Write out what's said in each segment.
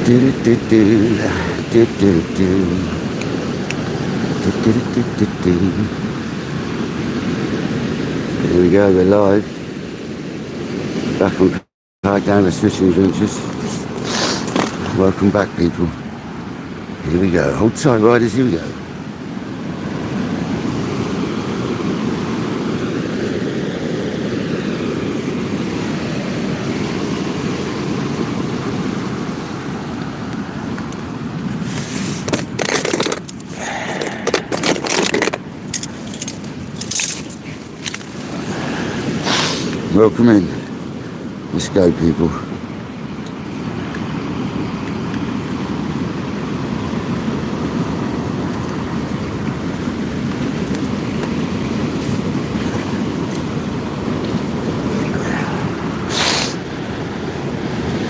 Do do do do do do. Here we go, we're live. Back on KayakDangler's Fishing Adventures. Welcome back, people. Here we go. Hold tight, riders, here we go. Welcome in. Let's go, people.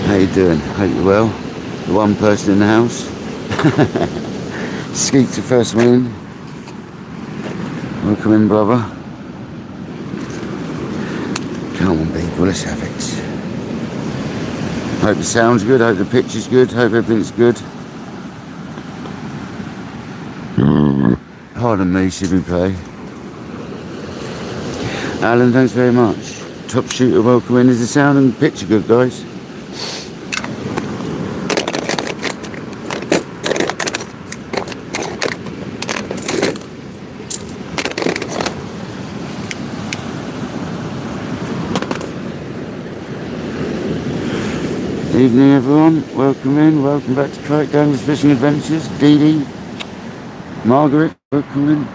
How you doing? Hope you're well. The one person in the house. Skeet the first one in. Welcome in, brother. Come on, people, let's have it. Hope the sound's good, hope the picture's good, hope everything's good. Pardon me, Sibby Pay. Alan, thanks very much. Top shooter, welcome in. Is the sound and picture good, guys? Evening, everyone. Welcome in. Welcome back to KayakDangler's Fishing Adventures. Dee Dee, Margaret, welcome in.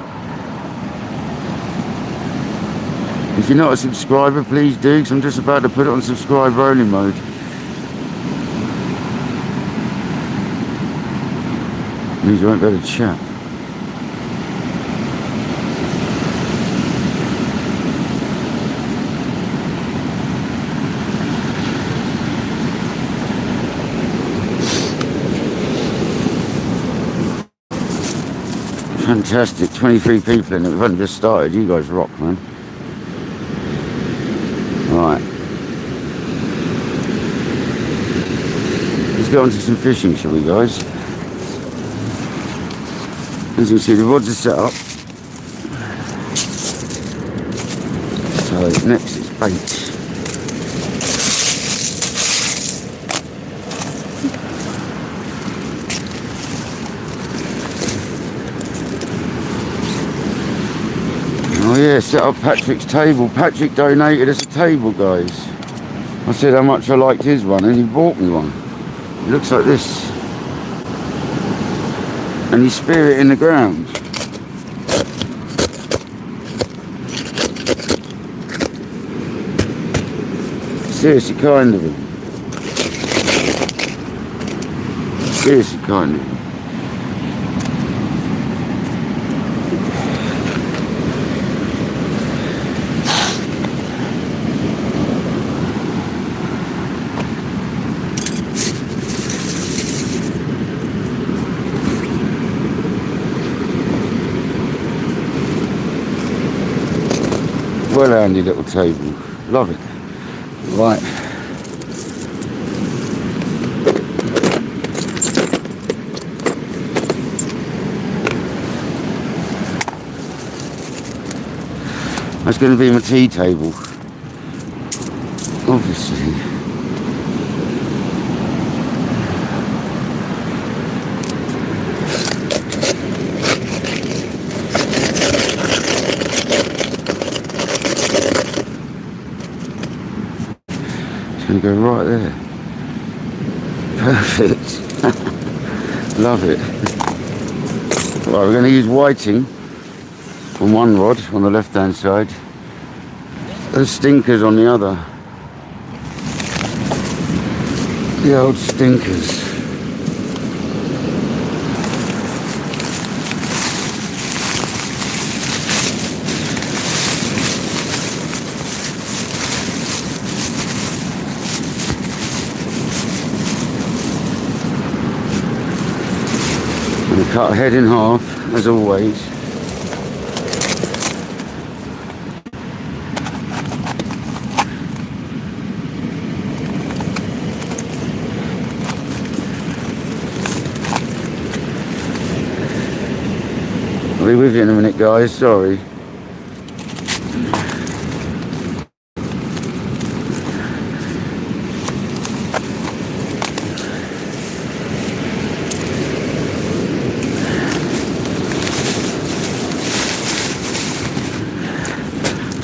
If you're not a subscriber, please do, because I'm just about to put it on subscriber only mode. Means you won't be able to chat. Fantastic, 23 people in it. We've only just started. You guys rock, man. Alright. Let's get on to some fishing, shall we, guys? As you can see, the rods are set up. So, next is bait. Oh yeah, set up Patrick's table. Patrick donated us a table, guys. I said how much I liked his one and he bought me one. It looks like this. And you spear it in the ground. Seriously kind of him. Seriously kind of him. Well handy little table. Love it. Right. That's going to be my tea table. Obviously. Go right there. Perfect. Love it. Right, we're going to use whiting on one rod on the left hand side, and stinkers on the other. The old stinkers. Cut head in half, as always. I'll be with you in a minute, guys, sorry.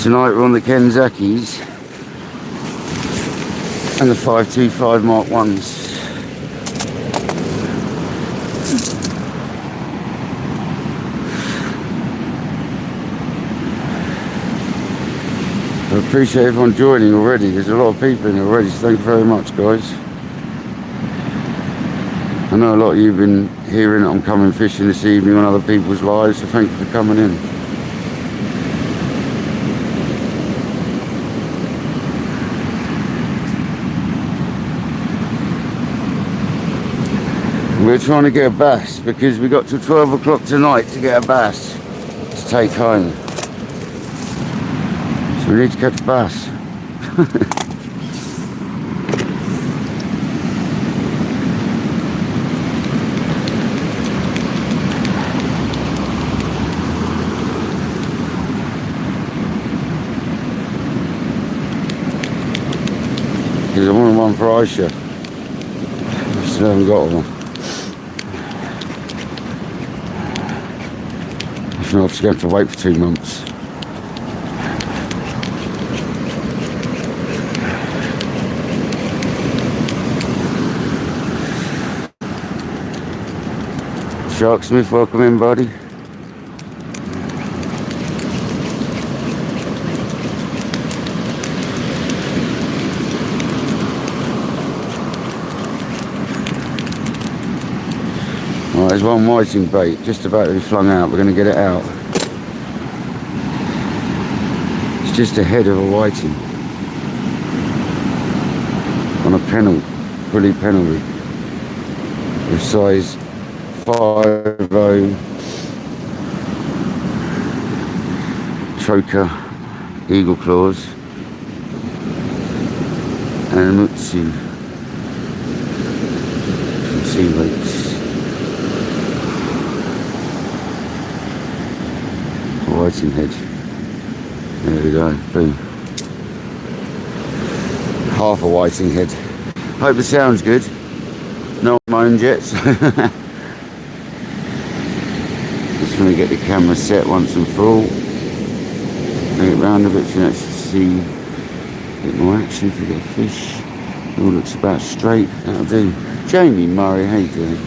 Tonight we're on the Kenzakis and the 525 Mark 1s. I appreciate everyone joining already. There's a lot of people in already, so thank you very much, guys. I know a lot of you have been hearing that I'm coming fishing this evening on other people's lives, so thank you for coming in. We're trying to get a bass because we got till 12 o'clock tonight to get a bass to take home. So we need to catch a bass. Because I want one for Aisha. I still haven't got one. If not, she's going to have to wait for 2 months. Sharksmith, welcome in, buddy. Alright, there's one whiting bait just about to be flung out. We're going to get it out. It's just ahead of a whiting on a pennel, fully pennel rig with size 5.0 choker eagle claws and a mutsu from sea lakes. Whiting head. There we go, boom. Half a whiting head. Hope the sound's good. No one moaned yet. So just want to get the camera set once and for all. Bring it round a bit so you can actually see a bit more action if we get a fish. It all looks about straight. That'll do. Jamie Murray, how you doing?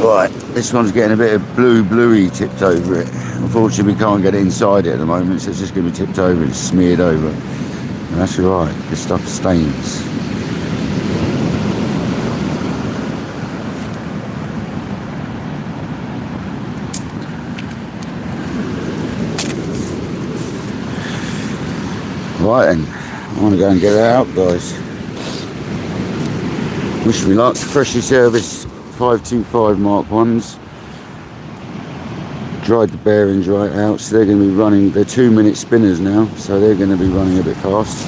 Right, this one's getting a bit of bluey tipped over it. Unfortunately, we can't get inside it at the moment, so it's just going to be tipped over and smeared over. And that's alright, the stuff stains. Right then, I want to go and get it out, guys. Wish me luck. Freshly serviced 525 Mark 1s. Dried the bearings right out, so they're going to be running. They're 2-minute spinners now, so they're going to be running a bit fast.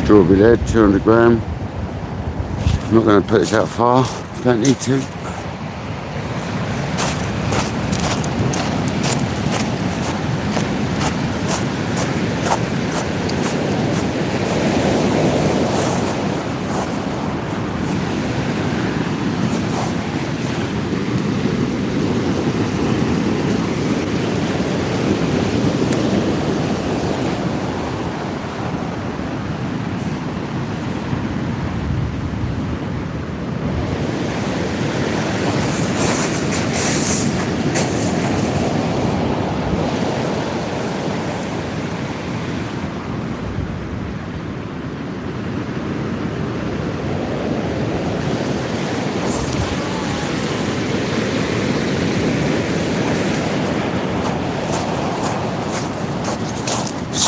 Strawberry lead, 200 gram. I'm not going to put this out far, don't need to.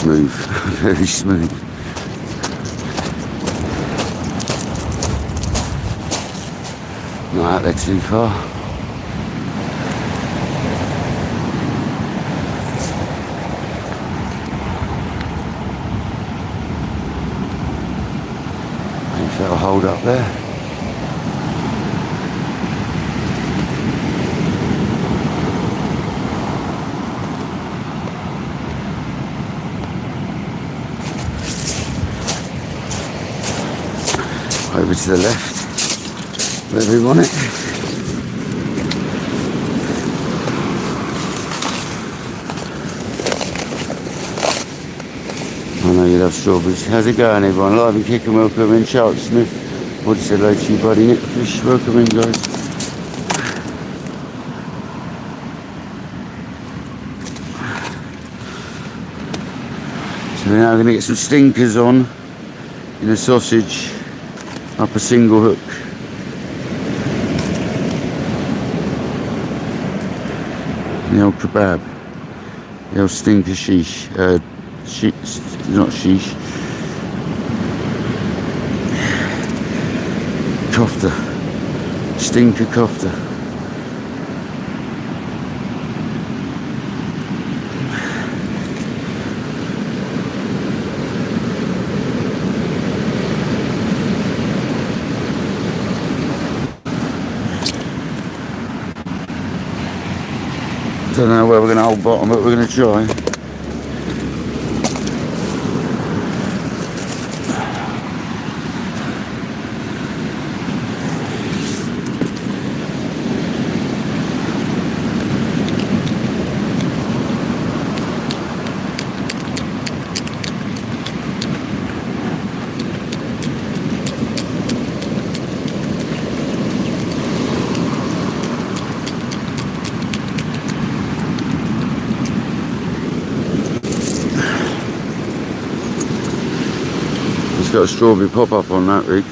smooth, very smooth. Not out there too far. If that'll hold up there. Over to the left, where we want it. I know you love strawberries. How's it going, everyone? Live and kicking, welcome in. Charles Smith, what say hello to you, buddy? Nick Fish, welcome in, guys. So we're now going to get some stinkers on in a sausage up a single hook. The old kebab, the old stinker sheesh, not sheesh, kofta, stinker kofta. Don't know where we're going to hold bottom, but we're going to try. Got a strawberry pop-up on that rig.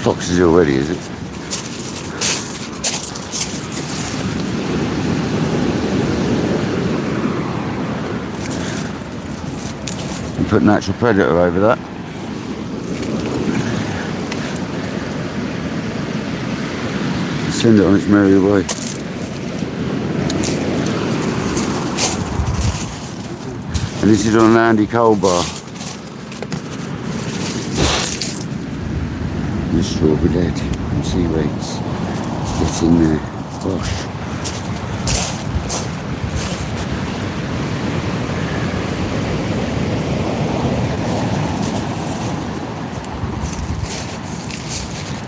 Foxes already, is it? You put natural predator over that. Send it on its merry way. And this is on Andy Coal Bar. The strawberry lead. You can see where it's getting there. Gosh.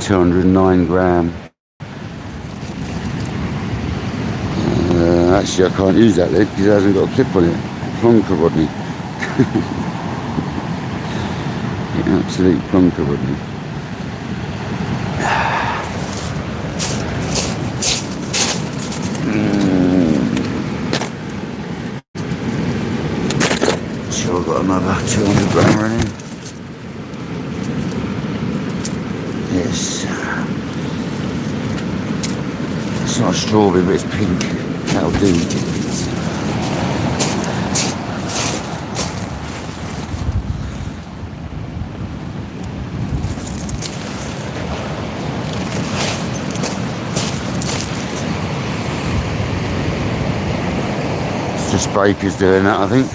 $209 gram. Actually, I can't use that lead because it hasn't got a clip on it. Plonker, Rodney. Absolute plonker, Rodney. Sure, I've got another 200 gram running. Yes. It's not strawberry, but it's pink. That'll do. It's just breakers doing that, I think.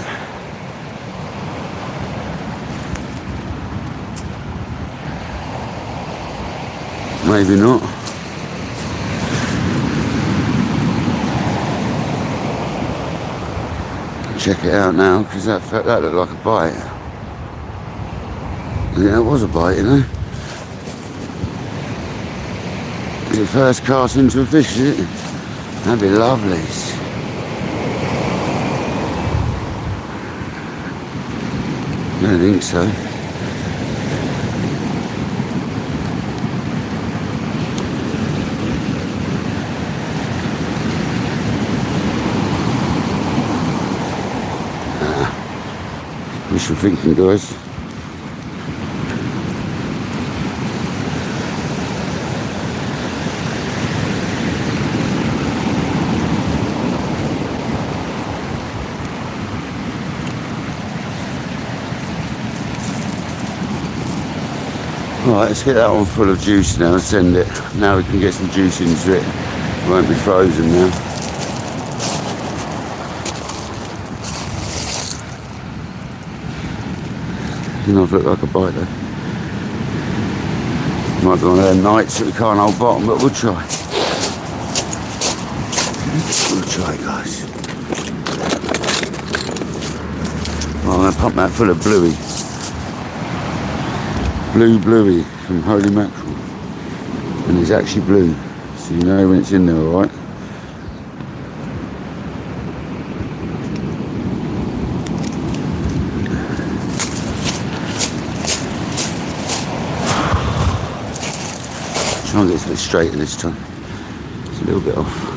Maybe not. check it out now, because that looked like a bite. Yeah, it was a bite, you know. It's the first cast into a fish, is it? That'd be lovely. I don't think so. Wishful thinking, guys. Right, let's get that one full of juice now and send it. Now we can get some juice into it. It won't be frozen now. Doesn't have to look like a bite though. Might be one of them nights that we can't hold bottom, but we'll try. We'll try, guys. Right, I'm going to pump that full of bluey. Bluey from Holy Mackerel, and it's actually blue, so you know when it's in there, alright? Try and get it a bit straighter this time. It's a little bit off.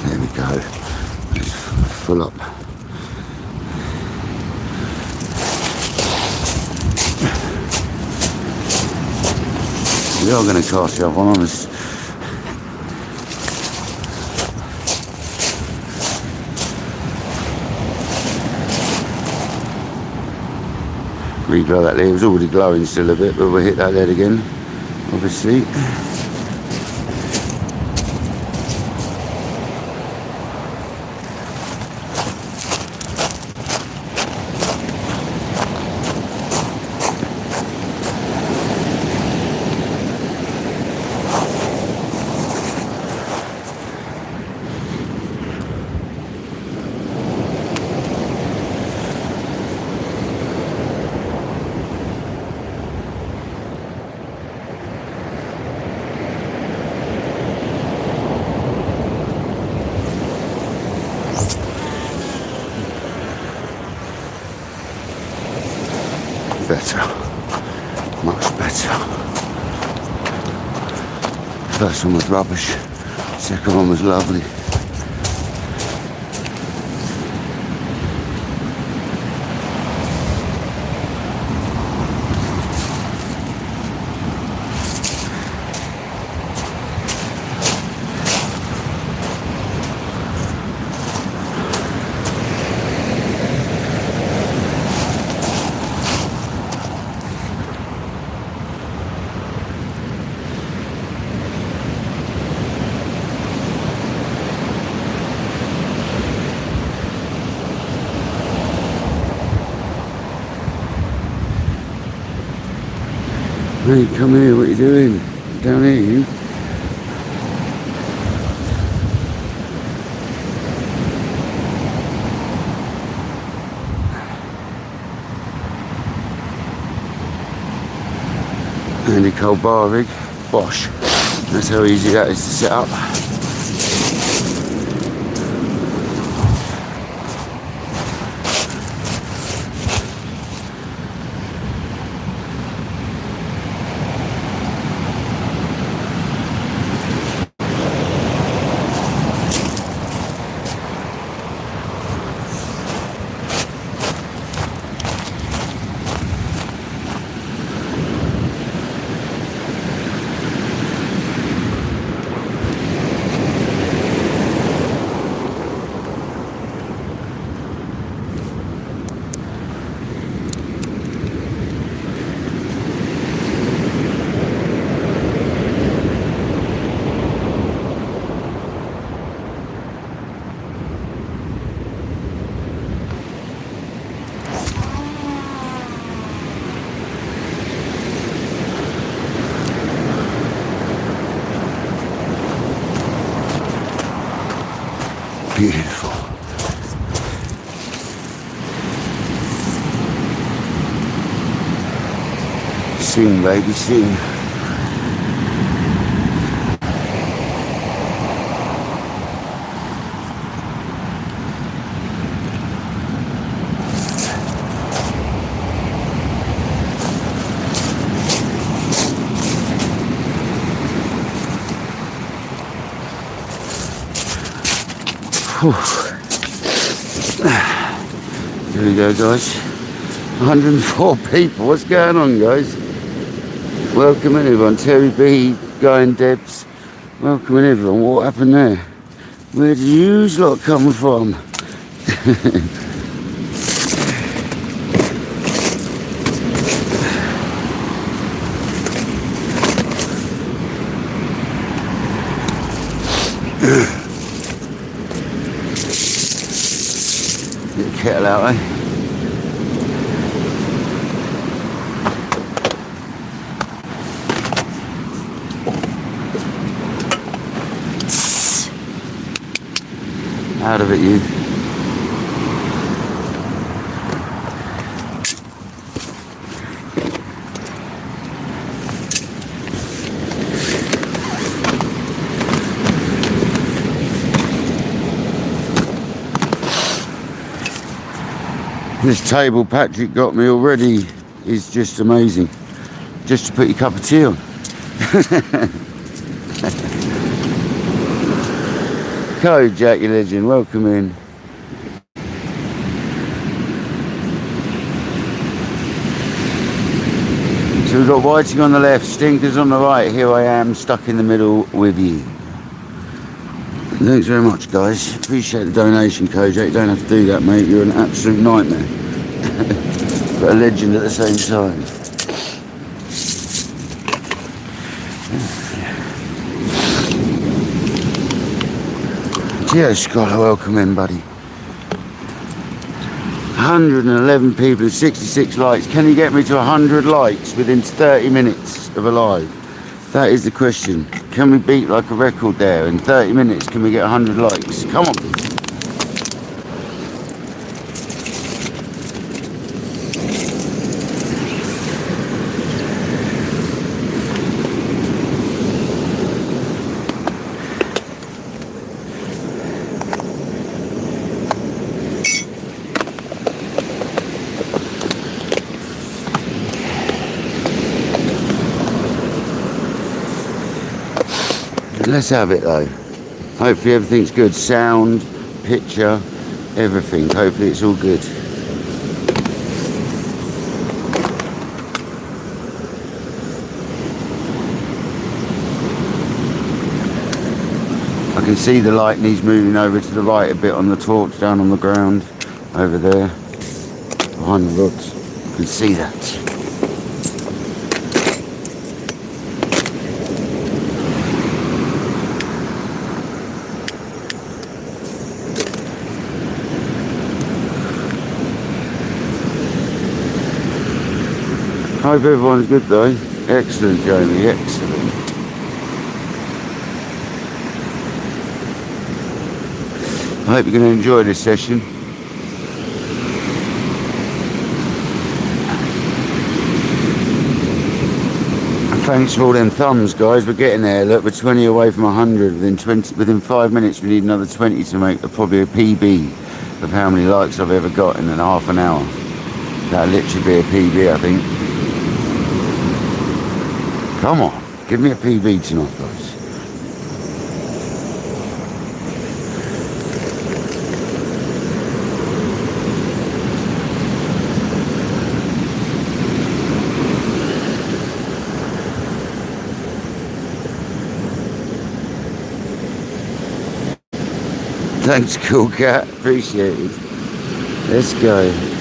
There we go. It's full up. We are going to cast the other one on us. Reglow that lead. It was already glowing still a bit, but we'll hit that lead again, obviously. Better, much better. First one was rubbish, second one was lovely. Hey, come here, what are you doing? Down here, you? Handy cold bar rig, bosh. That's how easy that is to set up. beautiful. Sing, baby, sing. Here we go, guys. 104 people. What's going on, guys? Welcome everyone. Terry B, Guy and Debs. Welcome everyone. What happened there? Where did you lot come from? Get the kettle out, eh? Out of it, you. This table Patrick got me already is just amazing. Just to put your cup of tea on. Code Jack, your legend, welcome in. So we've got Whiting on the left, Stinkers on the right. Here I am, stuck in the middle with you. Thanks very much, guys. Appreciate the donation, Kojak. You don't have to do that, mate. You're an absolute nightmare. But a legend at the same time. Geo Scholar, welcome in, buddy. 111 people and 66 likes. Can you get me to 100 likes within 30 minutes of a live? That is the question. Can we beat like a record there? In 30 minutes, can we get 100 likes? Come on. Let's have it though. Hopefully everything's good. Sound, picture, everything. Hopefully it's all good. I can see the light and he's moving over to the right a bit on the torch down on the ground over there behind the rods. I can see that. Hope everyone's good though. Excellent, Jamie, excellent. I hope you're going to enjoy this session. And thanks for all them thumbs, guys. We're getting there. Look, we're 20 away from 100. Within 5 minutes, we need another 20 to make probably a PB of how many likes I've ever got in half an hour. That'll literally be a PB, I think. Come on, give me a PB tonight, guys. Thanks, Cool Cat. Appreciate it. Let's go.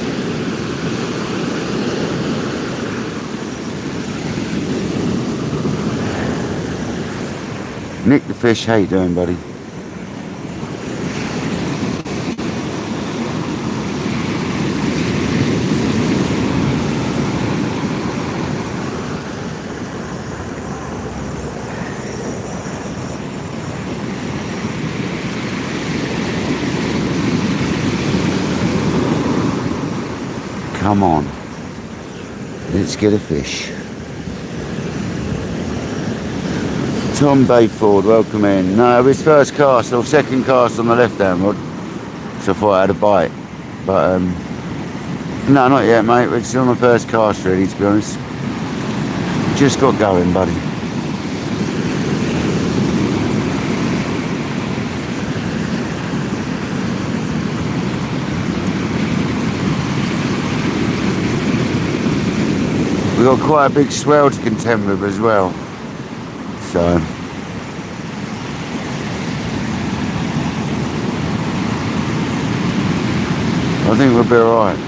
Nick the Fish, how you doing, buddy? Come on. Let's get a fish. Tom Bayford, welcome in. No, it was first cast or second cast on the left-hand rod. So I thought I had a bite. But, no, not yet, mate. We're still on the first cast, really, to be honest. Just got going, buddy. We've got quite a big swell to contend with as well. So I think we'll be alright.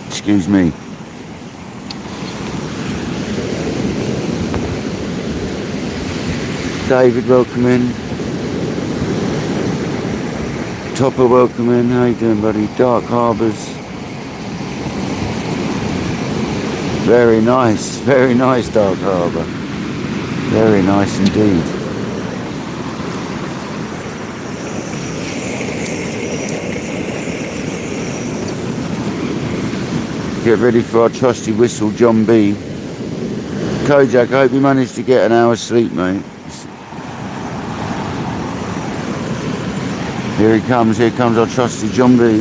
Excuse me. David, welcome in. Topper, welcome in. How you doing, buddy? Dark Harbours. Very nice, Dark Harbour. Very nice indeed. Get ready for our trusty whistle, John B. Kojak, I hope you managed to get an hour's sleep, mate. Here comes our trusty John B.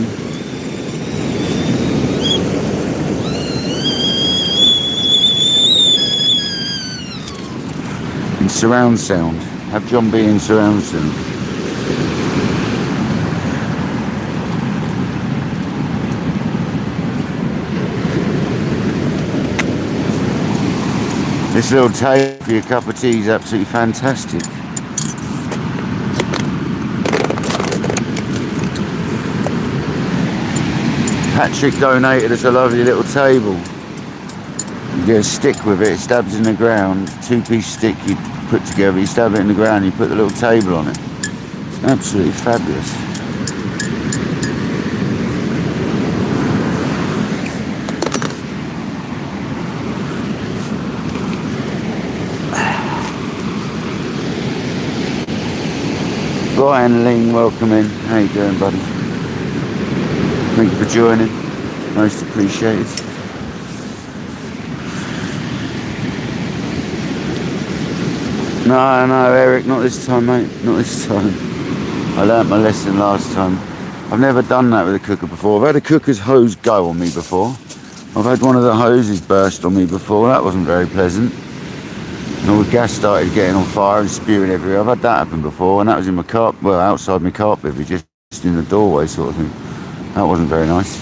In surround sound. Have John B in surround sound. This little tape for your cup of tea is absolutely fantastic. Patrick donated us a lovely little table. You get a stick with it, it stabs in the ground, two-piece stick you put together, you stab it in the ground, you put the little table on it. It's absolutely fabulous. Brian Ling, welcome in. How you doing, buddy? Thank you for joining. Most appreciated. No, Eric, not this time, mate. Not this time. I learnt my lesson last time. I've never done that with a cooker before. I've had a cooker's hose go on me before. I've had one of the hoses burst on me before. That wasn't very pleasant. And all the gas started getting on fire and spewing everywhere. I've had that happen before, and that was in my car, well, outside my carpet, just in the doorway sort of thing. That wasn't very nice.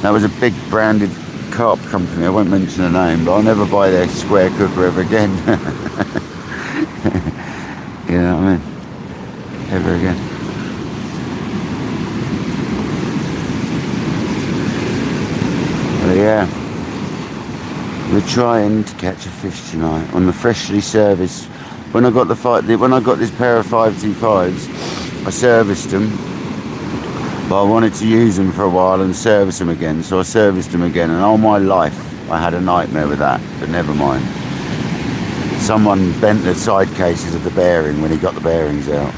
That was a big branded carp company. I won't mention the name, but I'll never buy their square cooker ever again. You know what I mean? Ever again. But yeah, we're trying to catch a fish tonight on the freshly serviced. When I got this pair of 525s, I serviced them. But I wanted to use them for a while and service them again, so I serviced them again, and all my life I had a nightmare with that, but never mind. Someone bent the side cases of the bearing when he got the bearings out,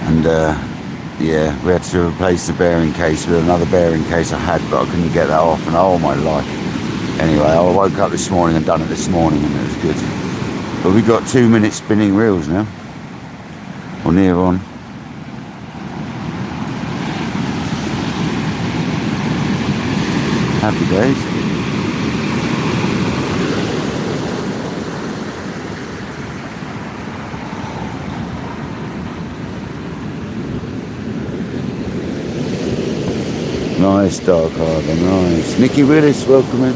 and yeah, we had to replace the bearing case with another bearing case I had, but I couldn't get that off, and all my life. Anyway, I woke up this morning and done it this morning, and it was good. But we got 2-minute spinning reels now, or near on. Happy days. Nice, Dark Harbour, nice. Nikki Willis, welcome in.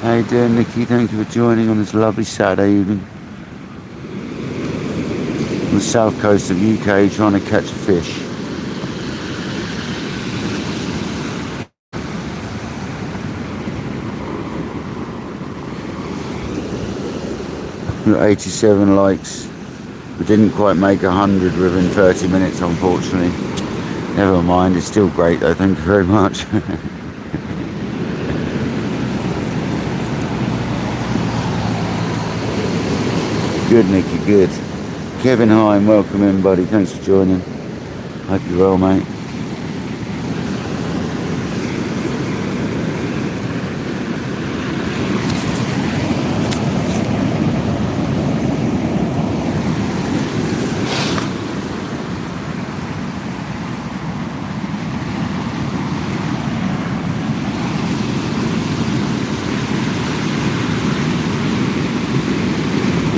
How you doing, Nikki? Thank you for joining on this lovely Saturday evening. On the south coast of UK, trying to catch a fish. We got 87 likes. We didn't quite make 100 within 30 minutes, unfortunately. Never mind, it's still great though, thank you very much. Good, Nick, you're good. Kevin, hi and welcome in, buddy. Thanks for joining. Hope you're well, mate.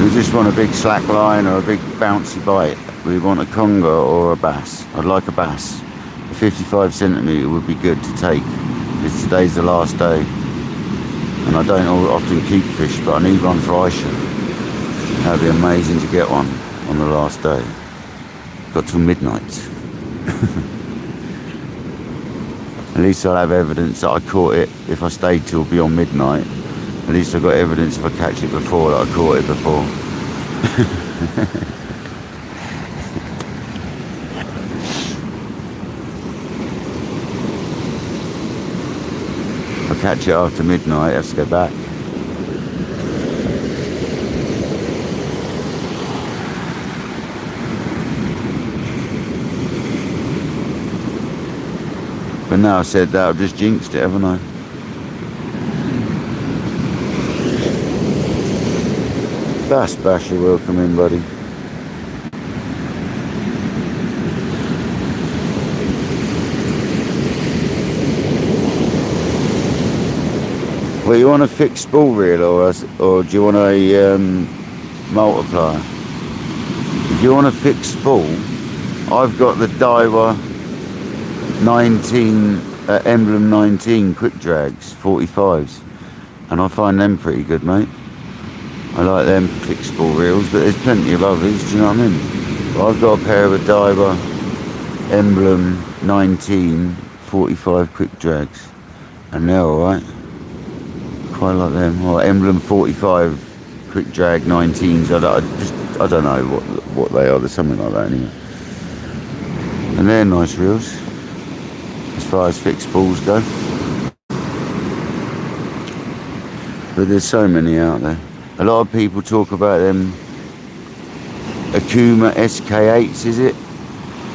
We just want a big slack line or a big bouncy bite. We want a conger or a bass. I'd like a bass. A 55 centimetre would be good to take, because today's the last day. And I don't often keep fish, but I need one for Aisha. That'd be amazing to get one on the last day. Got till midnight. At least I'll have evidence that I caught it. If I stayed till beyond midnight, at least I've got evidence if I catch it before that I caught it before. If I catch it after midnight, I have to go back. But now I've said that, I've just jinxed it, haven't I? Bass Basher, welcome in, buddy. Well, you want a fixed ball reel or do you want a multiplier? If you want a fixed ball, I've got the Daiwa 19 Emblem 19 quick drags 45s, and I find them pretty good, mate. I like them fixed ball reels, but there's plenty of others, do you know what I mean? But I've got a pair of Daiwa Emblem 19 45 quick drags, and they're alright. Quite like them. Or Emblem 45 quick drag 19s. I don't know what they are. There's something like that anyway. And they're nice reels as far as fixed balls go. But there's so many out there. A lot of people talk about them Akuma SK8s, is it?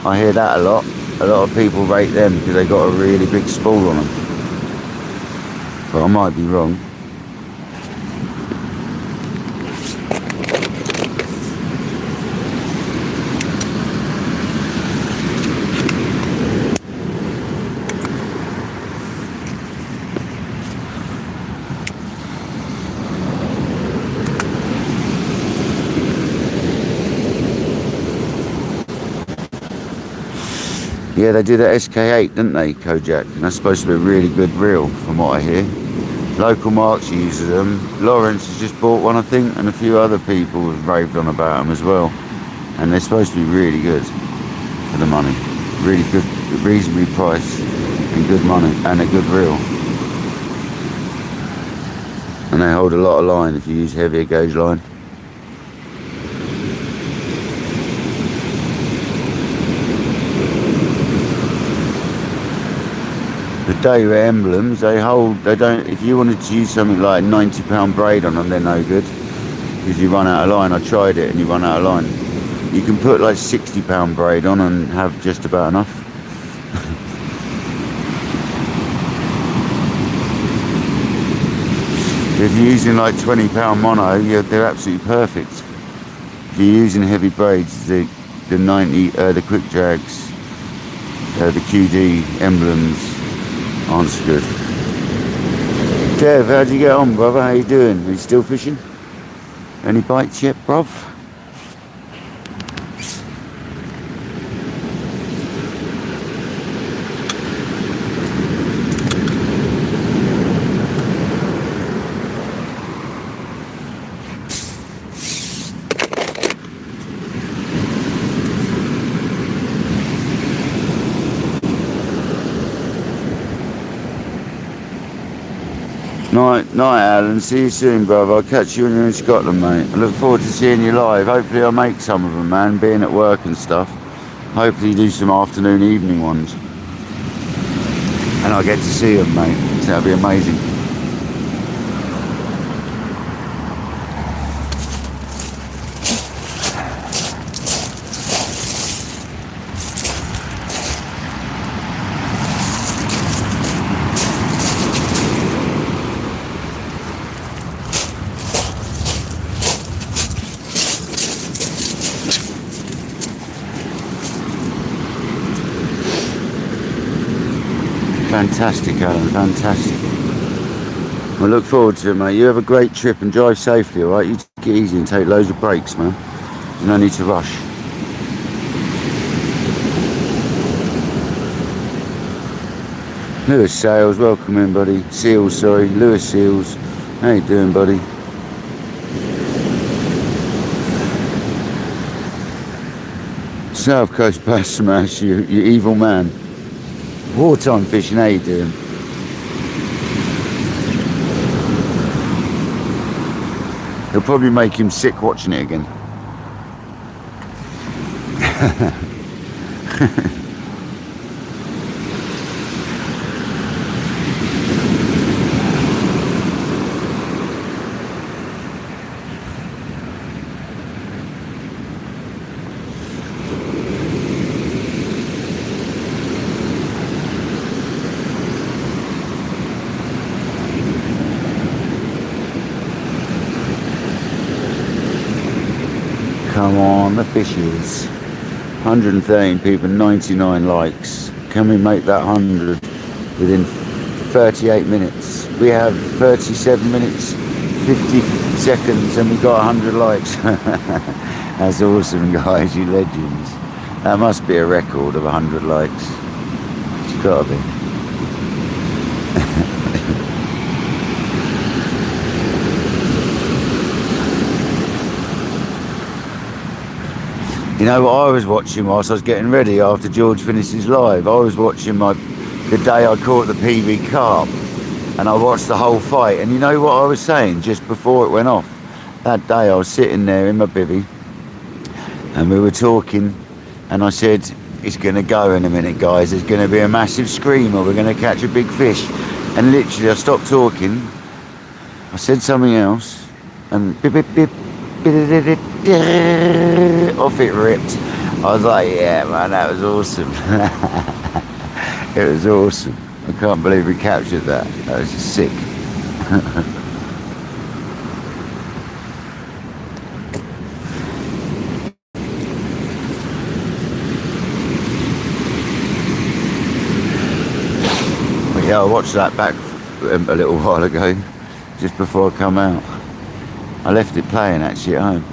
I hear that a lot. A lot of people rate them because they got a really big spool on them. But I might be wrong. Yeah, they did a SK8, didn't they, Kojak? And that's supposed to be a really good reel, from what I hear. Local Marks uses them. Lawrence has just bought one, I think, and a few other people have raved on about them as well. And they're supposed to be really good for the money. Really good, reasonably priced, and good money, and a good reel. And they hold a lot of line if you use heavier gauge line. The Daiwa Emblems, they don't, if you wanted to use something like a 90-pound braid on them, they're no good. Because you run out of line. I tried it and you run out of line. You can put like 60-pound braid on and have just about enough. If you're using like 20-pound mono, they're absolutely perfect. If you're using heavy braids, the 90, the quick drags, the QD Emblems, aren't so good. Dev, how'd you get on, brother? How you doing? Are you still fishing? Any bites yet, bruv? Night, Alan. See you soon, brother. I'll catch you when you're in Scotland, mate. I look forward to seeing you live. Hopefully I'll make some of them, man, being at work and stuff. Hopefully do some afternoon, evening ones. And I'll get to see them, mate. So that'll be amazing. Fantastic, Alan, fantastic. I look forward to it, mate. You have a great trip and drive safely, alright? You take it easy and take loads of breaks, man. No need to rush. Lewis Sales, welcome in, buddy. Seals, sorry. Lewis Seals. How you doing, buddy? South Coast Bass Smash, you evil man. Wartime fishing, how you doing? It'll probably make him sick watching it again. Come on, the fishes. 113 people, 99 likes. Can we make that 100 within 38 minutes? We have 37 minutes, 50 seconds, and we got 100 likes. That's awesome, guys, you legends. That must be a record of 100 likes. It's gotta be. You know what I was watching whilst I was getting ready after George finished his live? I was watching the day I caught the PB carp, and I watched the whole fight. And you know what I was saying just before it went off? That day I was sitting there in my bivvy, and we were talking, and I said, it's going to go in a minute, guys. There's going to be a massive screamer. We're going to catch a big fish. And literally I stopped talking. I said something else, and bip, bip, bip. Off it ripped. I was like, yeah, man, that was awesome. It was awesome. I can't believe we captured that. That was just sick. But yeah, I watched that back a little while ago, just before I come out. I left it playing actually at home.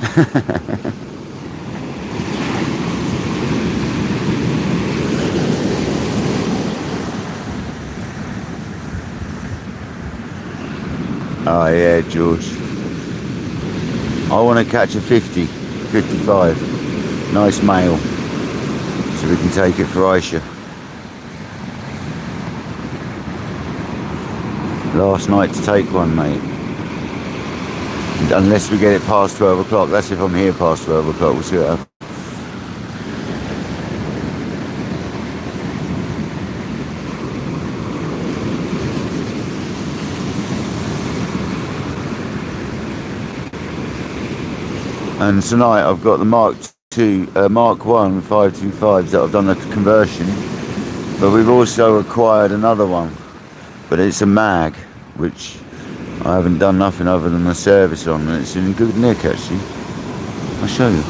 Oh yeah, George. I want to catch a 50, 55. Nice male. So we can take it for Aisha. Last night to take one, mate. Unless we get it past 12 o'clock. That's if I'm here past 12 o'clock. We'll see what happens. And tonight I've got the Mark 1 525s that I've done the conversion. But we've also acquired another one. But it's a mag, which I haven't done nothing other than the service on, and it's in good nick actually. I'll show you.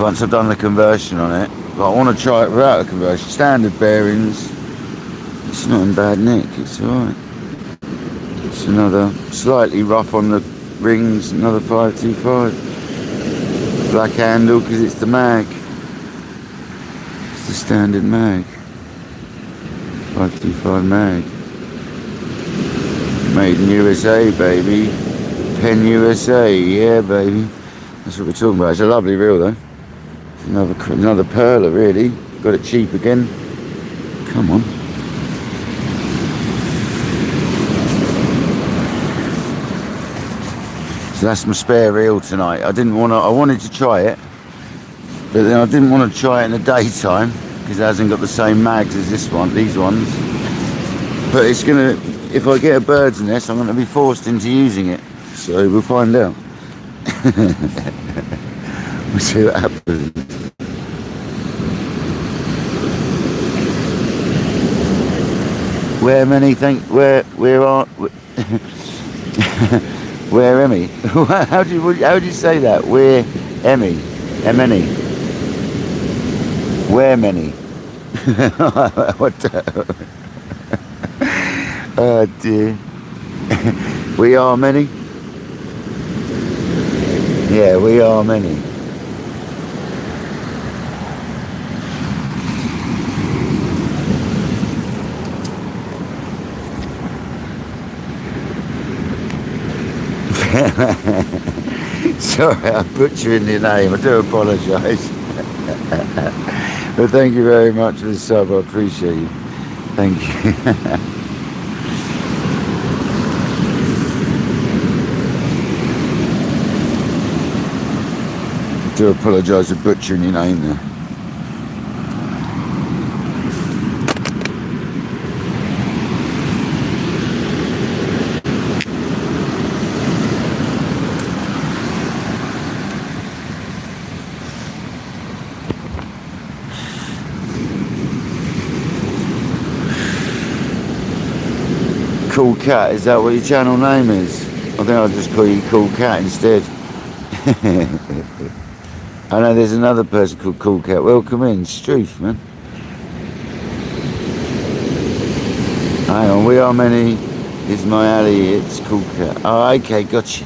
Once I've done the conversion on it, but I want to try it without the conversion. Standard bearings. It's not in bad nick, it's alright. It's another slightly rough on the rings, another 525. Black handle because it's the mag. The standard mag, 525 mag, made in USA, baby. Pen USA, yeah, baby. That's what we're talking about. It's a lovely reel though. Another perler, really. Got it cheap again. Come on. So that's my spare reel tonight. I wanted to try it. But then I didn't want to try it in the daytime because it hasn't got the same mags as these ones. But it's gonna, if I get a bird's nest, I'm gonna be forced into using it. So we'll find out. We'll see what happens. Where Emmy? How do you say that? Where Emmy. Emeny. Where many? What the? Oh dear. We are many? Yeah, we are many. Sorry, I'm butchering your name. I do apologise. But thank you very much for the sub. I appreciate you. Thank you. I do apologise for butchering your name there. Cool Cat, is that what your channel name is? I think I'll just call you Cool Cat instead. I know there's another person called Cool Cat. Welcome in, Struth, man. Hang on, we are many. Is my alley, it's Cool Cat. Oh, okay, gotcha.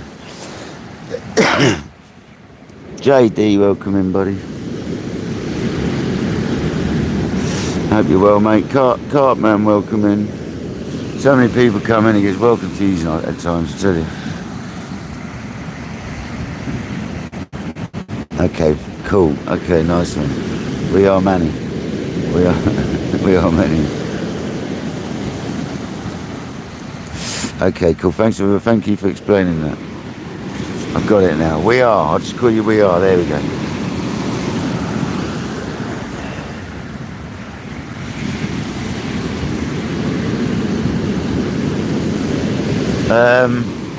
JD, welcome in, buddy. Hope you're well, mate. Cartman, welcome in. So many people come in, he goes, welcome to you at times, I tell you. Okay, cool. Okay, nice one. We are many. We are many. Okay, cool. Thank you for explaining that. I've got it now. We are. I'll just call you We Are. There we go.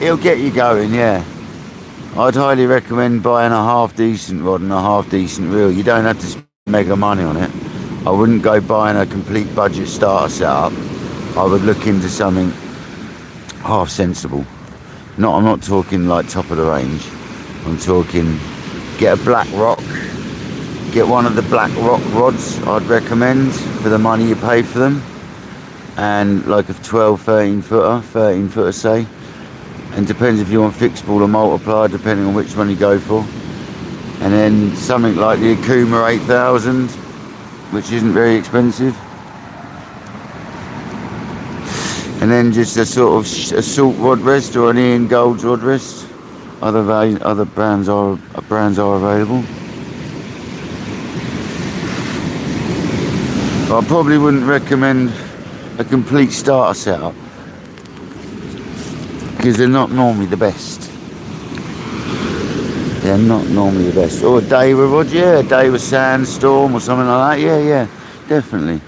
It'll get you going, yeah. I'd highly recommend buying a half decent rod and a half decent reel. You don't have to spend mega money on it. I wouldn't go buying a complete budget starter setup. I would look into something half sensible. I'm not talking like top of the range. I'm talking get a black rock. Get one of the black rock rods I'd recommend for the money you pay for them. And like a 12, 13 footer say. And depends if you want fixed ball or multiplier, depending on which one you go for. And then something like the Akuma 8000, which isn't very expensive. And then just a sort of a Salt rod rest or an Ian Gold's rod rest. Other brands are available. But I probably wouldn't recommend a complete starter setup, because they're not normally the best. They're not normally the best. Or a Daiwa rod, yeah, a Daiwa Sandstorm or something like that, yeah, definitely.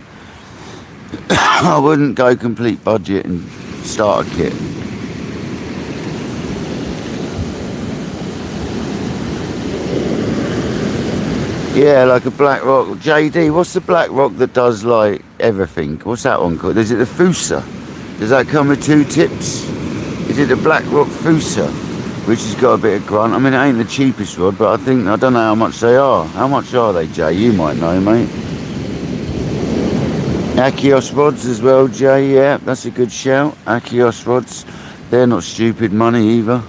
I wouldn't go complete budget and starter kit. Yeah, like a black rock. JD, what's the black rock that does like everything? What's that one called? Is it the Fusa? Does that come with 2 tips? Is it the black rock Fusa? Which has got a bit of grunt. I mean, it ain't the cheapest rod, but I don't know how much they are. How much are they, Jay? You might know, mate. Akios rods as well, Jay. Yeah, that's a good shout. Akios rods. They're not stupid money either.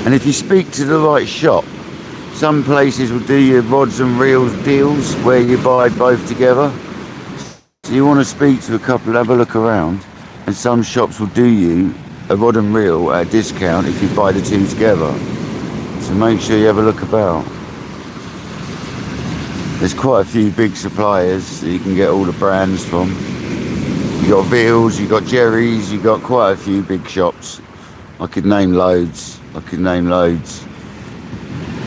And if you speak to the right shop, some places will do your rods and reels deals where you buy both together. So you want to speak to a couple, have a look around, and some shops will do you a rod and reel at a discount if you buy the 2 together. So make sure you have a look about. There's quite a few big suppliers that you can get all the brands from. You got Veals, you got Jerry's, you got quite a few big shops. I could name loads.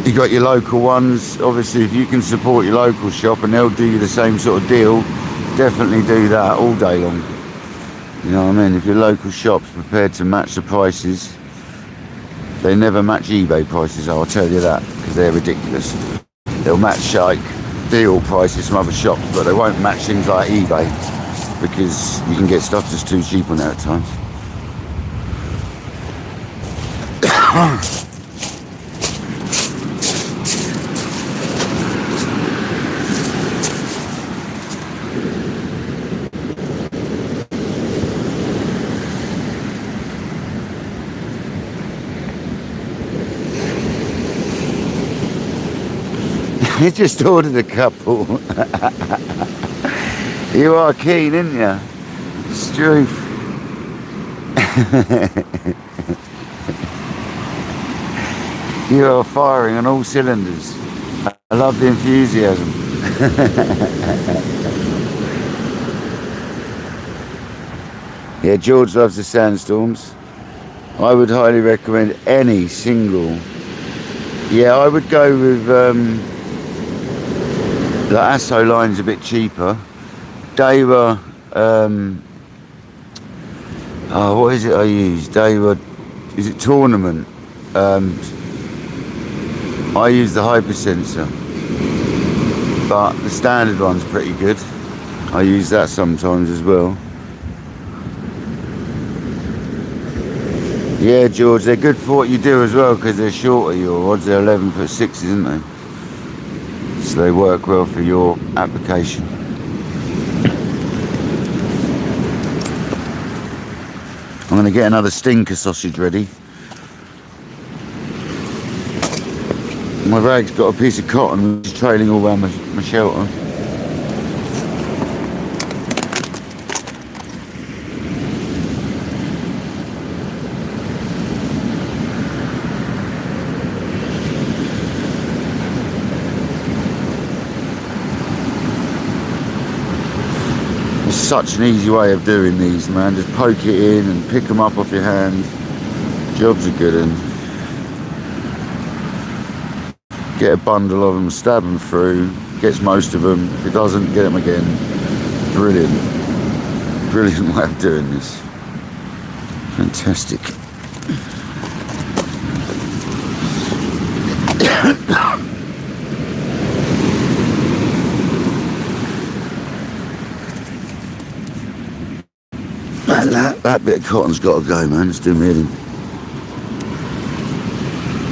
You got your local ones. Obviously, if you can support your local shop and they'll do you the same sort of deal, definitely do that all day long. You know what I mean? If your local shop's prepared to match the prices, they never match eBay prices, I'll tell you that, because they're ridiculous. They'll match like deal prices from other shops, but they won't match things like eBay, because you can get stuff that's too cheap on there at times. You just ordered a couple. You are keen, aren't you? Struth. You are firing on all cylinders. I love the enthusiasm. Yeah, George loves the sandstorms. I would highly recommend any single. Yeah, I would go with the Asso line's a bit cheaper. Daiwa, oh, what is it I use? Daiwa, is it Tournament? I use the hypersensor, but the standard one's pretty good. I use that sometimes as well. Yeah, George, they're good for what you do as well, because they're shorter, your rods. They're 11'6", isn't they? So they work well for your application. I'm going to get another stinker sausage ready. My rag's got a piece of cotton which is trailing all around my shelter. It's such an easy way of doing these, man. Just poke it in and pick them up off your hand. Jobs are good and get a bundle of them, stab them through, gets most of them. If it doesn't, get them again. Brilliant. Brilliant way of doing this. Fantastic. That bit of cotton's got to go, man. It's doing me in.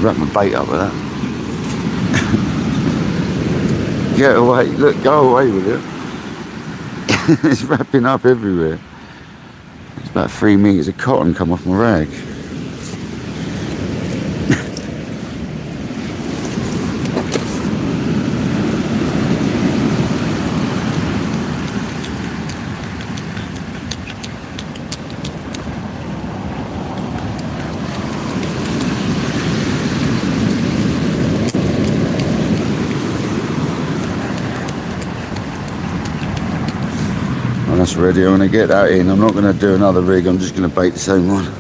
Wrap my bait up with that. Get away, look, go away with it. It's wrapping up everywhere. It's about 3 meters of cotton come off my rag. That's ready. I'm going to get that in. I'm not going to do another rig, I'm just going to bait the same one.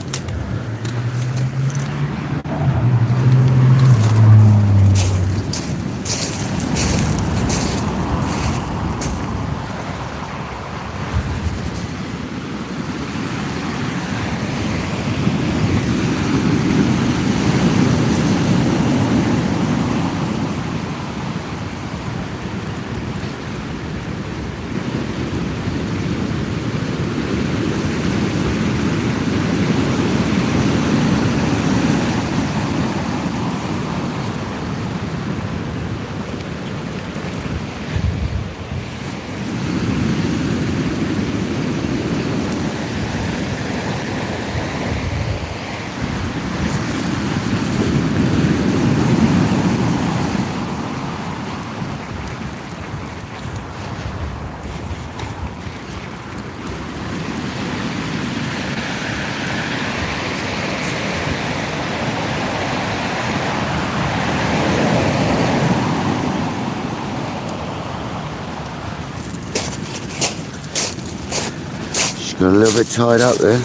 Got a little bit tied up there.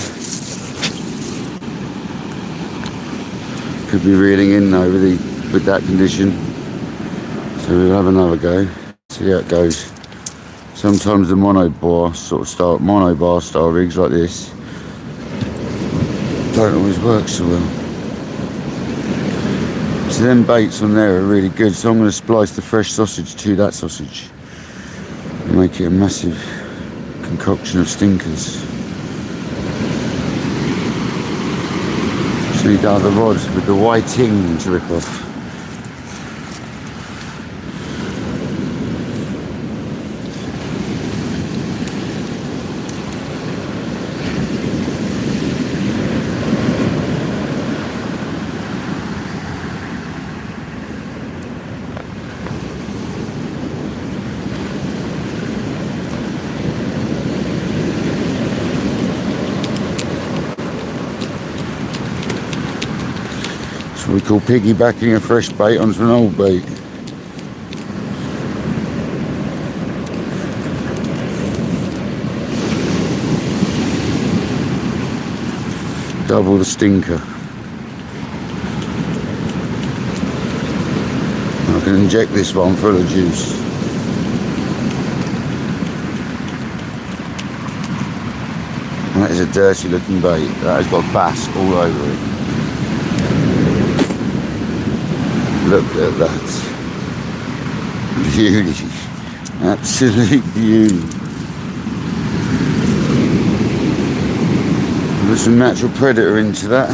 Could be reeling in though with that condition. So we'll have another go. See how it goes. Sometimes the monobar style rigs like this don't always work so well. So them baits on there are really good. So I'm going to splice the fresh sausage to that sausage and make it a massive concoction of stinkers. Just need other rods with the whiting to rip off. We call piggybacking a fresh bait onto an old bait. Double the stinker. I can inject this one full of juice. And that is a dirty looking bait. That has got bass all over it. Look at that. Beauty. Absolute beauty. Put some natural predator into that.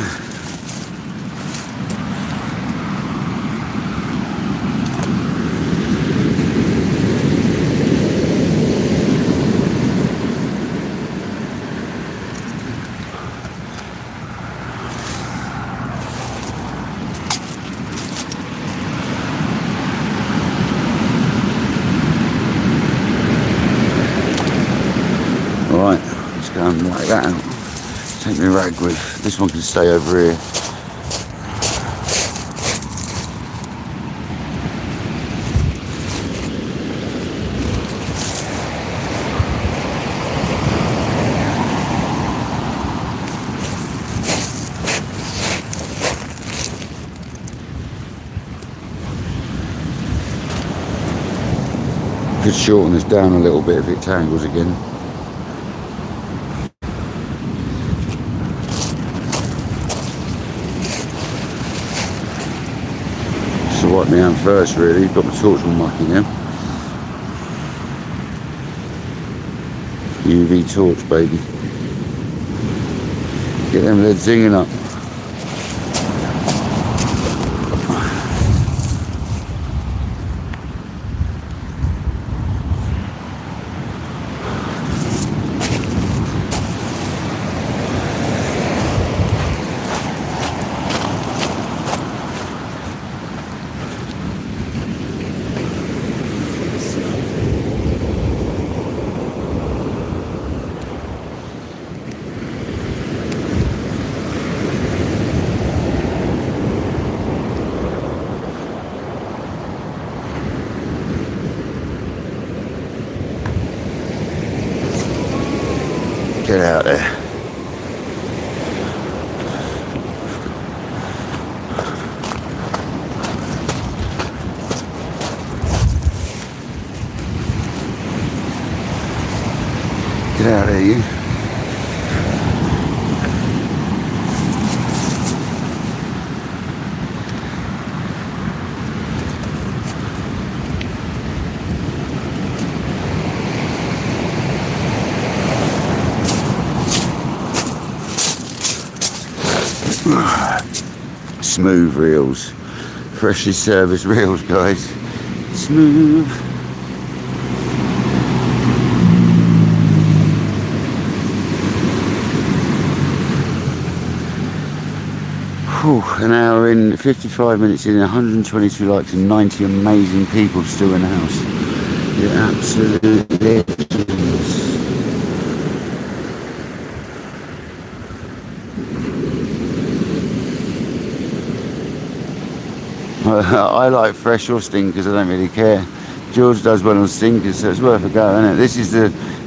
Alright, let's go and like that out. Take my rag with. This one can stay over here. Could shorten this down a little bit if it tangles again. Wipe me out first, really. Got my torch all mucky now. UV torch, baby. Get them leads zinging up. Get out there. Get out there, you. Smooth reels, freshly serviced reels, guys. Smooth. Whew, an hour in, 55 minutes in, 122 likes and 90 amazing people still in the house. You're absolute legends. I like fresh or stinkers, I don't really care. George does well on stinkers, so it's worth a go, isn't it?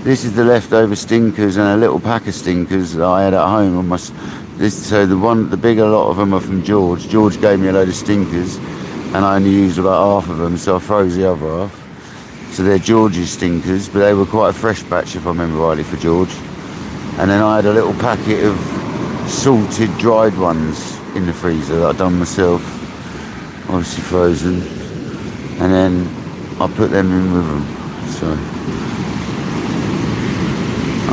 This is the leftover stinkers and a little pack of stinkers that I had at home on my. So the bigger lot of them are from George. George gave me a load of stinkers, and I only used about half of them, so I froze the other half. So they're George's stinkers, but they were quite a fresh batch, if I remember rightly, for George. And then I had a little packet of salted, dried ones in the freezer that I'd done myself. Obviously frozen, and then I put them in with them. So,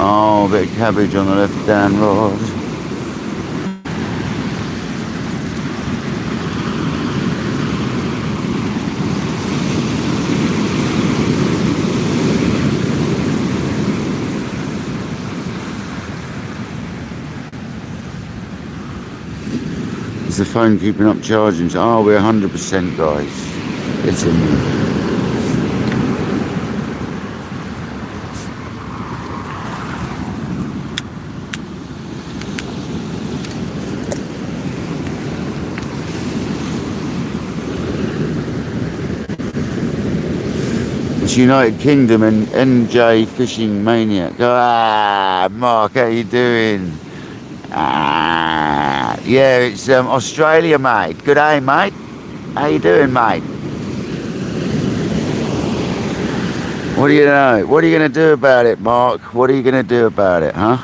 oh, a bit of cabbage on the left down rod. Is the phone keeping up charging? Oh, we're 100%, guys. It's in there. It's United Kingdom and NJ Fishing Maniac. Ah, Mark, how you doing? Ah, yeah, it's Australia, mate. Good day, mate. How you doing, mate? What do you know? What are you going to do about it, Mark? What are you going to do about it, huh?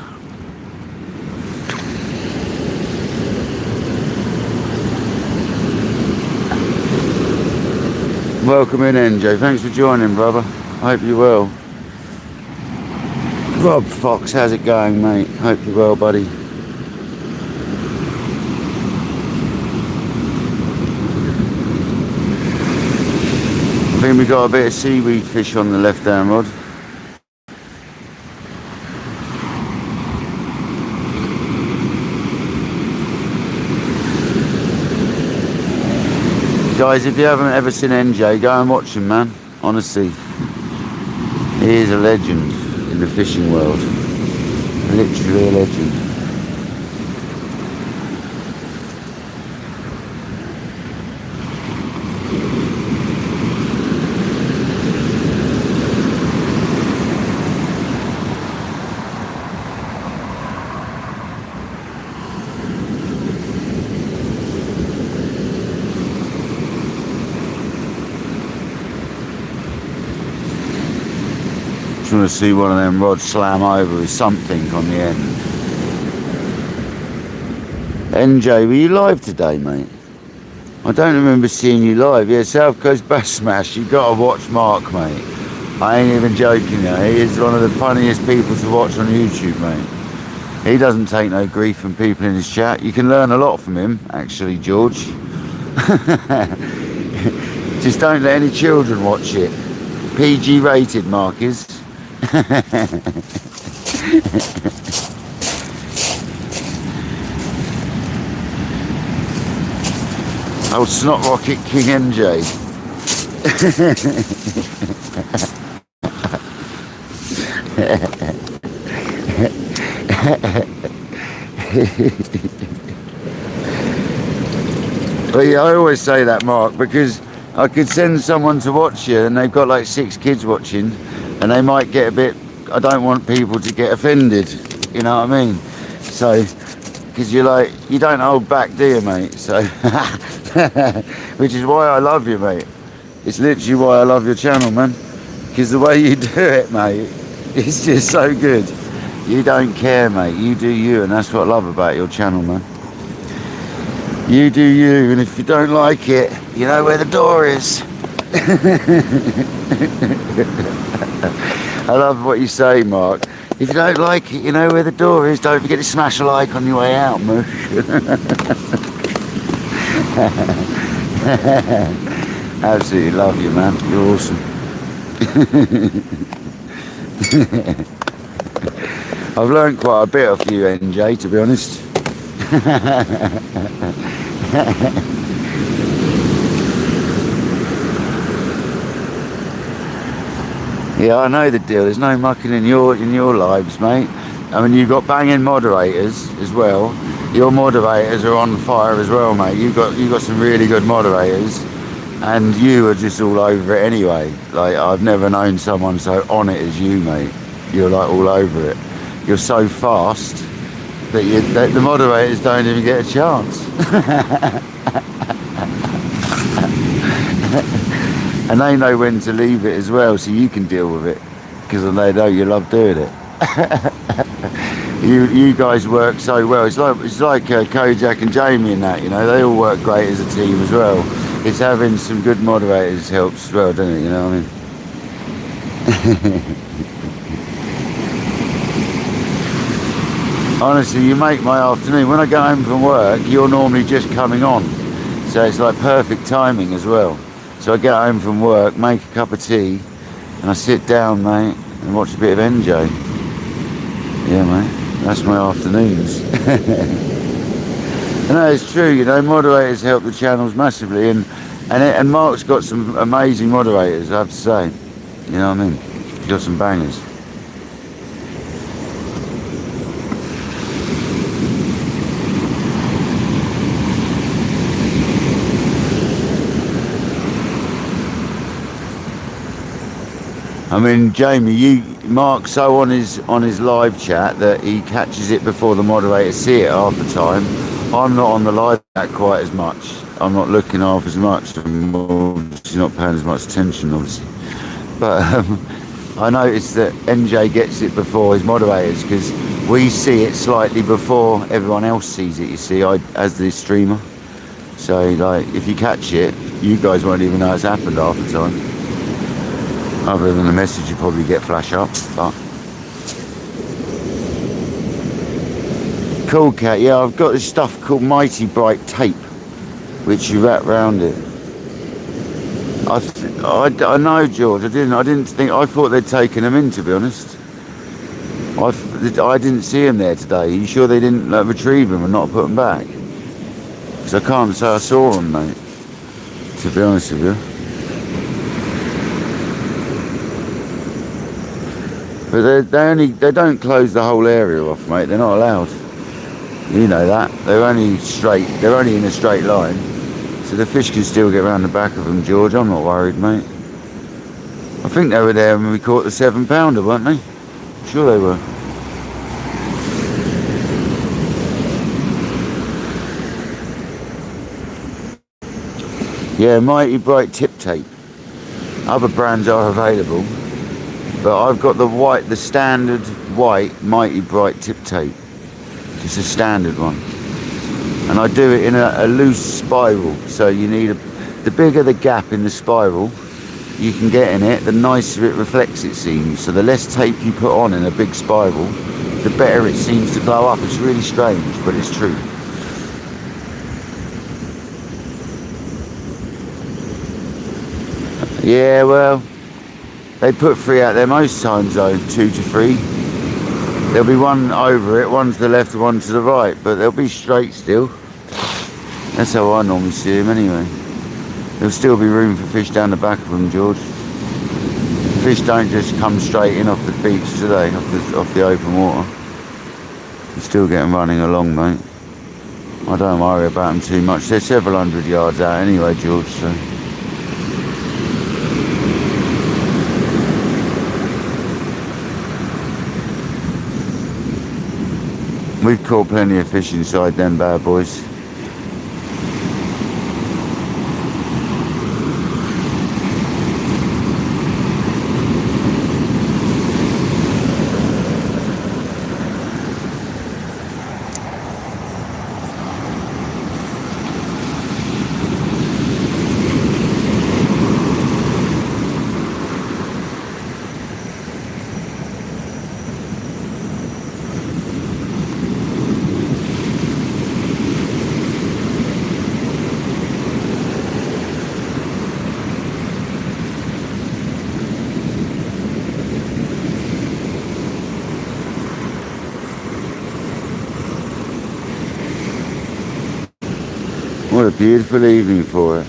Welcome in, NJ. Thanks for joining, brother. I hope you're well. Rob Fox, how's it going, mate? Hope you're well, buddy. I think we got a bit of seaweed fish on the left-hand rod. Guys, if you haven't ever seen NJ, go and watch him, man. Honestly, he is a legend in the fishing world. Literally a legend. Want to see one of them rods slam over with something on the end. NJ, were you live today, mate? I don't remember seeing you live. Yeah, South Coast Bass Smash, you got to watch Mark, mate. I ain't even joking, you. He is one of the funniest people to watch on YouTube, mate. He doesn't take no grief from people in his chat. You can learn a lot from him, actually, George. Just don't let any children watch it. PG rated, Mark is. Old Snot Rocket King MJ. Well, yeah, I always say that, Mark, because I could send someone to watch you and they've got like 6 kids watching, and they might get a bit, I don't want people to get offended, you know what I mean? So, because you're like, you don't hold back, do you, mate? So, which is why I love you, mate. It's literally why I love your channel, man. Because the way you do it, mate, it's just so good. You don't care, mate. You do you, and that's what I love about your channel, man. You do you, and if you don't like it, you know where the door is. I love what you say, Mark. If you don't like it, you know where the door is. Don't forget to smash a like on your way out, Moosh. Absolutely love you, man. You're awesome. I've learned quite a bit off you, NJ, to be honest. Yeah, I know the deal. There's no mucking in your lives, mate. I mean, you've got banging moderators as well. Your moderators are on fire as well, mate. You've got some really good moderators, and you are just all over it anyway. Like, I've never known someone so on it as you, mate. You're like all over it. You're so fast that the moderators don't even get a chance. And they know when to leave it as well, so you can deal with it, because they know you love doing it. you guys work so well. It's like Kojak and Jamie and that, you know. They all work great as a team as well. It's having some good moderators helps as well, doesn't it? You know what I mean? Honestly, you make my afternoon. When I go home from work, you're normally just coming on, so it's like perfect timing as well. So I get home from work, make a cup of tea, and I sit down, mate, and watch a bit of NJ. Yeah, mate, that's my afternoons. No, it's true, you know, moderators help the channels massively, and Mark's got some amazing moderators, I have to say. You know what I mean? He's got some bangers. I mean, Jamie, Mark's so on his live chat that he catches it before the moderators see it half the time. I'm not on the live chat quite as much. I'm not looking half as much. I'm obviously not paying as much attention, obviously. But I noticed that NJ gets it before his moderators because we see it slightly before everyone else sees it, you see, as the streamer. So, like, if you catch it, you guys won't even know it's happened half the time. Other than the message you probably get flash up, but... Cool, Cat. Yeah, I've got this stuff called Mighty Bright Tape, which you wrap round it. I know, George. I didn't think. I thought they'd taken them in, to be honest. I didn't see them there today. Are you sure they didn't retrieve them and not put them back? Because I can't say I saw them, mate. To be honest with you. But they don't close the whole area off, mate. They're not allowed. You know that. They're only in a straight line. So the fish can still get around the back of them, George. I'm not worried, mate. I think they were there when we caught the 7-pounder, weren't they? I'm sure they were. Yeah, Mighty Bright Tip Tape. Other brands are available. But I've got the standard white Mighty Bright Tip Tape. It's a standard one. And I do it in a loose spiral. So you need the bigger the gap in the spiral you can get in it, the nicer it reflects, it seems. So the less tape you put on in a big spiral, the better it seems to glow up. It's really strange, but it's true. Yeah, well, they put 3 out there most times though, 2 to 3. There'll be one over it, one to the left and one to the right, but they'll be straight still. That's how I normally see them anyway. There'll still be room for fish down the back of them, George. Fish don't just come straight in off the beach, do they? Off the open water. You still get them running along, mate. I don't worry about them too much. They're several hundred yards out anyway, George, so... We've caught plenty of fish inside them bad boys. What a beautiful evening for it.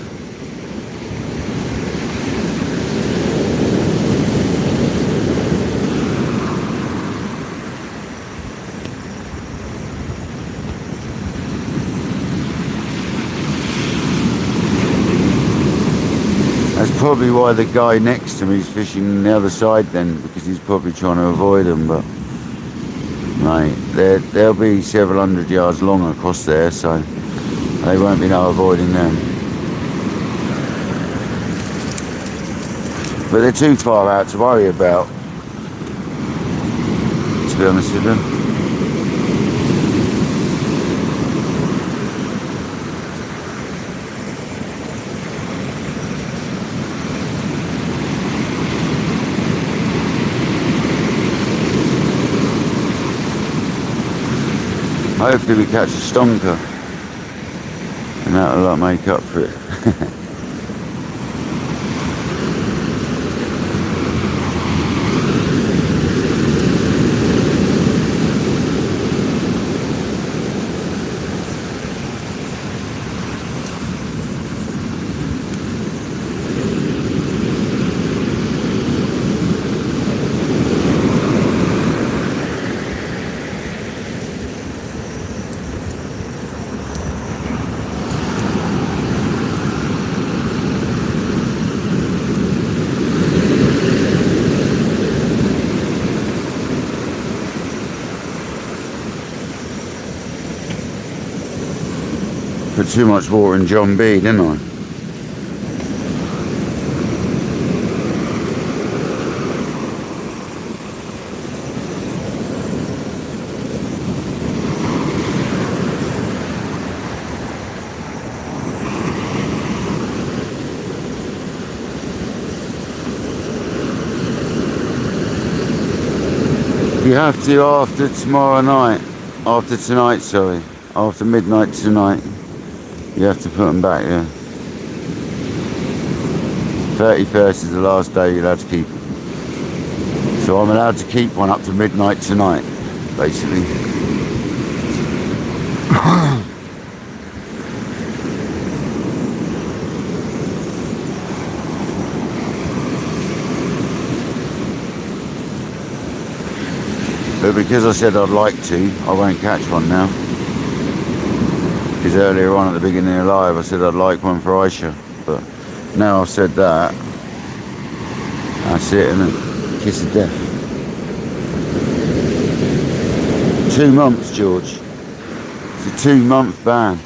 That's probably why the guy next to me is fishing the other side then, because he's probably trying to avoid them, but mate, they'll be several hundred yards long across there, so they won't be no avoiding them. But they're too far out to worry about, to be honest with you. Hopefully we catch a stonker. And that'll make up for it. put too much water in John B, didn't I? You have to after tomorrow night, after tonight, sorry, after midnight tonight, you have to put them back, yeah. 31st is the last day you're allowed to keep them. So I'm allowed to keep one up to midnight tonight, basically. But because I said I'd like to, I won't catch one now. Because earlier on at the beginning of live I said I'd like one for Aisha. But now I've said that, that's it, innit? Kiss of death. 2 months, George. It's a 2-month ban.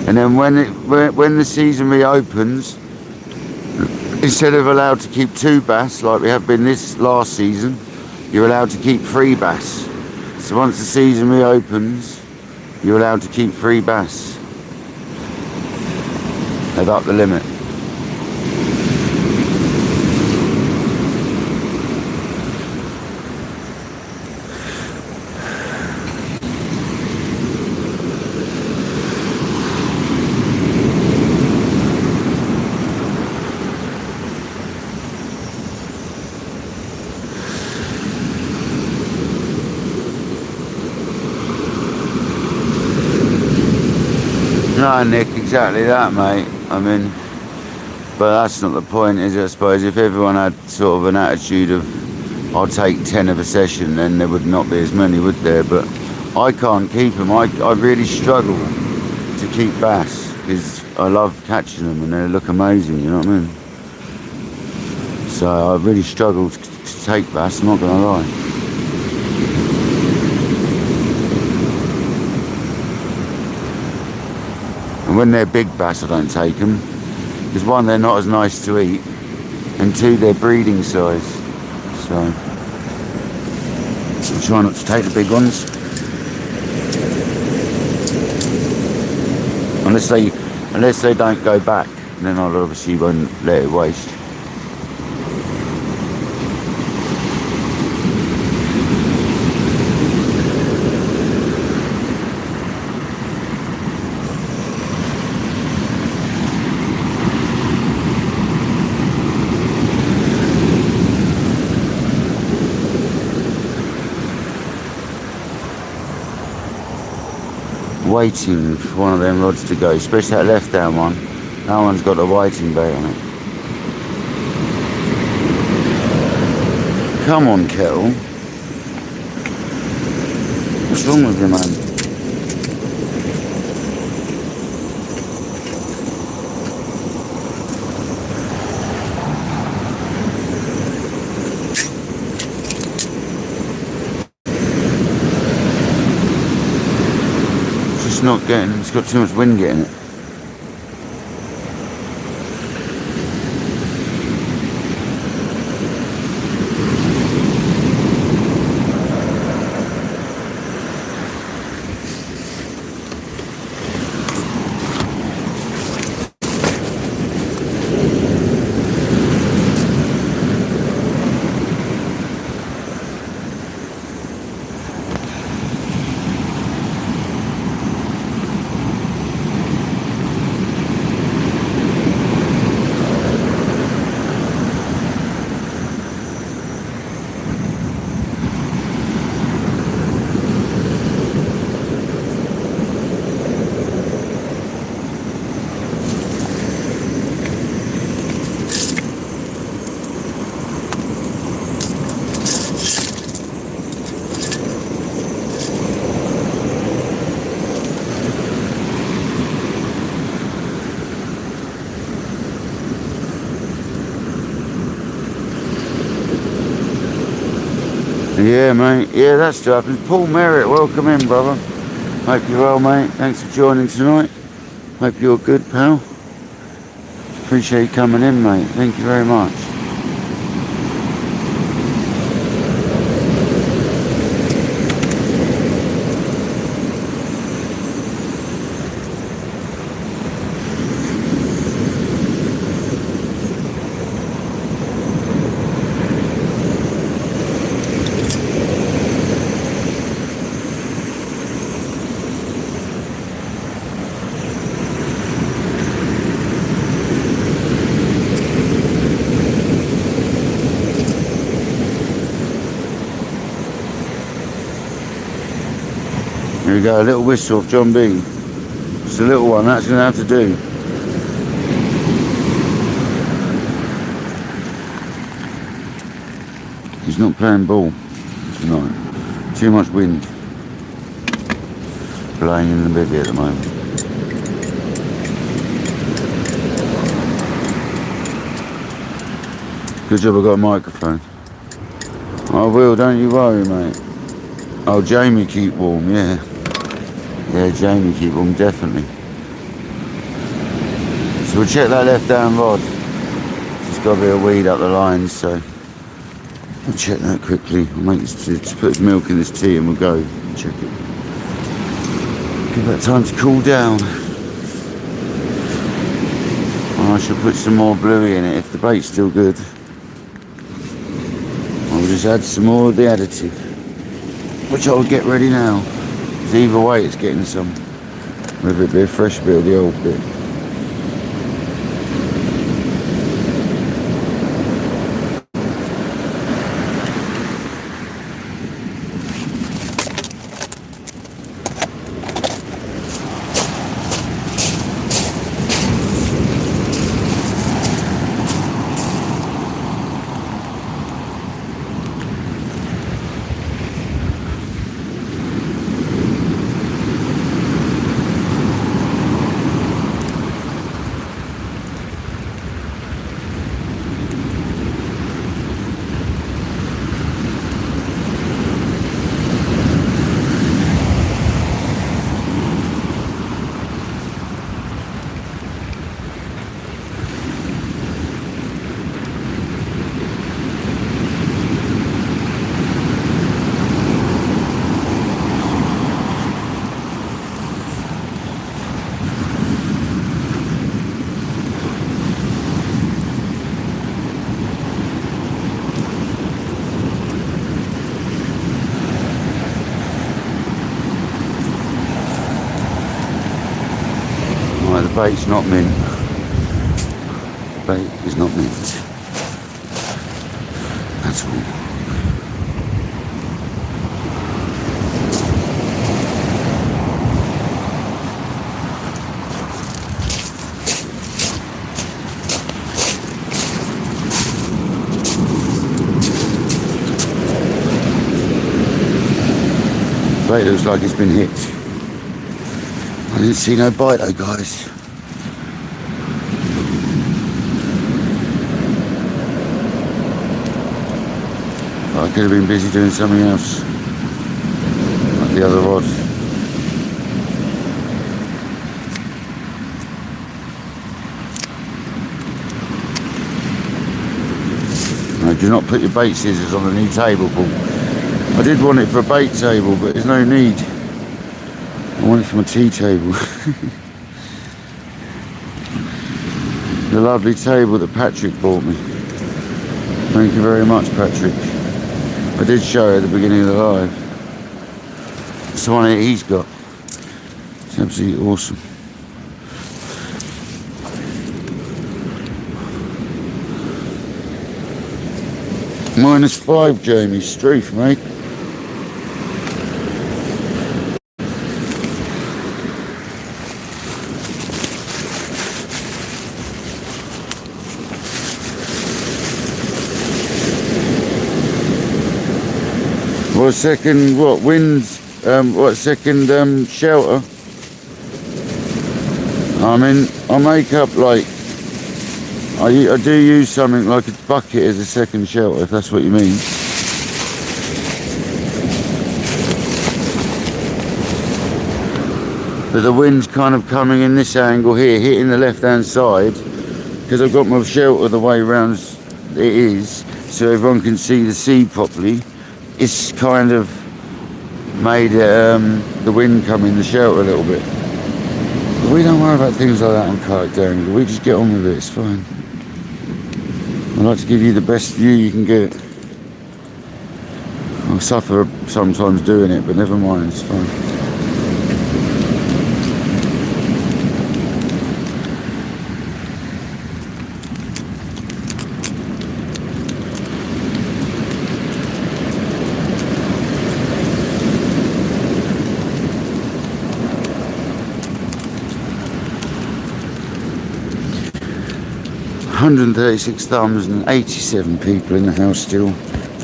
And then when the season reopens, instead of allowed to keep 2 bass like we have been this last season, you're allowed to keep 3 bass. So once the season reopens, you're allowed to keep 3 bass. They've upped the limit. No, Nick, exactly that, mate. I mean, but that's not the point, is it? I suppose if everyone had sort of an attitude of I'll take 10 of a session, then there would not be as many, would there? But I can't keep them. I really struggle to keep bass because I love catching them and they look amazing, you know what I mean? So I really struggle to take bass, I'm not going to lie. And when they're big bass, I don't take them. Because 1, they're not as nice to eat. And 2, they're breeding size. So, I'll try not to take the big ones. Unless they don't go back. Then I obviously won't let it waste. Waiting for one of them rods to go, especially that left down one. That one's got a waiting bait on it. Come on, Kettle. What's wrong with you, man? Not getting, it's got too much wind getting it. Yeah, mate. Yeah, that still happens. Paul Merritt, welcome in, brother. Hope you're well, mate. Thanks for joining tonight. Hope you're good, pal. Appreciate you coming in, mate. Thank you very much. Here we go, a little whistle of John B. It's a little one, that's going to have to do. He's not playing ball tonight. Too much wind. Blowing in the bivvy at the moment. Good job I got a microphone. I will, don't you worry, mate. Oh, Jamie keep warm, yeah. Yeah, Jamie keep warm, definitely. So we'll check that left down rod. There's got a bit of weed up the lines, so we'll check that quickly. I'll make this to put some milk in this tea and we'll go check it. Give that time to cool down. And I shall put some more bluey in it if the bait's still good. I'll just add some more of the additive, which I'll get ready now. Because either way it's getting some, whether it be a fresh bit or the old bit. Right, the bait's not mint. The bait is not mint. That's all. Bait looks like it's been hit. I didn't see no bite though, guys. But I could have been busy doing something else, like the other rod. No, do not put your bait scissors on the new table, Paul. I did want it for a bait table, but there's no need. I want it for my tea table. The lovely table that Patrick bought me. Thank you very much, Patrick. I did show you at the beginning of the live. It's the one that he's got. It's absolutely awesome. -5, Jamie. Streaf, mate. What second, what, winds, what second shelter? I mean, I make up like, I do use something like a bucket as a second shelter, if that's what you mean. but the wind's kind of coming in this angle here, hitting the left hand side, because I've got my shelter the way round it is, so everyone can see the sea properly. It's kind of made the wind come in the shelter a little bit. But we don't worry about things like that on Kayak Dangler. We just get on with it, it's fine. I like to give you the best view you can get. I suffer sometimes doing it, but never mind, it's fine. $136 and 87 people in the house still.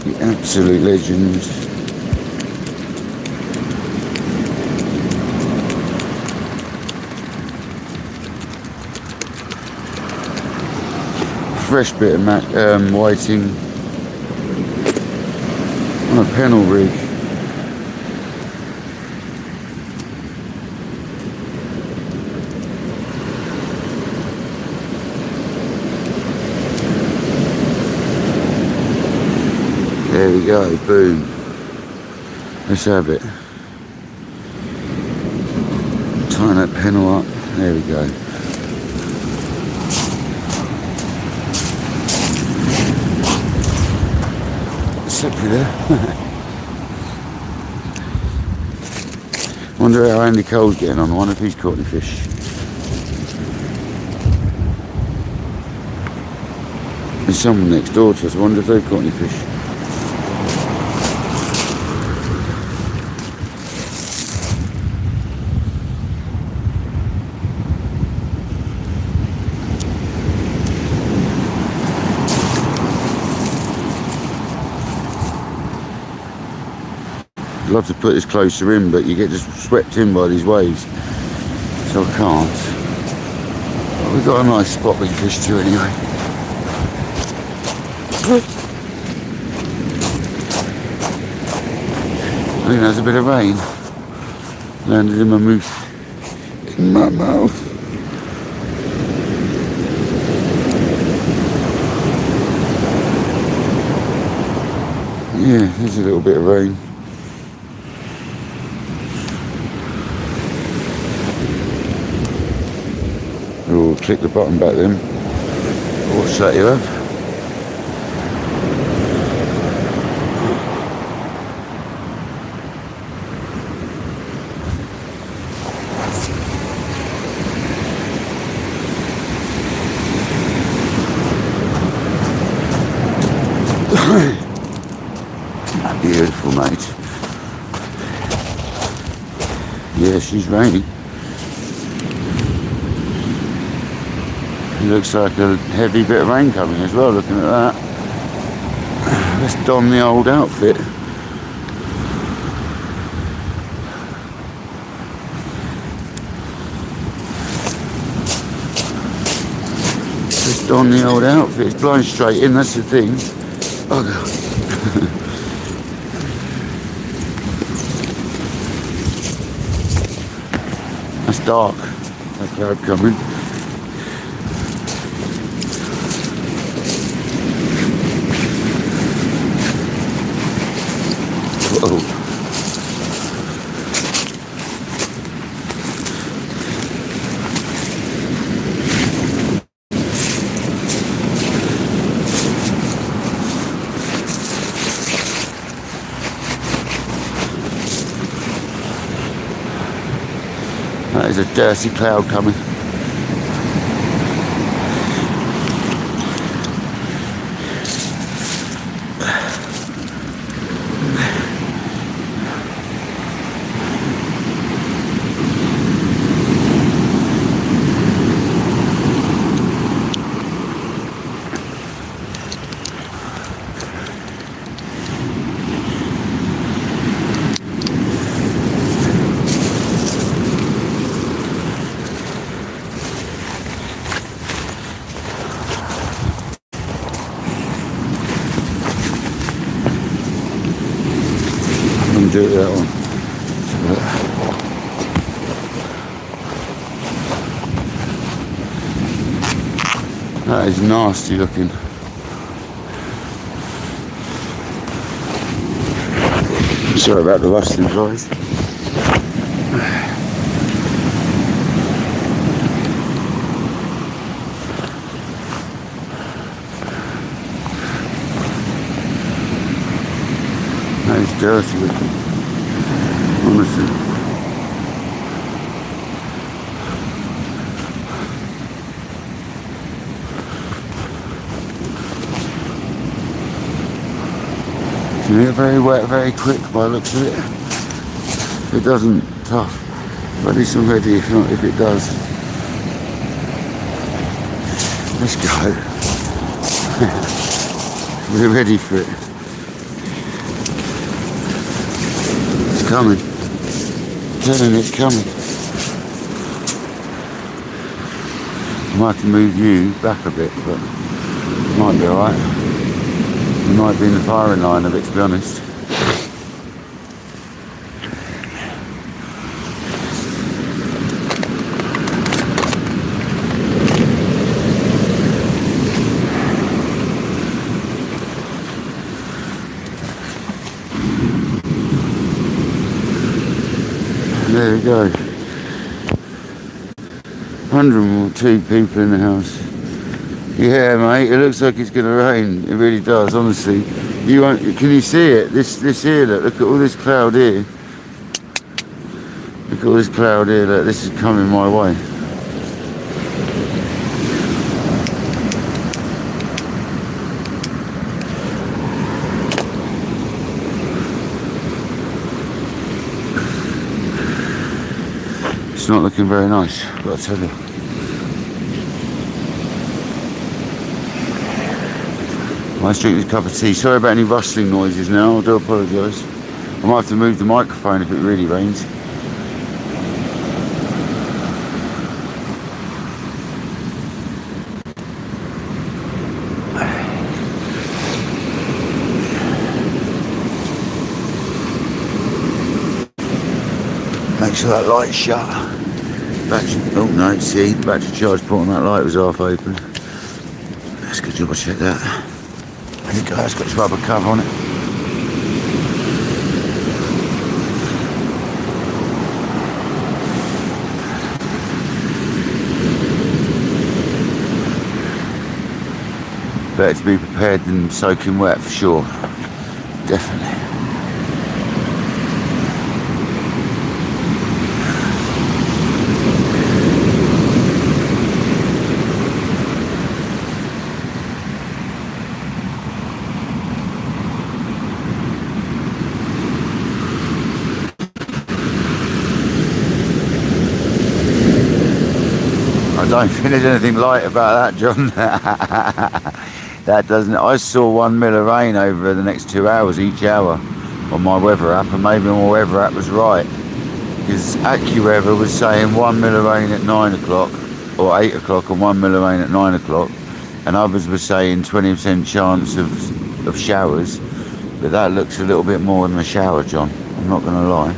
The absolute legends. Fresh bit of whiting on a pennel rig. There we go, boom. Let's have it. Tighten that pennel up. There we go. Slippery there. Wonder how Andy Cole's getting on. I wonder if he's caught any fish. There's someone next door to us. I wonder if they've caught any fish. I'd love to put this closer in, but you get just swept in by these waves, so I can't. But we've got a nice spot we can fish to anyway. I think there's a bit of rain. Landed in my mouth. In my mouth. Yeah, there's a little bit of rain. Oh, click the button back then. What's that you have? Beautiful, mate. Yeah, she's raining. It looks like a heavy bit of rain coming as well, looking at that. Let's don the old outfit. Let's don the old outfit. It's blowing straight in, that's the thing. Oh God. That's dark. That cloud coming. Whoa. There's a dirty cloud coming. Do that one. That is nasty looking. Sorry about the rustling, guys. That is dirty looking, honestly. It's going to get very wet, very quick by the looks of it. If it doesn't, tough. But at least I'm ready if not, if it does. Let's go. We're ready for it. It's coming. I'm telling you, it's coming. I might have to move you back a bit, but it might be alright. You might be in the firing line of it, to be honest. There we go. 102 people in the house. Yeah, mate, it looks like it's going to rain. It really does, honestly. You won't, can you see it? This here, look at all this cloud here. Look at all this cloud here, look, this is coming my way. It's not looking very nice, but I tell you. Let's drink this cup of tea. Sorry about any rustling noises now, I do apologise. I might have to move the microphone if it really rains. Make sure that light's shut. Battery, oh no, see, the battery charge port on that light was half open. That's a good job I checked that. There you go, it's got this rubber cover on it. Better to be prepared than soaking wet for sure. Definitely. I don't think there's anything light about that, John. That doesn't. I saw 1 mil of rain over the next 2 hours each hour on my weather app, and maybe my weather app was right, because AccuWeather was saying 1 mil of rain at 9 o'clock or 8 o'clock and 1 mil of rain at 9 o'clock, and others were saying 20% chance of showers. But that looks a little bit more than a shower, John. I'm not going to lie.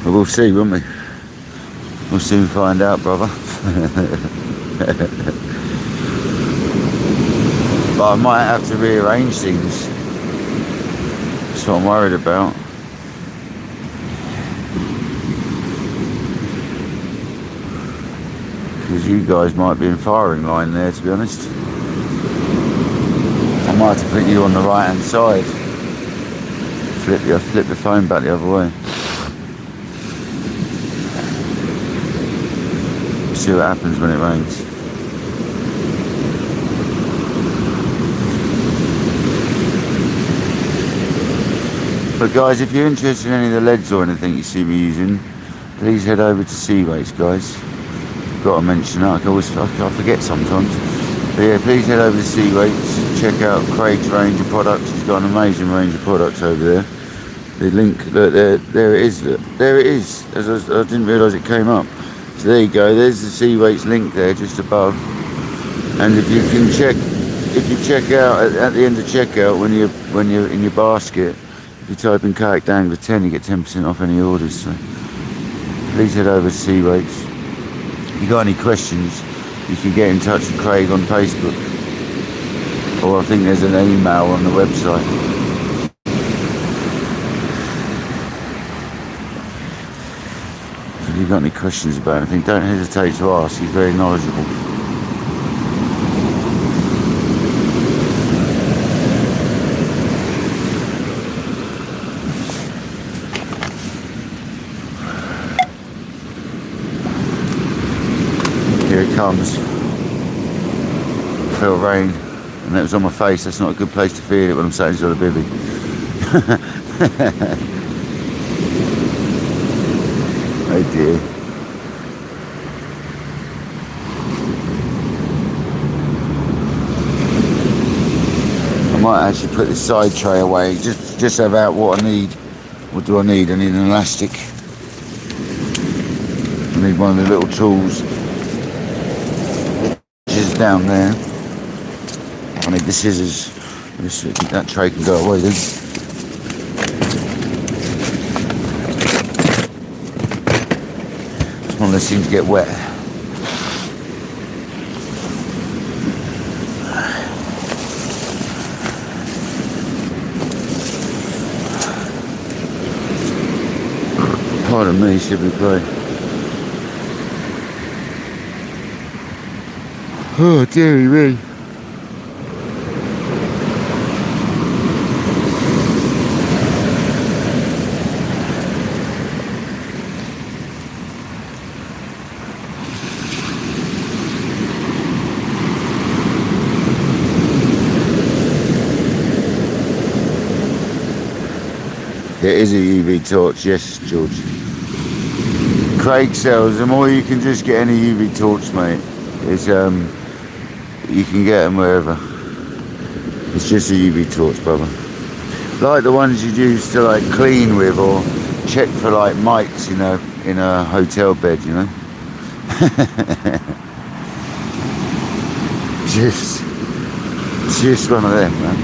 But we'll see, won't we? We'll soon find out, brother. But I might have to rearrange things. That's what I'm worried about. Because you guys might be in firing line there, to be honest. I might have to put you on the right hand side. Flip the phone back the other way. See what happens when it rains. But guys, if you're interested in any of the leads or anything you see me using, please head over to Seaweights, guys. Got to mention that. I forget sometimes. But yeah, please head over to Seaweights. Check out Craig's range of products. He's got an amazing range of products over there. The link, look, there it is. Look, there it is. I didn't realise it came up. So there you go, there's the Seaweights link there just above. And if you can check, if you check out at the end of checkout when you're in your basket, if you type in KayakDangler's 10, you get 10% off any orders. So please head over to Seawaits. If you got any questions, you can get in touch with Craig on Facebook, or I think there's an email on the website. If you've got any questions about anything, don't hesitate to ask. He's very knowledgeable. Here it comes. I feel rain, and that was on my face. That's not a good place to feel it when I'm sat inside a bivvy. Oh dear. I might actually put this side tray away, just have out what I need. What do I need? I need an elastic. I need one of the little tools. Just down there. I need the scissors. That tray can go away then. Just one of those things to get wet. Pardon me, should we play? Oh dearie me. There is a UV torch, yes, George. Craig sells them, or you can just get any UV torch, mate. It's you can get them wherever. It's just a UV torch, brother. Like the ones you use to like clean with or check for like mites, you know, in a hotel bed, you know. just one of them, man.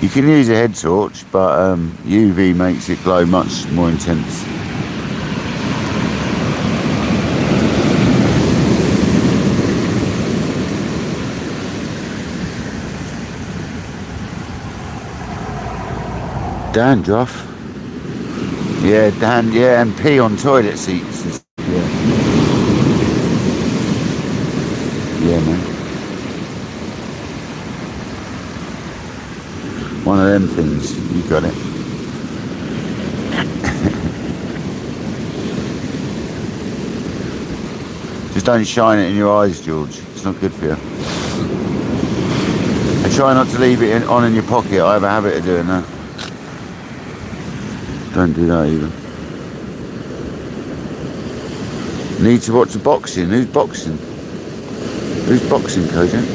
You can use a head torch, but UV makes it glow much more intense. Dandruff? Yeah, yeah, and pee on toilet seats. Yeah. Yeah, man. One of them things, you got it. Just don't shine it in your eyes, George. It's not good for you. And try not to leave it on in your pocket. I have a habit of doing that. Don't do that either. Need to watch the boxing. Who's boxing? Who's boxing, Kojak?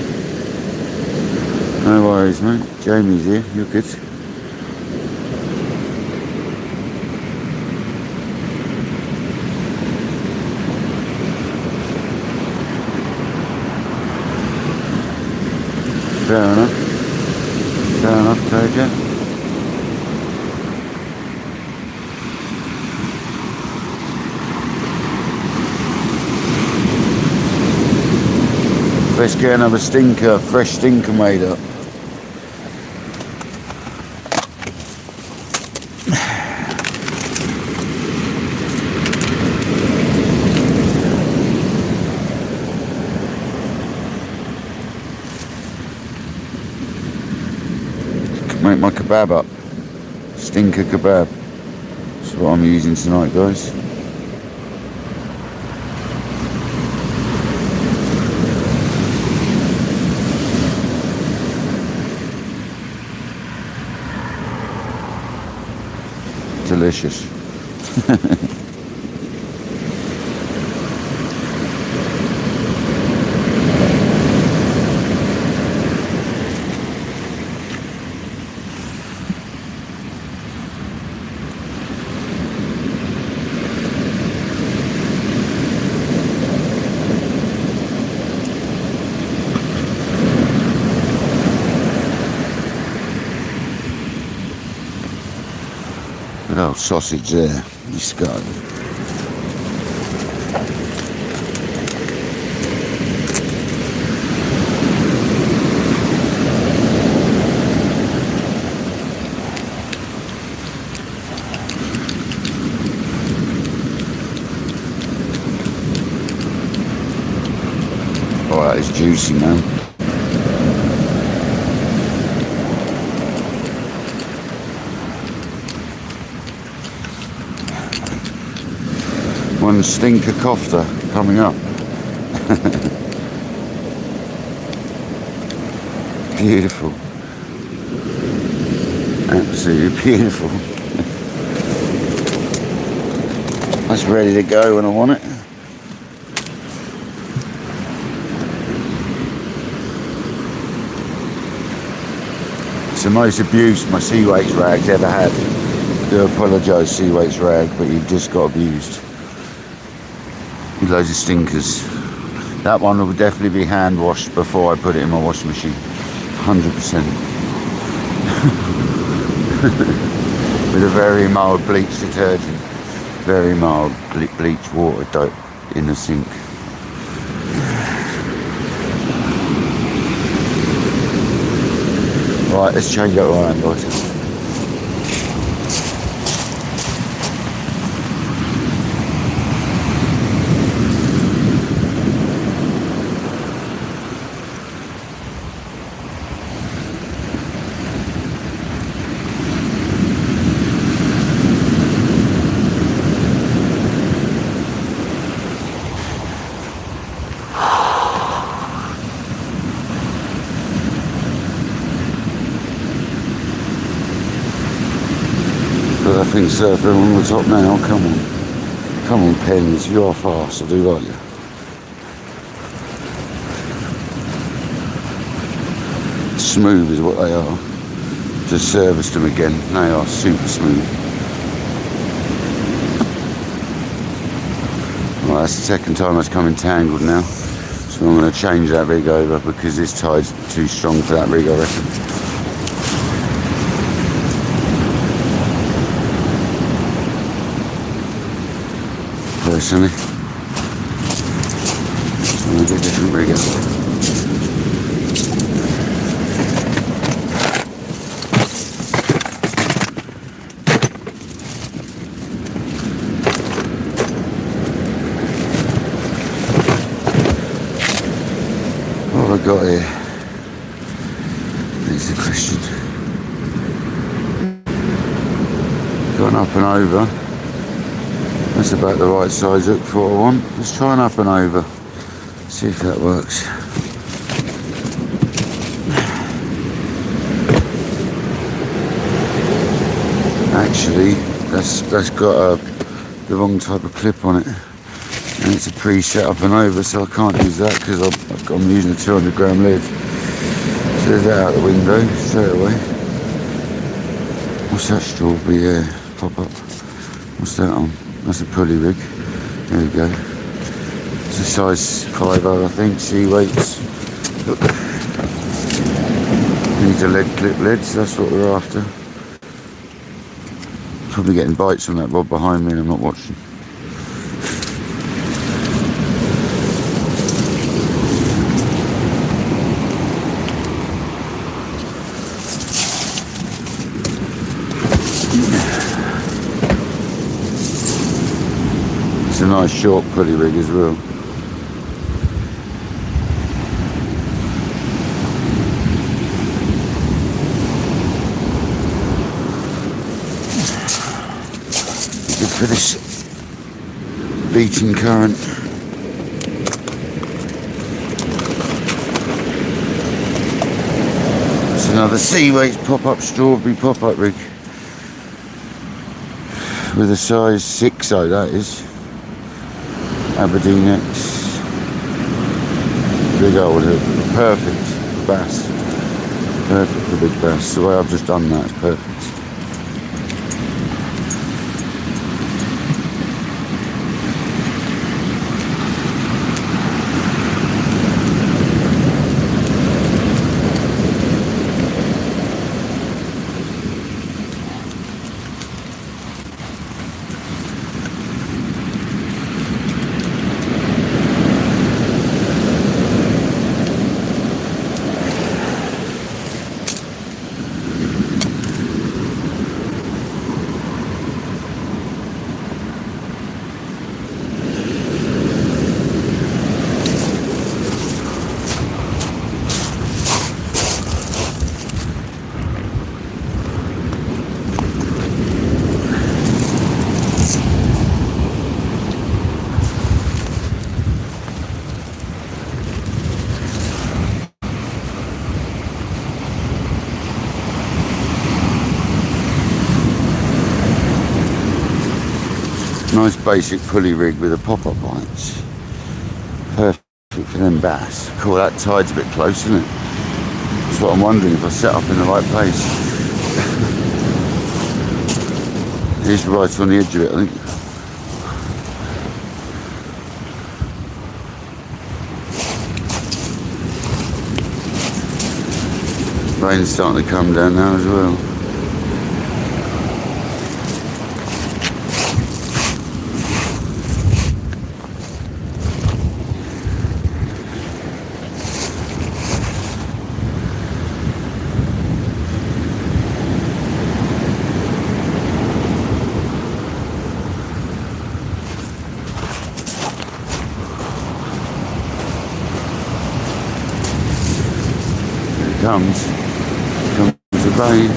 No worries, mate. Jamie's here. You're good. Fair enough. Fair enough, Kojak. Let's get another stinker, fresh stinker made up. Make my kebab up. Stinker kebab. That's what I'm using tonight, guys. Delicious. Good old sausage there. He's got. Oh, that is juicy, man. One stinker kofta coming up. Beautiful. Absolutely beautiful. That's ready to go when I want it. It's the most abused my sea weights rag's ever had. I do apologise, sea weights rag, but you've just got abused. With loads of stinkers. That one will definitely be hand washed before I put it in my washing machine. 100%. With a very mild bleach detergent. Very mild bleach water dope in the sink. Right, let's change that around, guys. I think surfing on the top now, come on pens, you are fast, I do like you. Smooth is what they are. Just serviced them again, they are super smooth. Right, that's the second time that's come entangled now, so I'm going to change that rig over because this tide's too strong for that rig, I reckon. Personally, I'm going to get a different rig up. What have I got here? That's the question. Gone up and over. That's about the right size hook for what I want. Let's try an up and over. See if that works. Actually, that's got the wrong type of clip on it. And it's a pre-set up and over, so I can't use that because I'm using a 200 gram lead. So there's that out the window straight away. What's that strawberry? Yeah, pop up. What's that on? That's a pulley rig. There we go. It's a size 5.0, I think. Sea weights. Needs a lead clip lead, so that's what we're after. Probably getting bites on that rod behind me and I'm not watching. It's a nice short pulley rig as well. Good for this beating current. It's another sea weights pop-up strawberry pop-up rig with a size 6.0, that is. Aberdeen X, big old hook, perfect bass, perfect for big bass. The way I've just done that is perfect. Nice basic pulley rig with a pop-up lights. Perfect for them bass. Cool, that tide's a bit close, isn't it? That's what I'm wondering, if I set up in the right place. It is right on the edge of it, I think. Rain's starting to come down now as well. Comes the rain.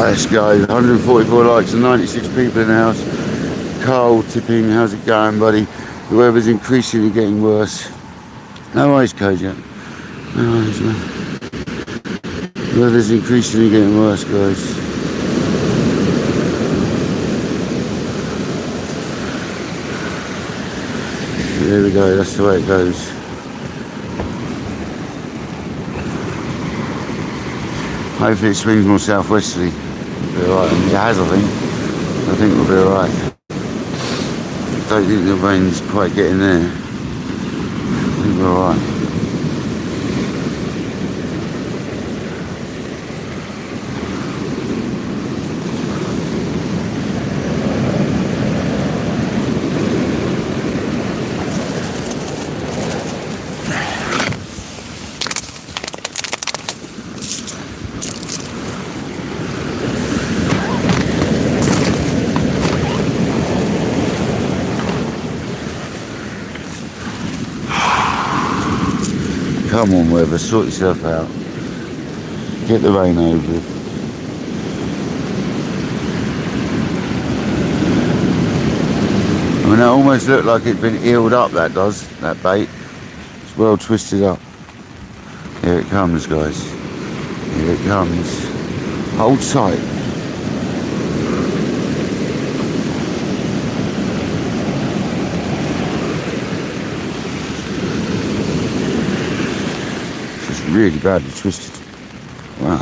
Let's go. 144 likes and 96 people in the house. Carl tipping, how's it going, buddy? The weather's increasingly getting worse. No worries, Kojak. No worries, man. The weather's increasingly getting worse, guys. There we go, that's the way it goes. Hopefully it swings more southwesterly. It'll be alright, it has, I think we'll be alright. Don't think the rain's quite getting there. I think we're alright. Come on, weather, sort yourself out. Get the rain over with. I mean, that almost looked like it'd been eeled up, that does, that bait. It's well twisted up. Here it comes, guys. Here it comes. Hold tight. Really badly twisted. Wow.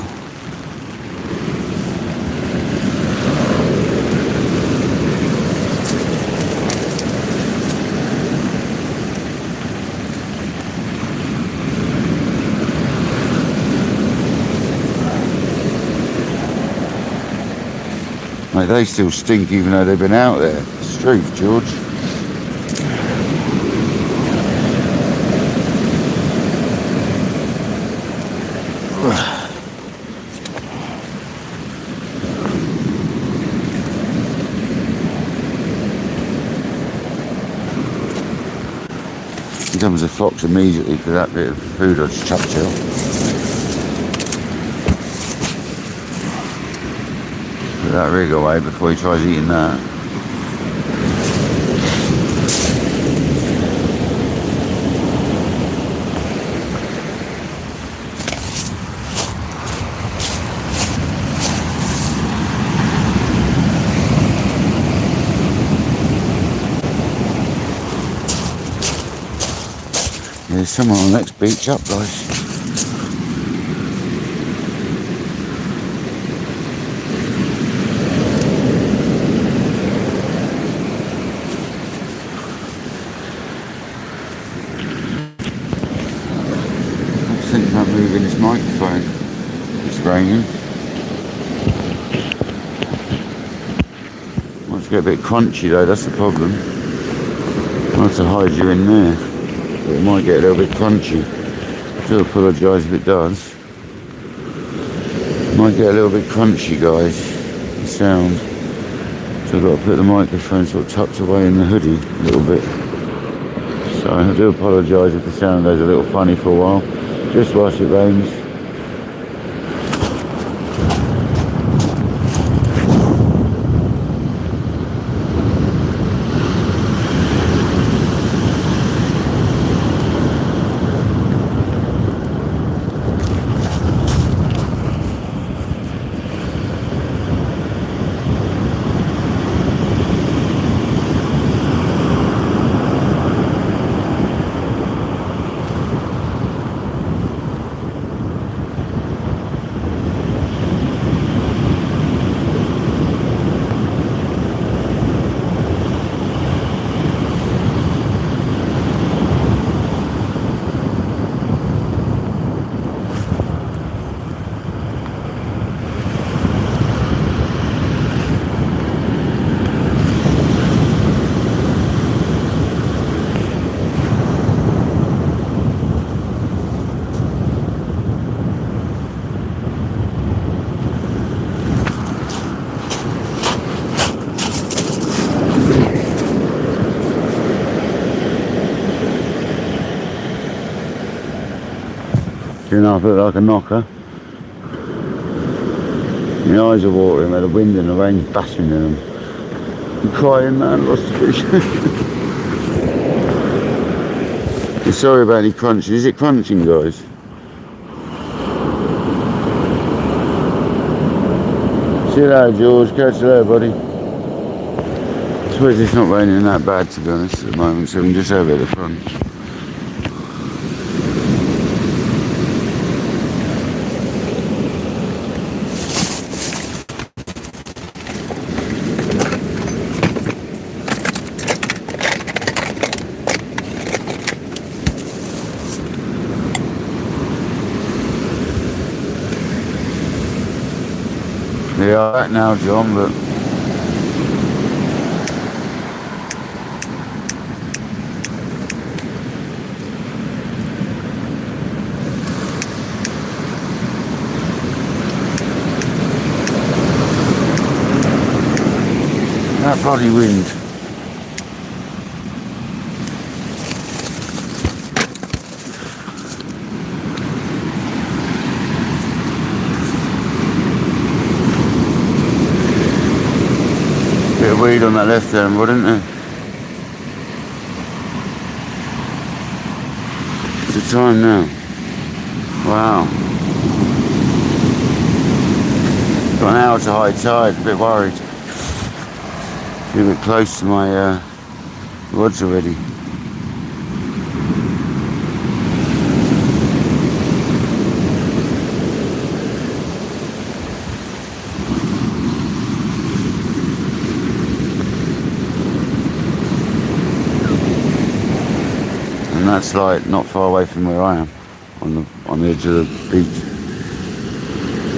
Mate, they still stink even though they've been out there. It's truth, George. Becomes a fox immediately for that bit of food I just chucked out. Put that rig away before he tries eating that. There's someone on the next beach up, guys. thinking about moving this microphone. It's raining. Might get a bit crunchy though, that's the problem. I'll have to hide you in there. But it might get a little bit crunchy. I do apologise if it does. Might get a little bit crunchy, guys. The sound. So I've got to put the microphone sort of tucked away in the hoodie a little bit. So I do apologise if the sound goes a little funny for a while. Just whilst it rains. Sure enough, I look like a knocker. My eyes are watering, where the wind and the rain's bashing in them. I'm crying, man, lost the fish. I'm sorry about any crunching. Is it crunching, guys? See you later, George. Catch you later, buddy. I suppose it's not raining that bad, to be honest, at the moment, so we can just have it at the front. Yeah, right now, John, but that bloody wind. Bit of weed on that left hand, wouldn't there? What's the time now? Wow. Got an hour to high tide, a bit worried. A bit close to my rods already. And that's like not far away from where I am, on the edge of the beach.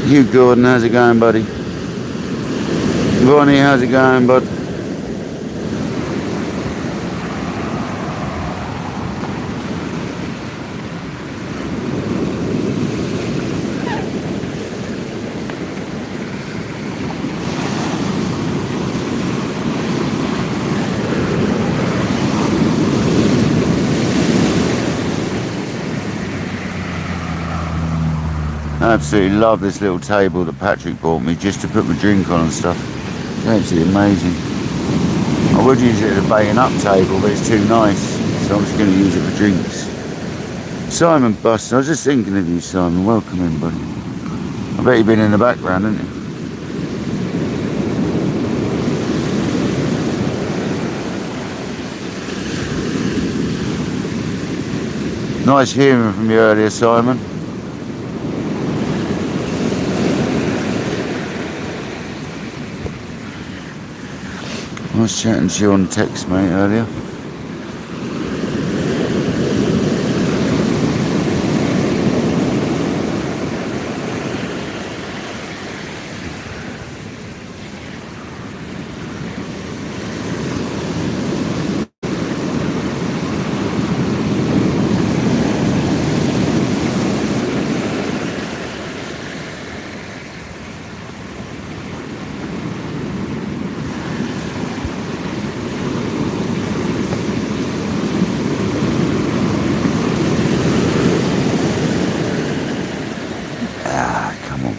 Hugh Gordon, how's it going, buddy? Ronnie, how's it going, bud? I absolutely love this little table that Patrick bought me just to put my drink on and stuff. It's absolutely amazing. I would use it as a baiting up table, but it's too nice, so I'm just going to use it for drinks. Simon Buston, I was just thinking of you, Simon. Welcome in, buddy. I bet you've been in the background, haven't you? Nice hearing from you earlier, Simon. I was chatting to you on text, mate, earlier.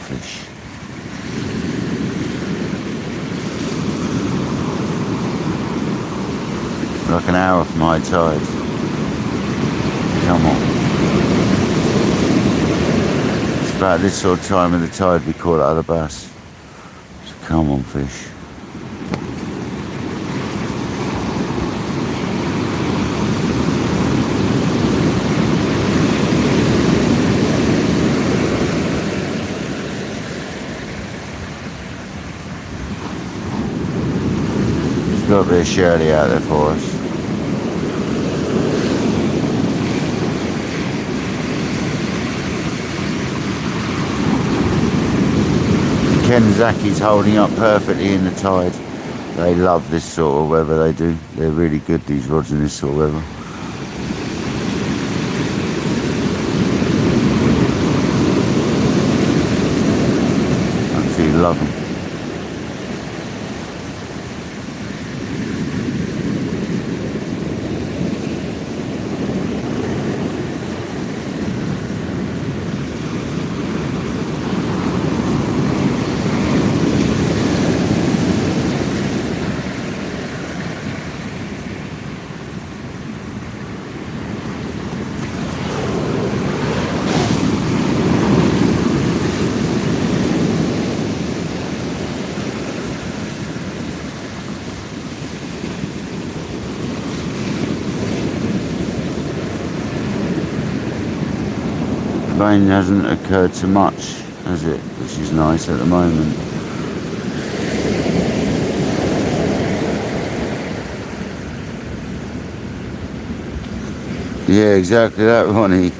fish. Like an hour from high tide. Come on. It's about this sort of time of the tide we caught other bass. So come on, fish. There's got to be a Shirley out there for us. Kenzaki's holding up perfectly in the tide. They love this sort of weather, they do. They're really good, these rods, in this sort of weather. Absolutely love them. Rain hasn't occurred so much, has it? Which is nice at the moment. Yeah, exactly that, Ronnie.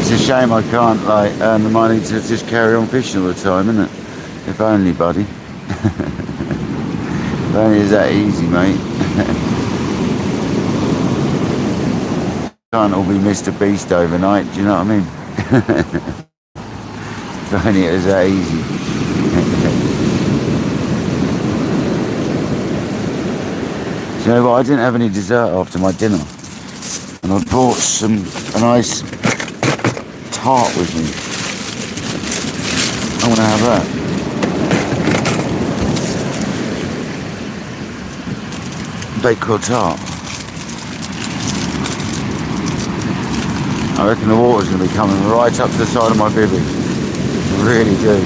It's a shame I can't earn the money to just carry on fishing all the time, isn't it? If only, buddy. If only it's that easy, mate. Can't all be Mr. Beast overnight, do you know what I mean? If only it was that easy. Do you know what? I didn't have any dessert after my dinner, and I brought a nice tart with me. I want to have that. Baked tart. I reckon the water's going to be coming right up to the side of my bivvy. I really do.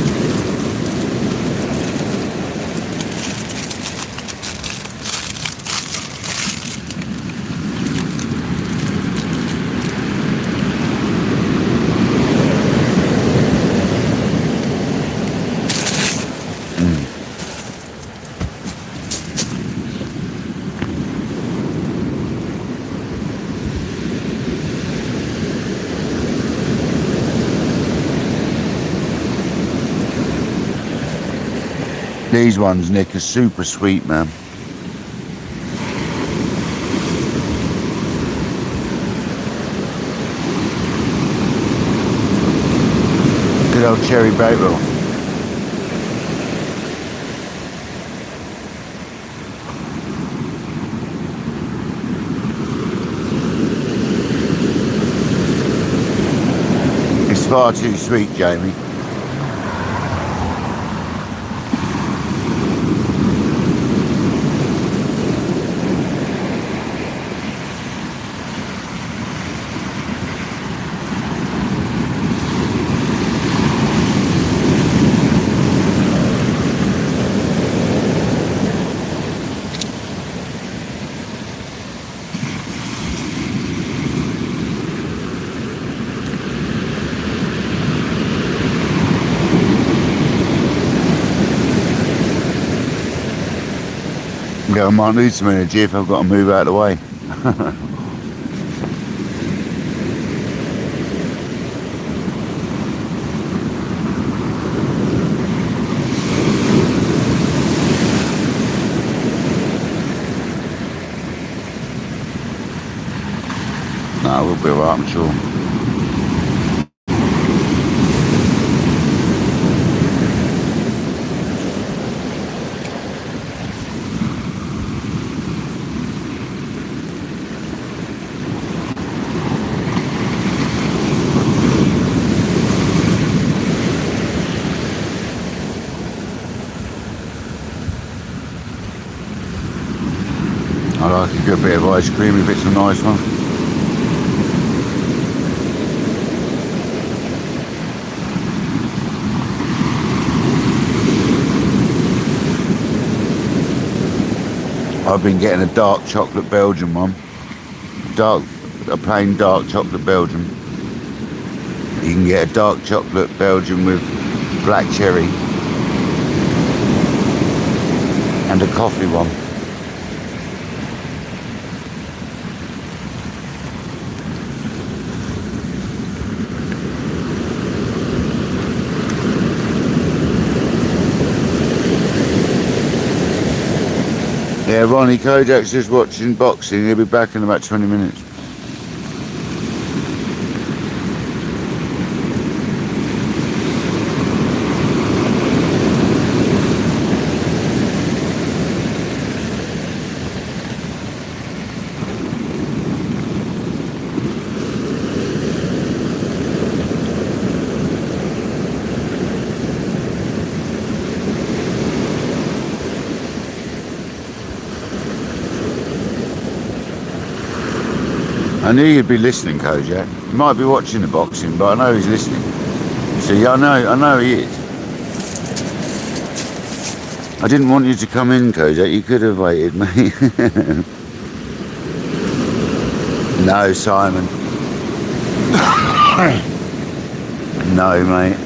These ones, Nick, are super sweet, man. Good old cherry bakewell. It's far too sweet, Jamie. I might lose some energy if I've got to move out of the way. No, we'll be alright, I'm sure. a bit of ice cream if it's a nice one. I've been getting a dark chocolate Belgian one. A plain dark chocolate Belgian. You can get a dark chocolate Belgian with black cherry and a coffee one. Yeah, Ronnie, Kojak's just watching boxing. He'll be back in about 20 minutes. I knew you'd be listening, Kojak. He might be watching the boxing, but I know he's listening. See, I know he is. I didn't want you to come in, Kojak. You could have waited, mate. No, Simon. No, mate.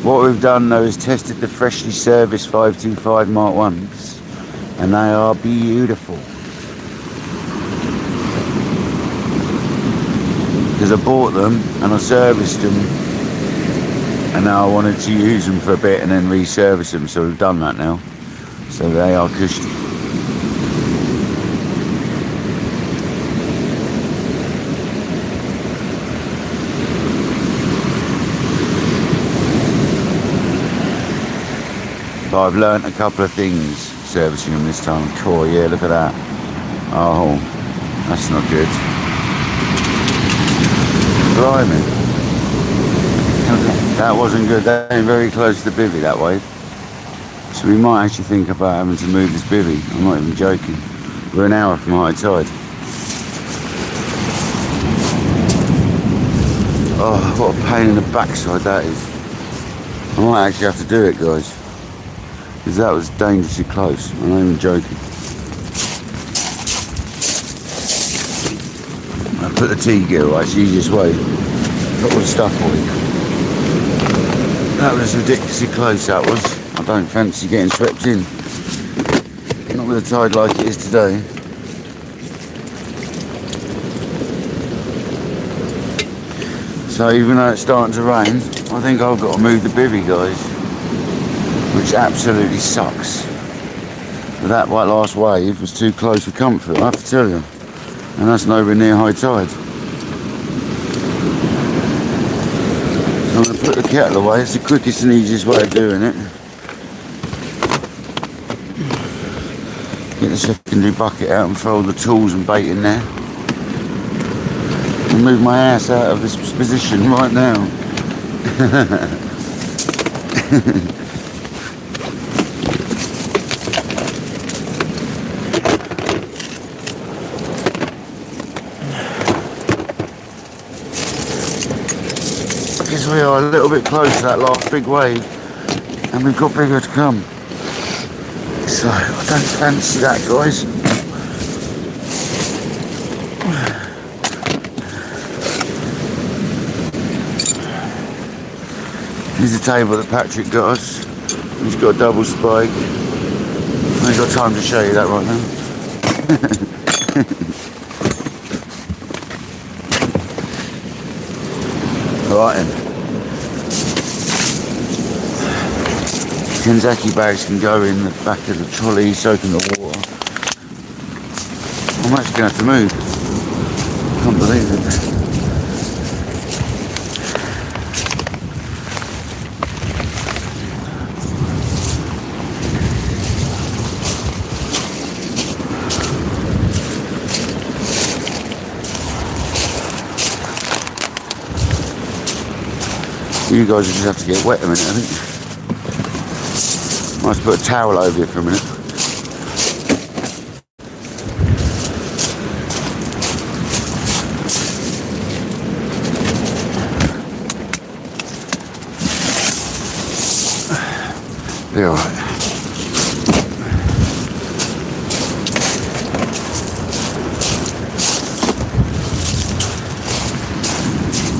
What we've done, though, is tested the freshly serviced 525 Mark 1s, and they are beautiful. Because I bought them and I serviced them, and now I wanted to use them for a bit and then reservice them, so we've done that now. So they are cushy. But I've learnt a couple of things servicing them this time. Cool, yeah, look at that. Oh, that's not good. Blimey. That wasn't good. That ain't very close to the bivvy, that wave. So we might actually think about having to move this bivvy. I'm not even joking. We're an hour from high tide. Oh, what a pain in the backside that is. I might actually have to do it, guys. Because that was dangerously close. I'm not even joking. I put the T-gear away, it's the easiest way. Got all the stuff on it. That was ridiculously close, that was. I don't fancy getting swept in. Not with a tide like it is today. So even though it's starting to rain, I think I've got to move the bivvy, guys. Which absolutely sucks. But that last wave was too close for comfort, I have to tell you. And that's nowhere near high tide. So I'm going to put the kettle away. It's the quickest and easiest way of doing it. Get the secondary bucket out and throw all the tools and bait in there. And move my ass out of this position right now. Because we are a little bit close to that last big wave, and we've got bigger to come. So I don't fancy that, guys. Here's the table that Patrick got us. He's got a double spike. I ain't got time to show you that right now. Right then. Kenzaki bags can go in the back of the trolley, soaking the water. I'm actually going to have to move. Can't believe it. You guys will just have to get wet a minute, I think. Might have to put a towel over you for a minute. Be alright.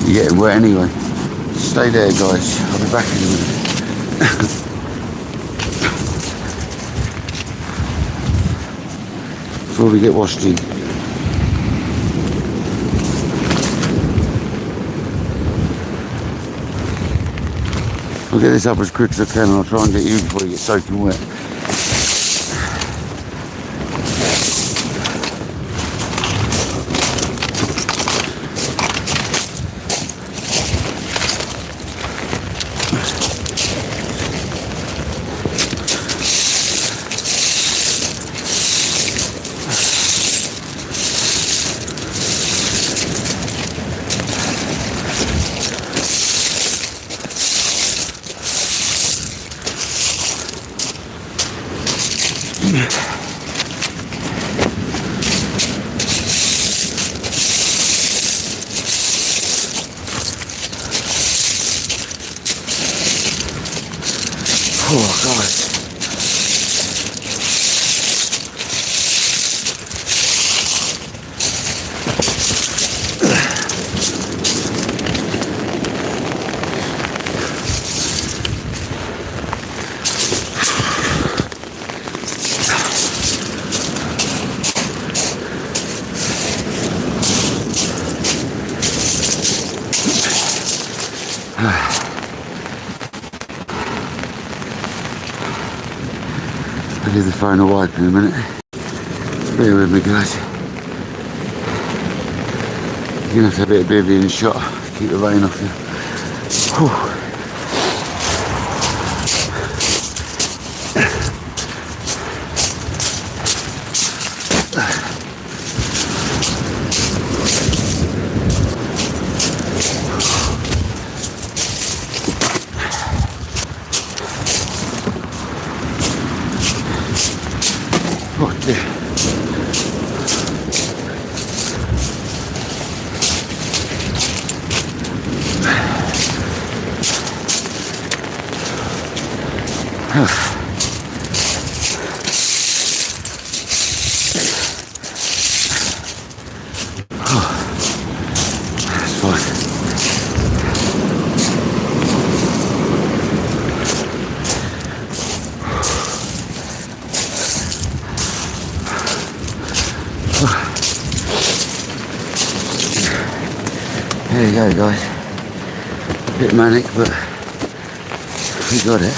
You're getting wet anyway. Stay there, guys. I'll be back in a minute. Before we get washed in. I'll get this up as quick as I can and I'll try and get you before you get soaking wet. Oh, God. I'll leave the phone a wipe in a minute. Bear with me, guys. You're gonna have to have a bit of bivvy and shot. Keep the rain off you. Whew. Oh dear. That's fine. There you go, guys. A bit manic, but we got it.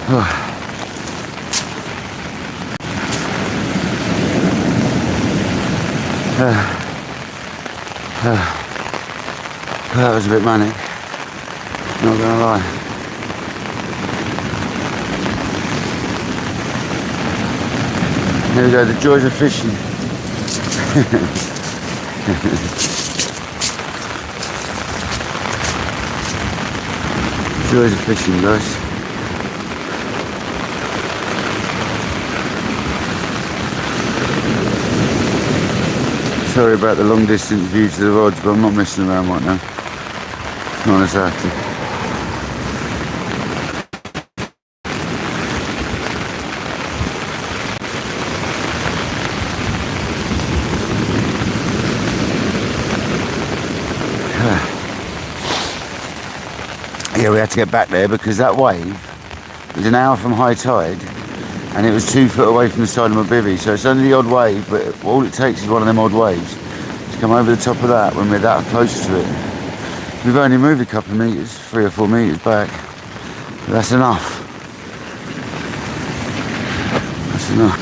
Oh. That was a bit manic, not gonna lie. There we go, the joys of fishing. Joys of fishing, guys. Sorry about the long distance view to the rods, but I'm not messing around right now. Not as I have to. Yeah, we had to get back there because that wave was an hour from high tide and it was 2 foot away from the side of my bivvy, so it's only the odd wave, but all it takes is one of them odd waves to come over the top of that when we're that close to it. We've only moved a couple of metres, 3 or 4 metres back, but that's enough. That's enough.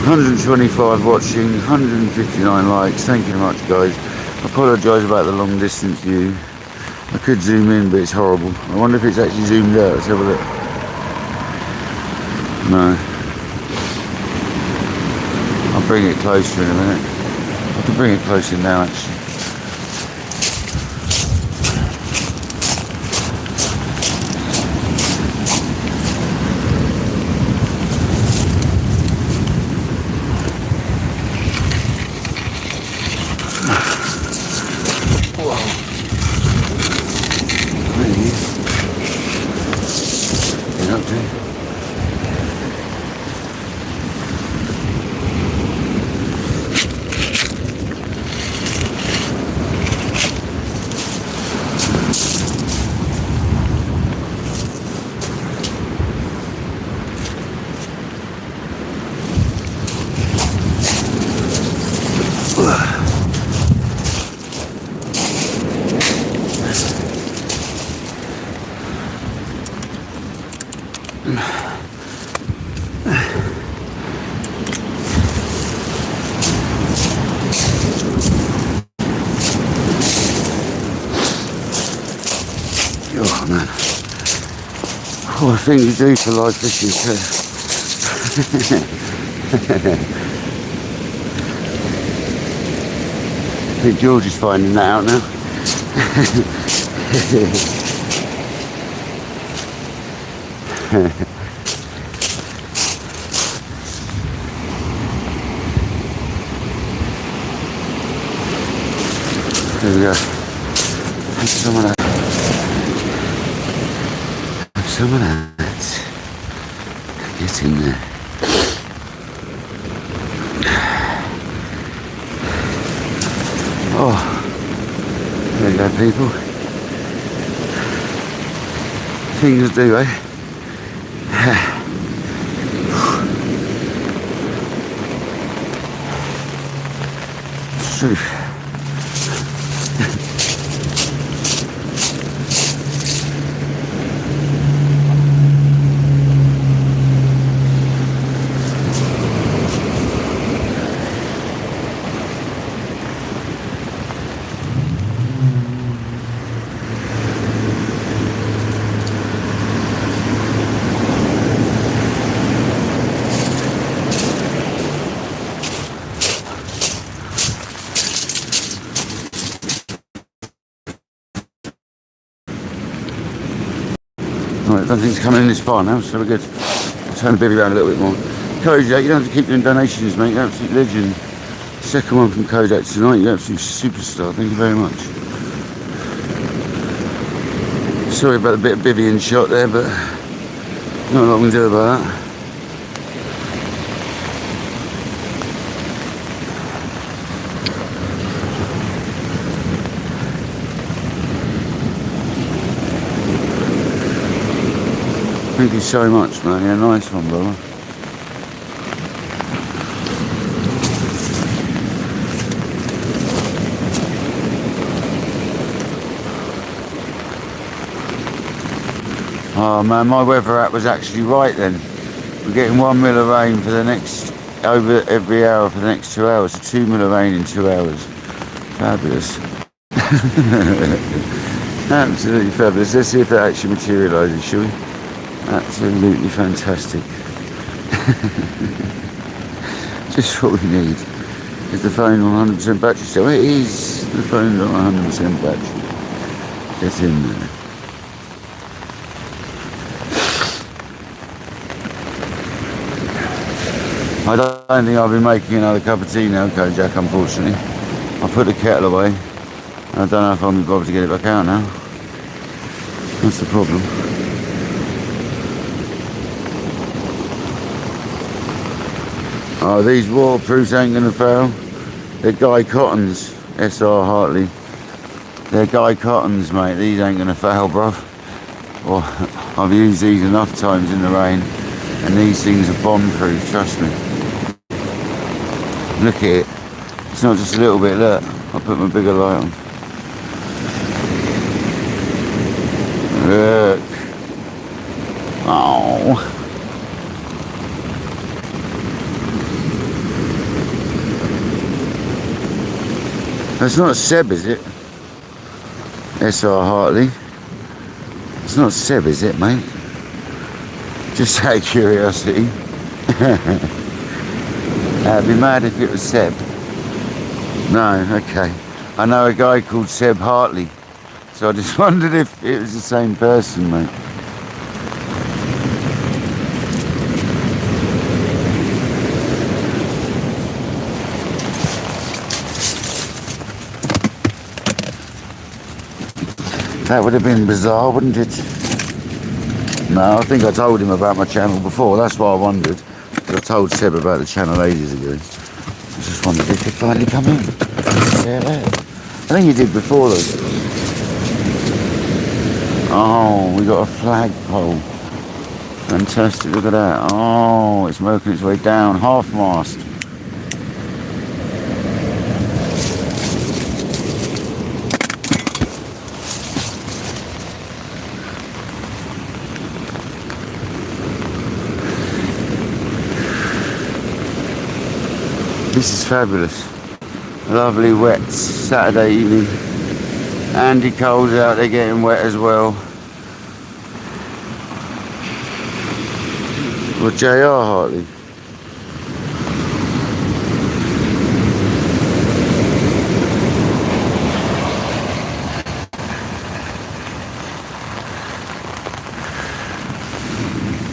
125 watching, 159 likes, thank you very much, guys. I apologise about the long distance view. I could zoom in, but it's horrible. I wonder if it's actually zoomed out. Let's have a look. No. I'll bring it closer in a minute. I can bring it closer now, actually. Whoa. There he is. Get up there. Oh man, what a thing you do for live fishing too. I think George is finding that out now. There we go. Have some of that. Have some of that. Get in there. Oh, there you go, people. Things do, eh? It's true. Right, I don't think it's coming in this far now, so we're good. Turn the bivvy around a little bit more. Kodak, you don't have to keep doing donations, mate. You're an absolute legend. Second one from Kodak tonight. You're an absolute superstar. Thank you very much. Sorry about the bit of bivvy in shot there, but not a lot we can do about that. Thank you so much, man. Yeah, nice one, brother. Oh man, my weather app was actually right then. We're getting 1 mil of rain for the next, over every hour for the next 2 hours. So 2 mil of rain in 2 hours. Fabulous. Absolutely fabulous. Let's see if that actually materialises, shall we? Absolutely fantastic. Just what we need. Is the phone on 100% battery still? It is. The phone's on 100% battery. Get in there. I don't think I'll be making another cup of tea now, Kojak, unfortunately. I'll put the kettle away. I don't know if I'll be bothered to get it back out now. That's the problem. Oh, these waterproofs ain't gonna fail. They're Guy Cottons, SR Hartley. They're Guy Cottons, mate. These ain't gonna fail, bruv. Well, I've used these enough times in the rain, and these things are bomb-proof, trust me. Look at it. It's not just a little bit, look. I'll put my bigger light on. Look. Oh. That's not Seb, is it? SR Hartley. It's not Seb, is it, mate? Just out of curiosity. I'd be mad if it was Seb. No, okay. I know a guy called Seb Hartley, so I just wondered if it was the same person, mate. That would have been bizarre, wouldn't it? No, I think I told him about my channel before. That's why I wondered. I told Seb about the channel ages ago. I just wondered if he'd finally come in. Yeah. I think he did before though. Oh, we got a flagpole. Fantastic, look at that. Oh, it's working its way down, half mast. This is fabulous. Lovely wet Saturday evening. Andy Cole's out there getting wet as well. Well, JR Hartley.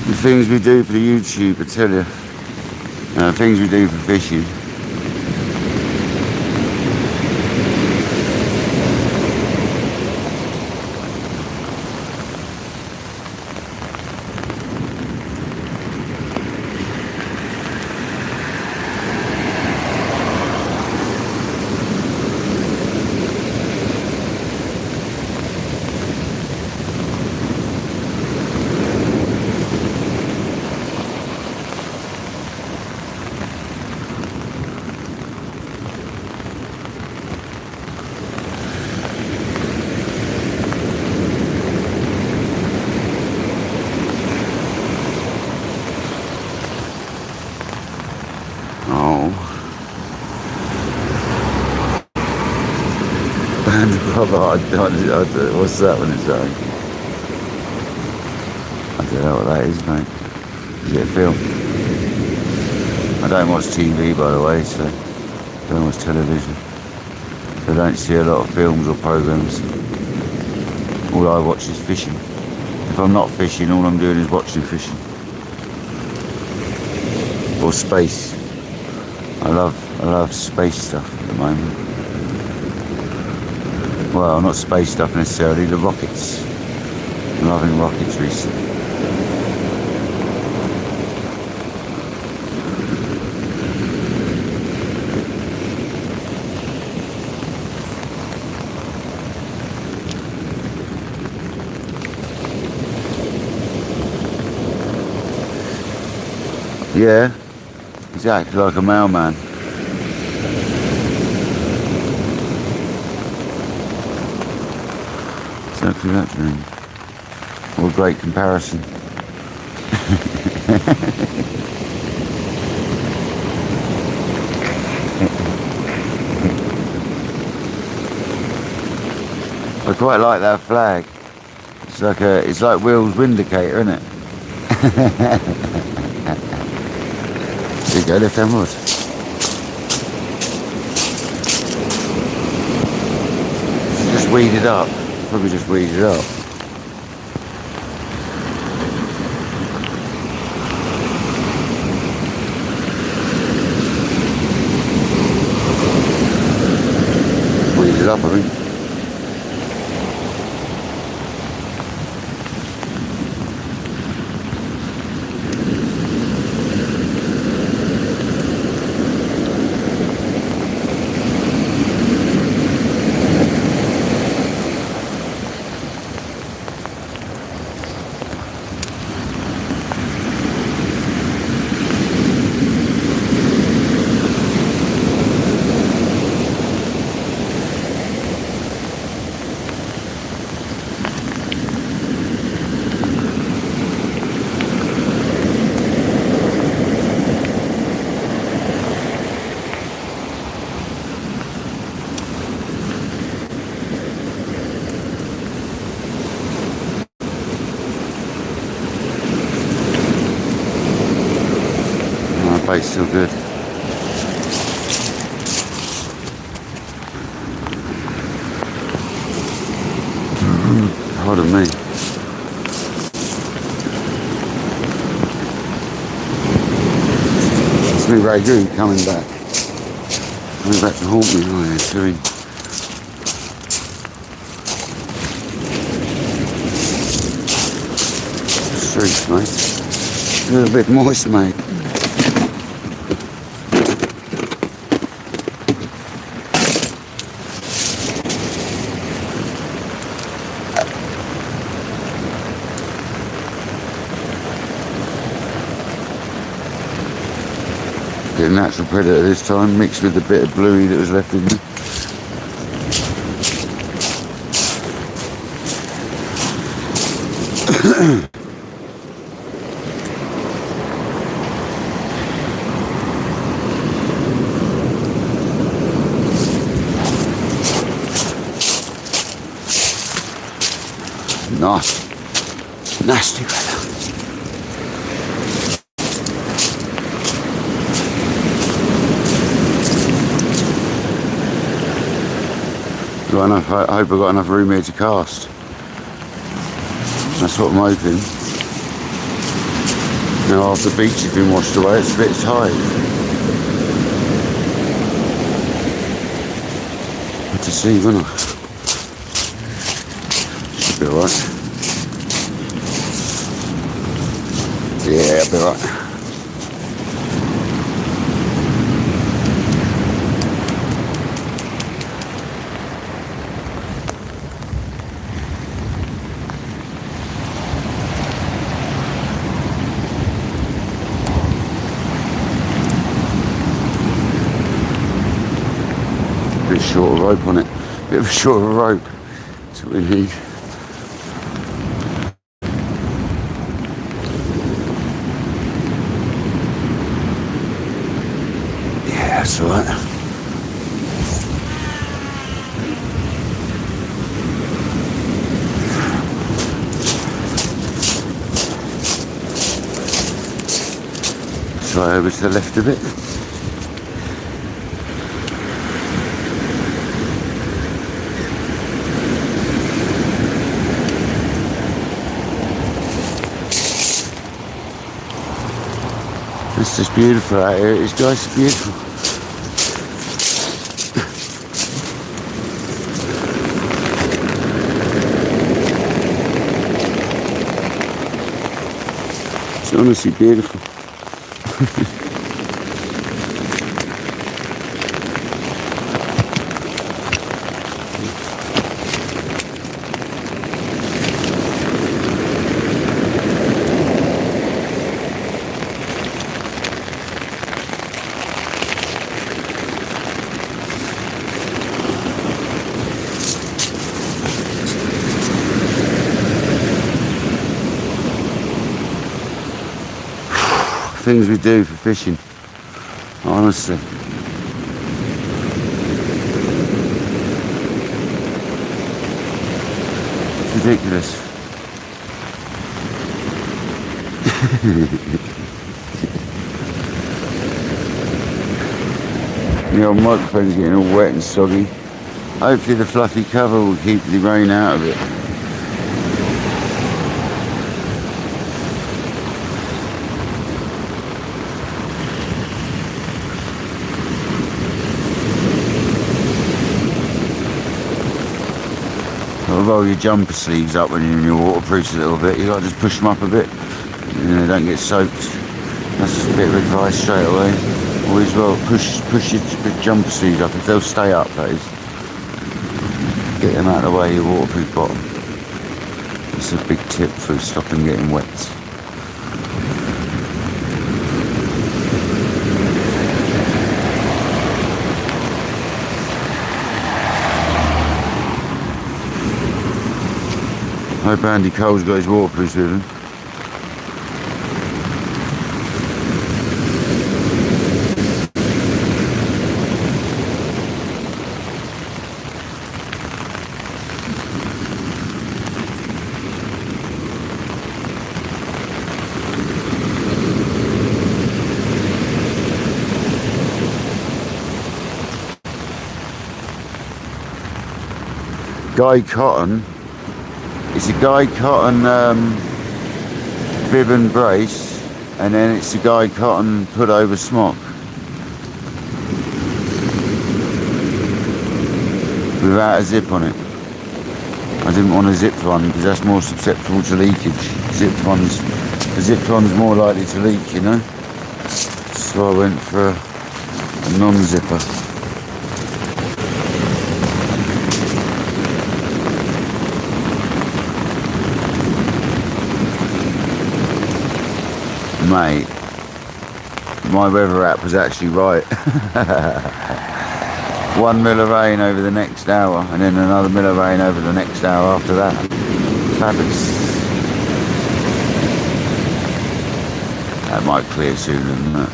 The things we do for the YouTube, I tell you. Things we do for fishing. What's that one is saying? I don't know what that is, mate. Is it a film? I don't watch TV, by the way, so I don't watch television. So I don't see a lot of films or programmes. All I watch is fishing. If I'm not fishing, all I'm doing is watching fishing. Or space. I love space stuff at the moment. Well, not space stuff necessarily, the rockets. I'm loving rockets recently. Yeah, exactly like a mailman. Exactly that, dream. What a great comparison. I quite like that flag. It's like Will's Windicator, isn't it? There you go, left hand wood. Just weed it up. Probably just weed it up. Weed it up, I think. Bait's still good. Pardon me. It's me Ragu coming back to haunt me. Oh yeah, doing. truth, mate. A little bit moist, mate. Bit of natural predator this time, mixed with a bit of bluey that was left in there. Nice, nasty fella. Got enough, I hope I've got enough room here to cast. That's what I'm hoping. Now after the beach has been washed away, it's a bit tight. Good to see, won't I? Should be alright. Yeah, I'll be alright. Bit short of rope on it. Bit of a shorter rope. That's what we need. Yeah, that's alright. Try over to the left a bit. It's just beautiful out here. It's just beautiful. It's honestly beautiful. Things we do for fishing, honestly. It's ridiculous. The old microphone's getting all wet and soggy. Hopefully the fluffy cover will keep the rain out of it. Roll your jumper sleeves up when you're in your waterproofs a little bit. You got to just push them up a bit, they don't get soaked. That's just a bit of advice straight away. Always well push your jumper sleeves up if they'll stay up. That is, get them out of the way of your waterproof bottom. It's a big tip for stopping getting wet. I hope Andy Cole's got his waterproofs with him. Guy Cotton. It's a Guy Cotton bib and brace, and then it's a Guy Cotton put over smock without a zip on it. I didn't want a zipped one because that's more susceptible to leakage. The zipped one's more likely to leak, you know. So I went for a non-zipper. Mate, my weather app was actually right. 1 mil of rain over the next hour, and then another mil of rain over the next hour after that. Fabulous. That might clear sooner than that.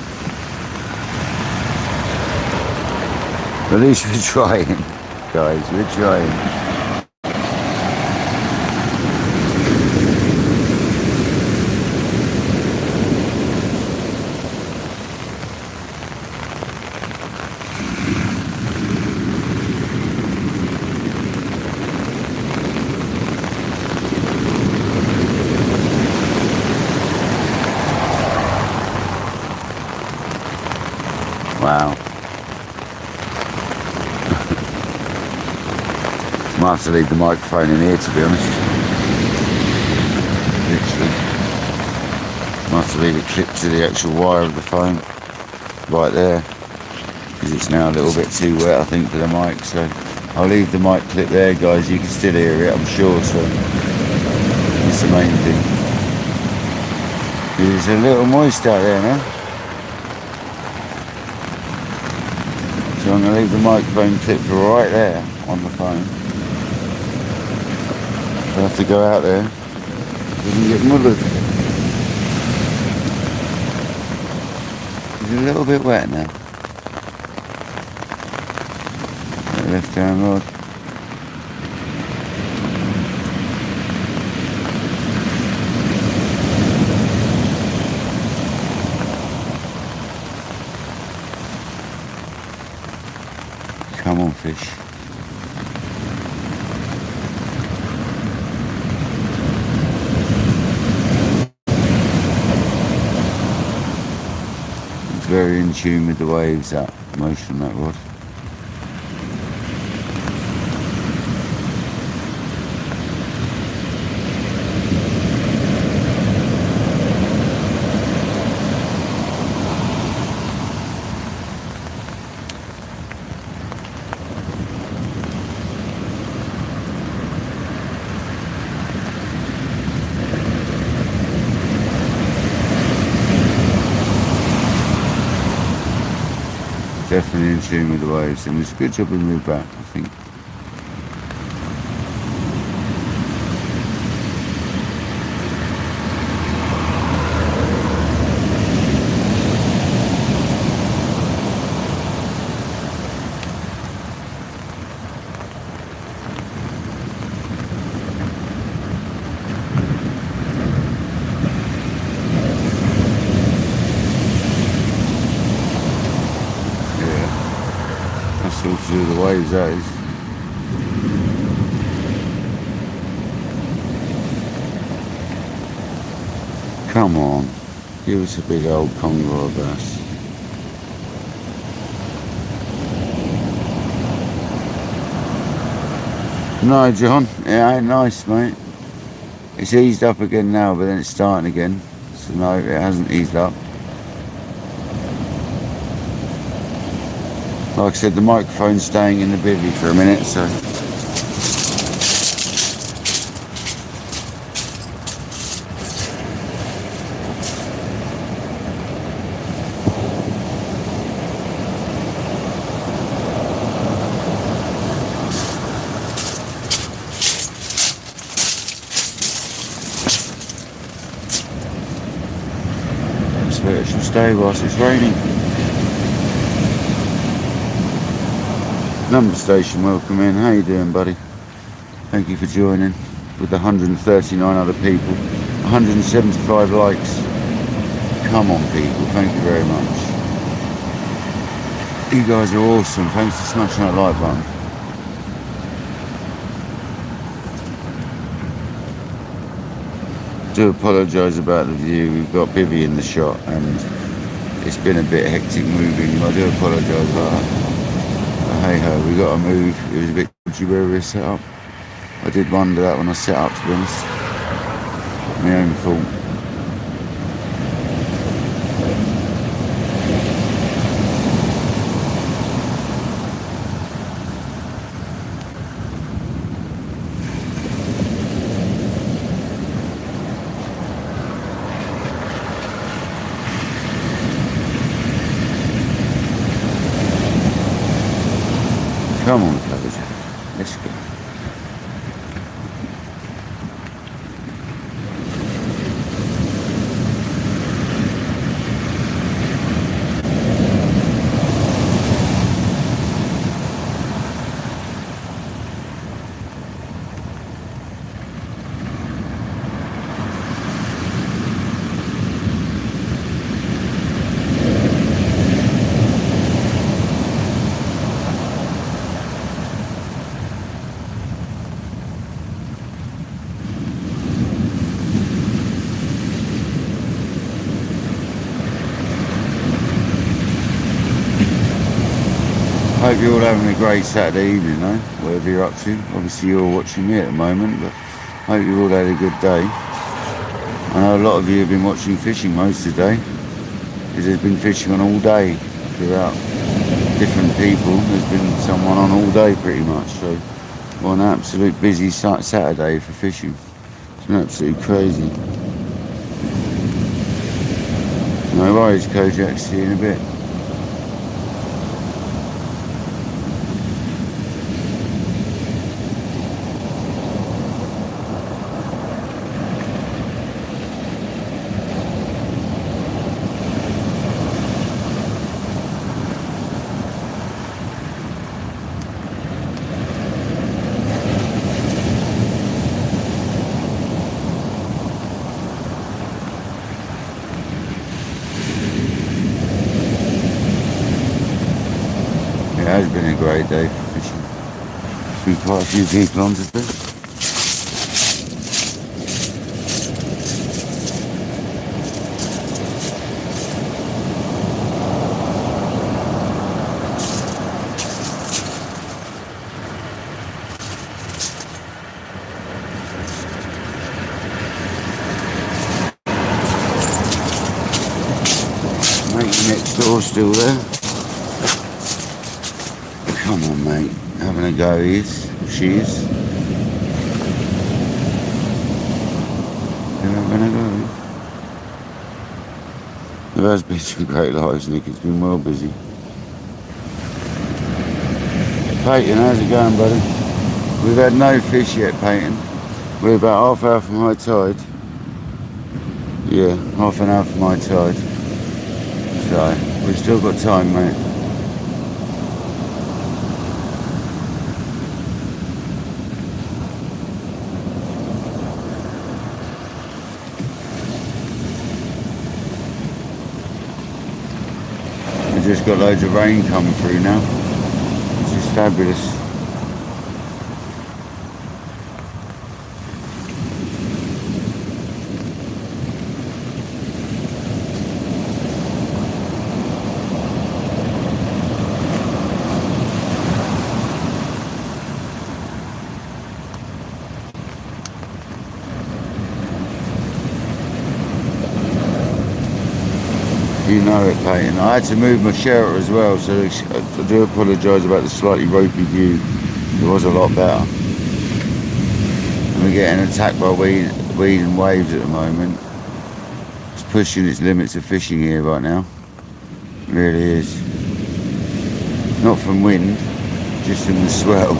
At least we're trying, guys, we're trying. Wow. Might have to leave the microphone in here, to be honest. Literally. Might have to leave it clipped to the actual wire of the phone. Right there. Because it's now a little bit too wet, I think, for the mic. So I'll leave the mic clip there, guys. You can still hear it, I'm sure. So it's the main thing. It's a little moist out there now. So I'm going to leave the microphone clipped right there on the phone. I have to go out there. It doesn't get muddied. It's a little bit wet now. That left-hand rod. Come on, fish. It's very in tune with the waves, that motion, that rod. Definitely in tune with the waves, and it's a good job we moved back, I think. All to do with the waves, that is. Come on, give us a big old Congo bass. No, John, it ain't nice, mate. It's eased up again now, but then it's starting again. So no, it hasn't eased up. Like I said, the microphone's staying in the bivvy for a minute, so. That's where it should stay whilst it's raining. Number station, welcome in. How you doing, buddy? Thank you for joining with 139 other people. 175 likes. Come on, people. Thank you very much. You guys are awesome. Thanks for smashing that like button. Do apologise about the view. We've got Bivvy in the shot and it's been a bit hectic moving. I do apologise about that. Hey ho, we got to move. It was a bit dodgy where we were set up. I did wonder that when I set up, to be honest. My own fault. Come on, Coach. Let's go. Hope you're all having a great Saturday evening, though, whatever you're up to. Obviously you're watching me at the moment, but I hope you've all had a good day. I know a lot of you have been watching fishing most of the day, because there's been fishing on all day throughout different people. There's been someone on all day pretty much, so what an absolute busy Saturday for fishing. It's been absolutely crazy. No worries, Kojak, see you in a bit. It has been a great day for fishing. There's been quite a few people on today. Mate next door still there. Come on, mate. Having a go, he is. She is. They're having a go. There has been some great lives, Nick. It's been well busy. Peyton, how's it going, buddy? We've had no fish yet, Peyton. We're about half hour from high tide. Yeah, half an hour from high tide. So, we've still got time, mate. We've just got loads of rain coming through now, which is fabulous. You know it, Peyton. I had to move my shelter as well, so I do apologise about the slightly ropey view. It was a lot better. And we're getting attacked by weed and waves at the moment. It's pushing its limits of fishing here right now. It really is. Not from wind, just from the swell.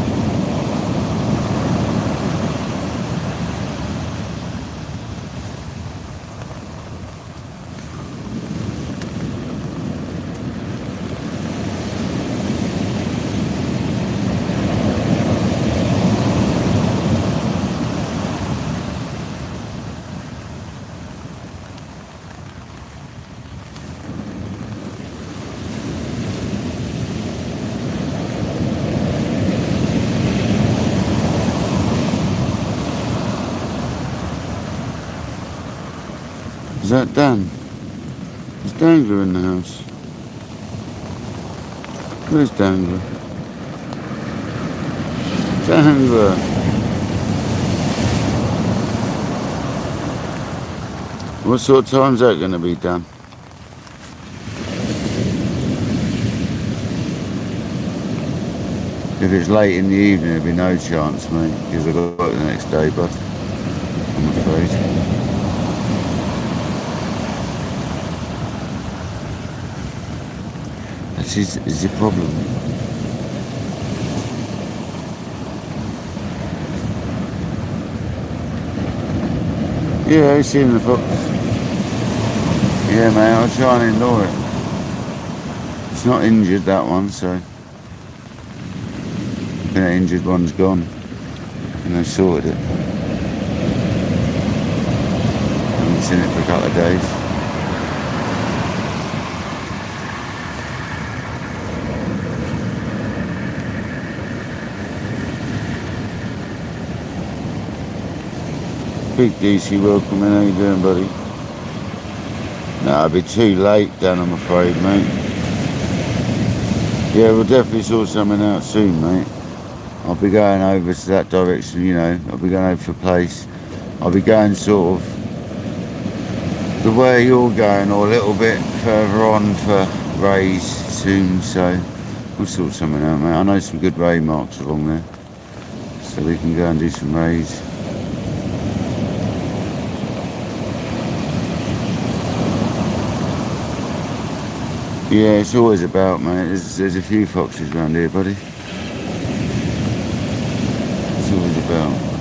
Is that Dan? Is Dangler in the house? Where's Dangler? Dangler! What sort of time's that going to be done? If it's late in the evening, there'll be no chance, mate, because I've got to work the next day, bud. I'm afraid. That is the problem. Yeah, I've seen the fox. Yeah, mate, I'll try and ignore it. It's not injured, that one, so... The injured one's gone. And they've sorted it. I haven't seen it for a couple of days. Big DC, welcome in. How you doing, buddy? No, it'll be too late, Dan, I'm afraid, mate. Yeah, we'll definitely sort something out soon, mate. I'll be going over to that direction, you know. I'll be going over for a place. I'll be going sort of the way you're going, or a little bit further on for rays soon, so we'll sort something out, mate. I know some good ray marks along there, so we can go and do some rays. Yeah, it's always about, mate. There's a few foxes around here, buddy. It's always about.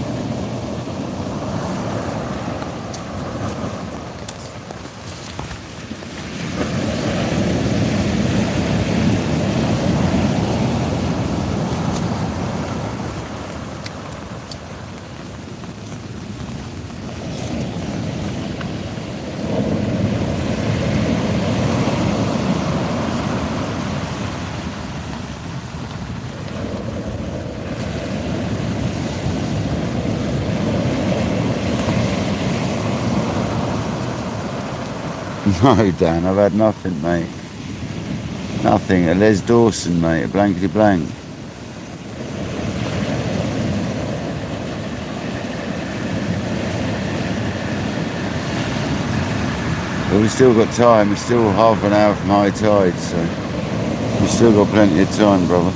No, Dan, I've had nothing, mate. Nothing. A Les Dawson, mate. A blankety blank. But we've still got time. We're still half an hour from high tide, so we've still got plenty of time, brother.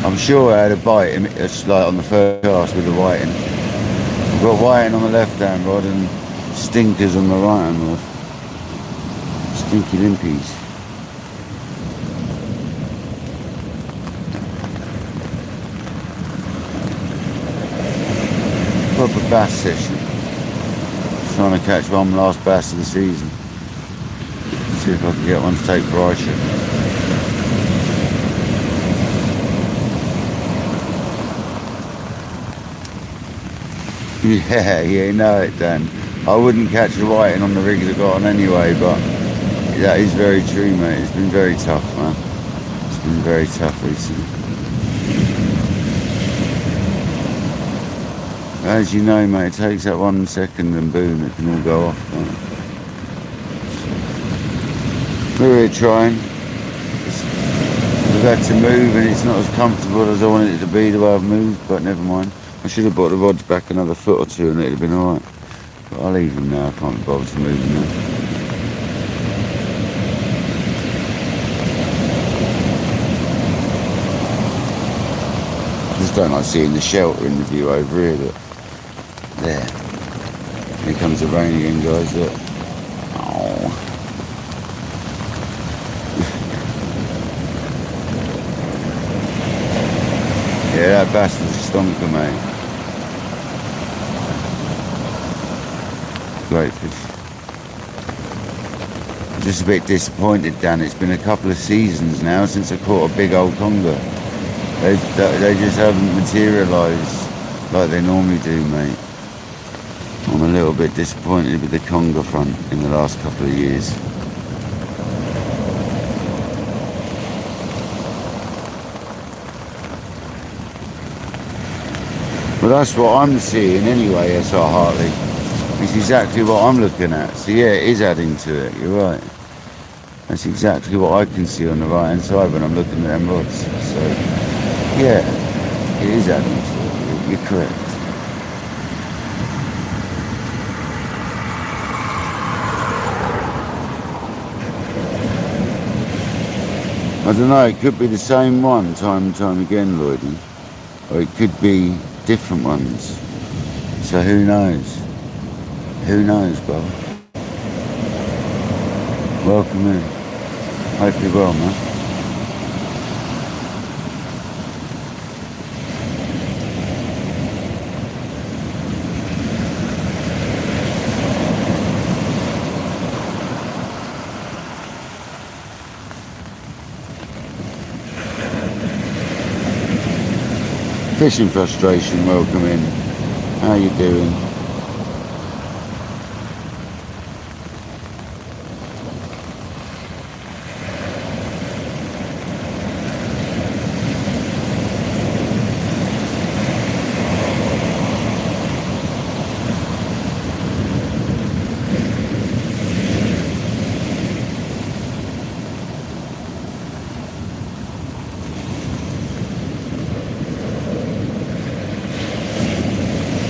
I'm sure I had a bite, it's like on the first cast with the whiting. I've got whiting on the left-hand rod and stinkers on the right-hand rod. Stinky limpies. Proper bass session. Just trying to catch one last bass of the season. See if I can get one to take for Aisha. Yeah, know it, Dan. I wouldn't catch a whiting on the rig that got on anyway, but that is very true, mate. It's been very tough, man. It's been very tough recently. As you know, mate, it takes that 1 second and boom, it can all go off, mate. We're here trying. We've had to move and it's not as comfortable as I wanted it to be the way I've moved, but never mind. I should have brought the rods back another foot or two and it'd have been alright. But I'll leave them now, I can't be bothered to move them now. I just don't like seeing the shelter in the view over here, look. There. Here comes the rain again, guys, look. Oh. Yeah, that bass was a stonker, mate. Great fish. I'm just a bit disappointed, Dan. It's been a couple of seasons now since I caught a big old conger. They just haven't materialised like they normally do, mate. I'm a little bit disappointed with the conger front in the last couple of years. But that's what I'm seeing anyway, S.R. Hartley. It's exactly what I'm looking at. So yeah, it is adding to it, you're right. That's exactly what I can see on the right hand side when I'm looking at them rods. So yeah, it is adding to it. You're correct. I don't know, it could be the same one time and time again, Lloydie. Or it could be different ones. So who knows? Who knows, brother? Welcome in. Hope you're well, man. Fishing frustration, welcome in. How you doing?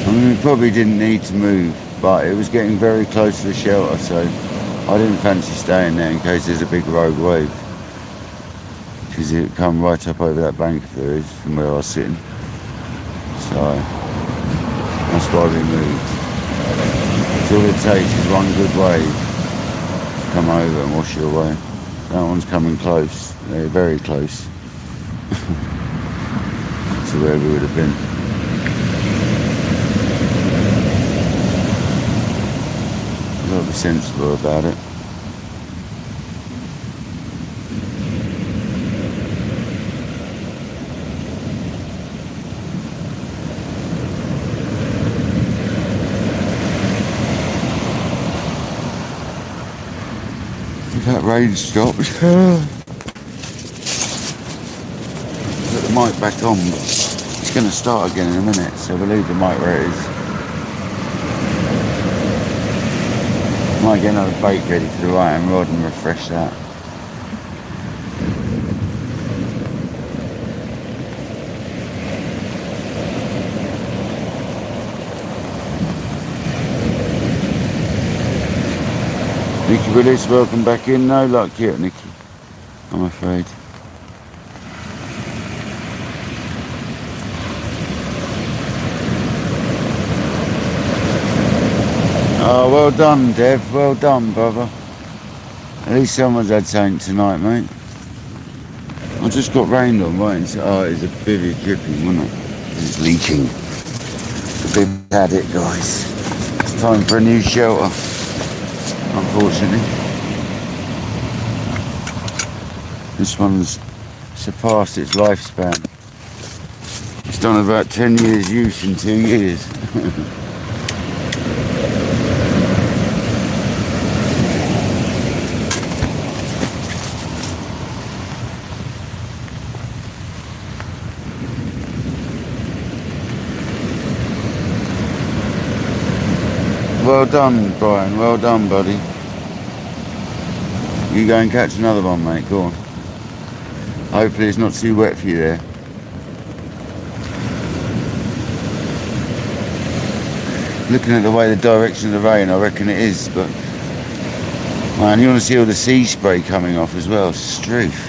We probably didn't need to move, but it was getting very close to the shelter, so I didn't fancy staying there in case there's a big rogue wave, because it would come right up over that bank if there is, from where I was sitting. So that's why we moved. So all it takes is one good wave to come over and wash you away. That one's coming close, very close to where we would have been. Got to be sensible about it. If that rain stops, put the mic back on. It's going to start again in a minute, so we'll leave the mic where it is. Might get another bait ready for the iron rod and refresh that. Nicky Willis, welcome back in. No luck yet, Nicky, I'm afraid. Oh, well done, Dev. Well done, brother. At least someone's had something tonight, mate. I just got rained on, right? Oh, it's a bivvy dripping, wasn't it? It's leaking. The bivvy had it, guys. It's time for a new shelter, unfortunately. This one's surpassed its lifespan. It's done about 10 years use in 2 years. Well done, Brian. Well done, buddy. You go and catch another one, mate. Go on. Hopefully it's not too wet for you there. Looking at the way the direction of the rain, I reckon it is, but man, you want to see all the sea spray coming off as well. Struth.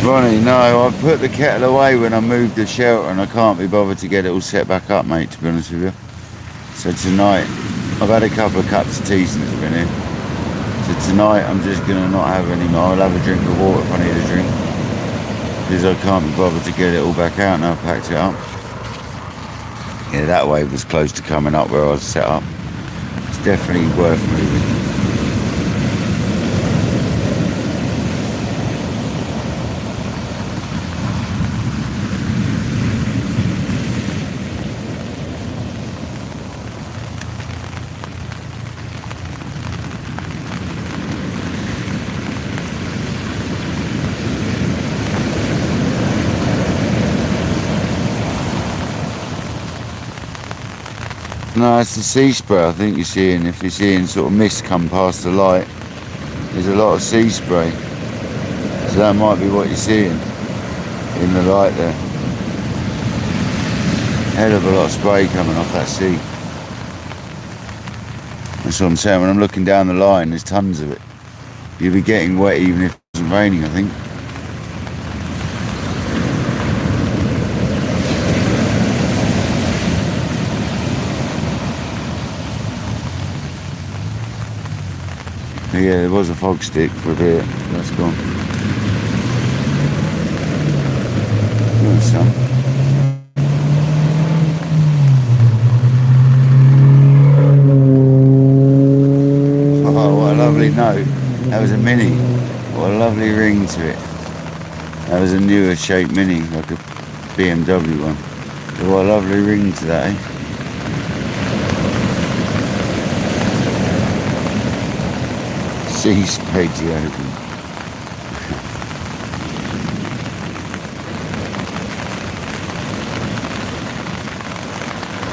Ronnie, no, I put the kettle away when I moved the shelter and I can't be bothered to get it all set back up, mate, to be honest with you. So tonight, I've had a couple of cups of tea since I've been here. So tonight I'm just going to not have any more. I'll have a drink of water if I need a drink. Because I can't be bothered to get it all back out now I've packed it up. Yeah, that wave was close to coming up where I was set up. It's definitely worth moving. No, it's the sea spray I think you're seeing. If you're seeing sort of mist come past the light, there's a lot of sea spray. So that might be what you're seeing in the light there. Hell of a lot of spray coming off that sea. That's what I'm saying. When I'm looking down the line, there's tons of it. You'll be getting wet even if it wasn't raining, I think. Yeah, there was a fog stick for a bit. That's gone. There's some. Oh, what a lovely note. That was a Mini. What a lovely ring to it. That was a newer shaped Mini, like a BMW one. So what a lovely ring to that, eh? Sea spray deodorant.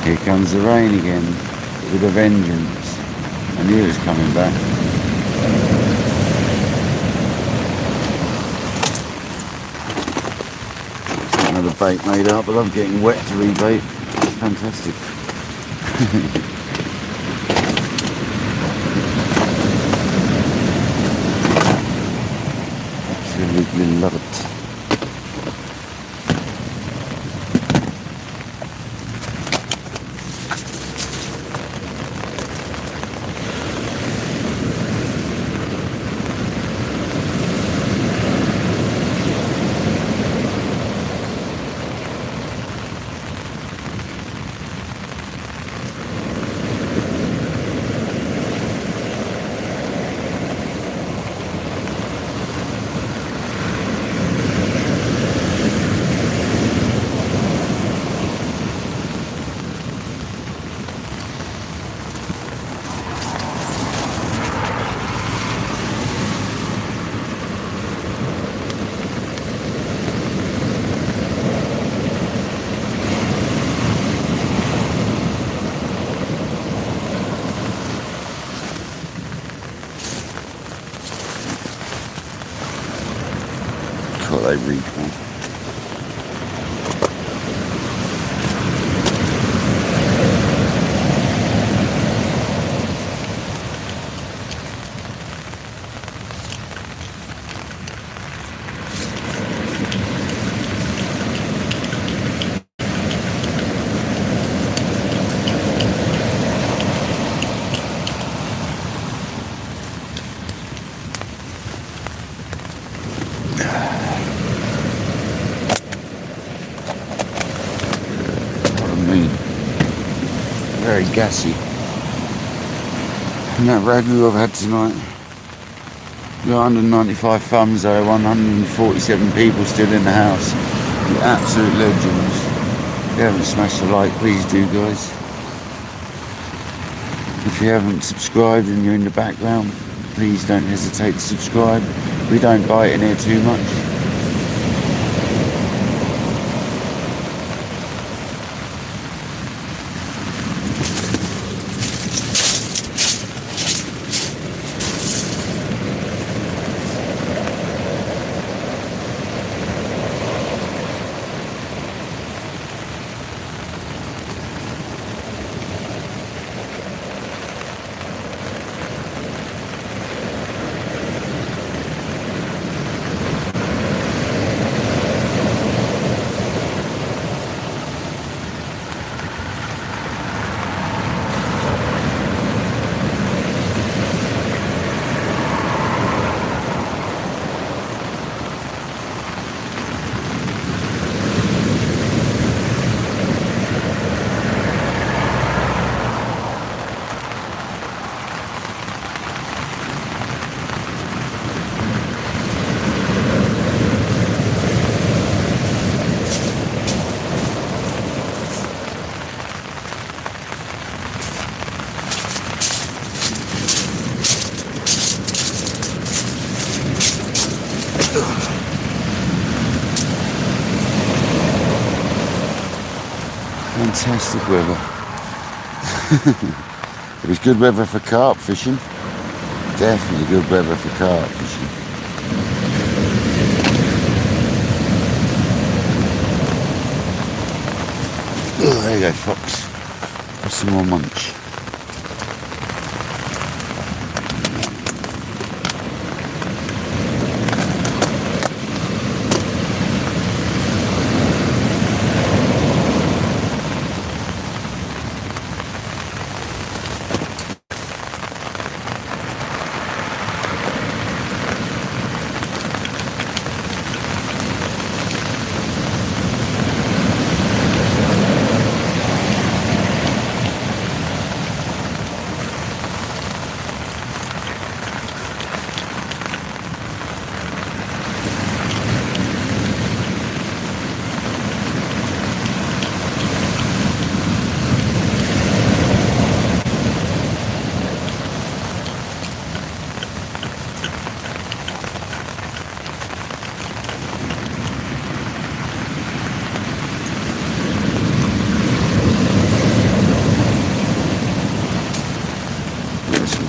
Here comes the rain again, with a vengeance. I knew it was coming back. Another bait made up. I love getting wet to rebait. It's fantastic. Absolutely love it. I read one. Very gassy. And that ragu I've had tonight. Got 195 thumbs though, 147 people still in the house. You're absolute legends. If you haven't smashed a like, please do, guys. If you haven't subscribed and you're in the background, please don't hesitate to subscribe. We don't bite in here too much. Fantastic weather. It was good weather for carp fishing. Definitely good weather for carp fishing. Oh, there you go, Fox. Have some more munch.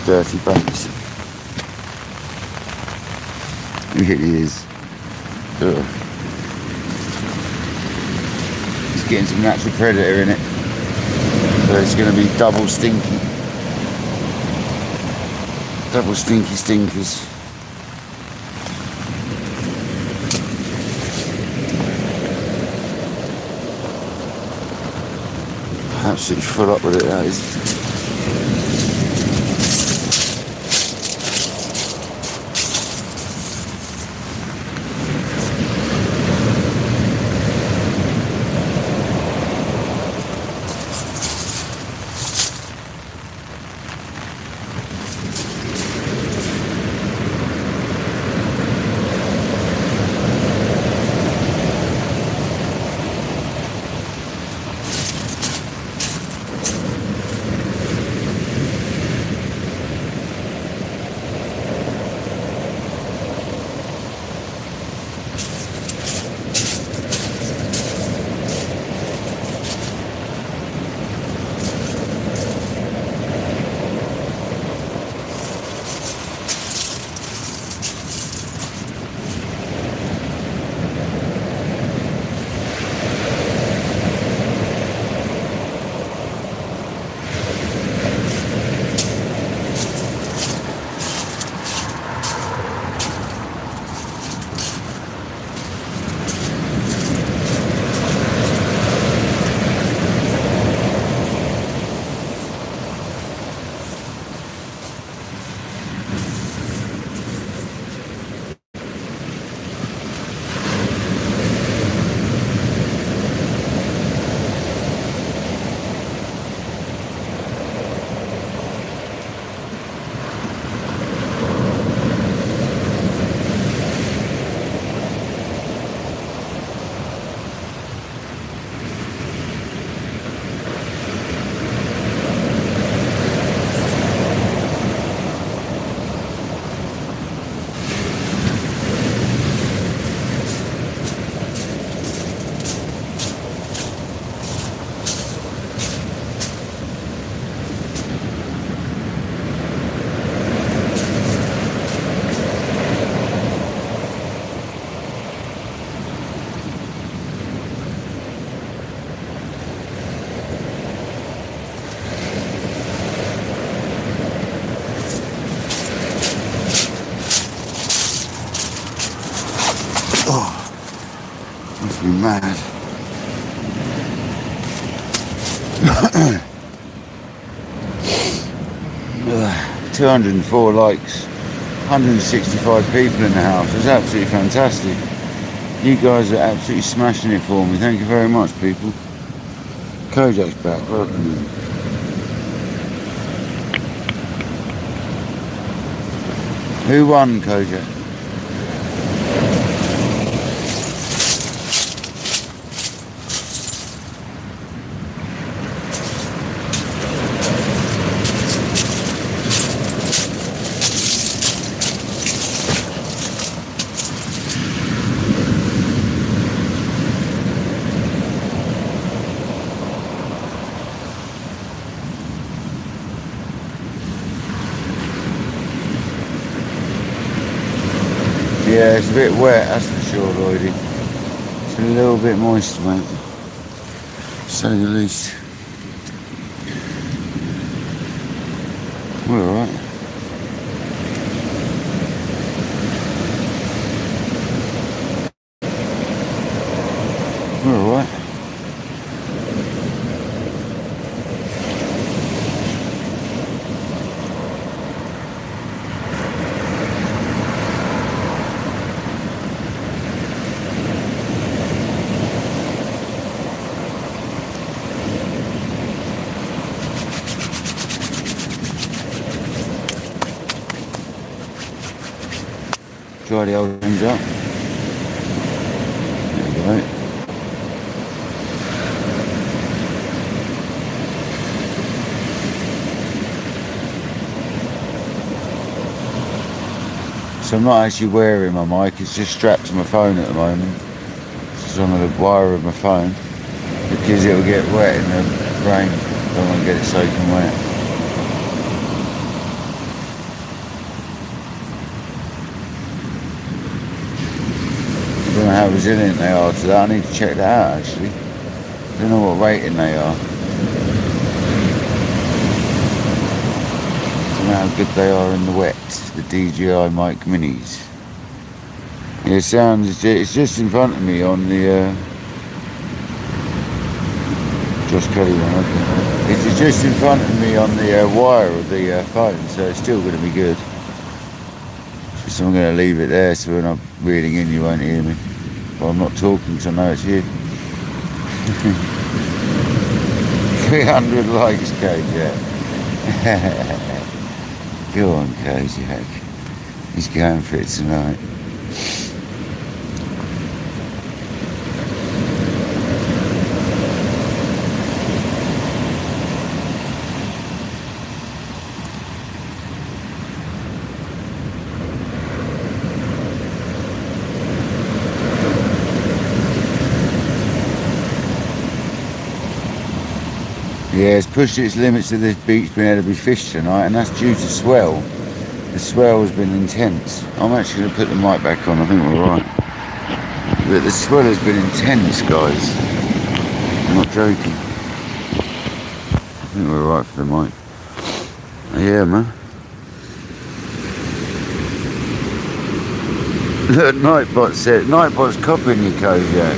Dirty bugs. It really is. Ugh. It's getting some natural predator in it, so it's going to be double stinky. Double stinky stinkers. Absolutely full up with it, that is. Must be mad. 204 likes, 165 people in the house. It's absolutely fantastic. You guys are absolutely smashing it for me. Thank you very much, people. Kojak's back. Welcome in. Who won, Kojak? Yeah, it's a bit wet, that's for sure, Lloydie. It's a little bit moist, mate. To say the least. We're alright. We're alright. Dry the old things up. There we go. So I'm not actually wearing my mic, it's just strapped to my phone at the moment. It's just on the wire of my phone because it'll get wet in the rain. Don't want to get it soaking wet. I don't know how resilient they are to that. I need to check that out actually. I don't know what rating they are. I don't know how good they are in the wet. The DJI mic minis. Yeah, sounds. It's just in front of me on the Josh Kelly one. Okay. It's just in front of me on the wire of the phone, so it's still going to be good. So I'm going to leave it there so when I'm reading in you won't hear me. But I'm not talking because I know it's you. 300 likes, Kajak. Go on, Kajak. He's going for it tonight. Yeah, it's pushed its limits of this beach being able to be fished tonight, and that's due to swell. The swell has been intense. I'm actually going to put the mic back on, I think we're alright. But the swell has been intense, guys. I'm not joking. I think we're alright for the mic. Yeah, man. Look, Nightbot said, Nightbot's copying you, Kojak.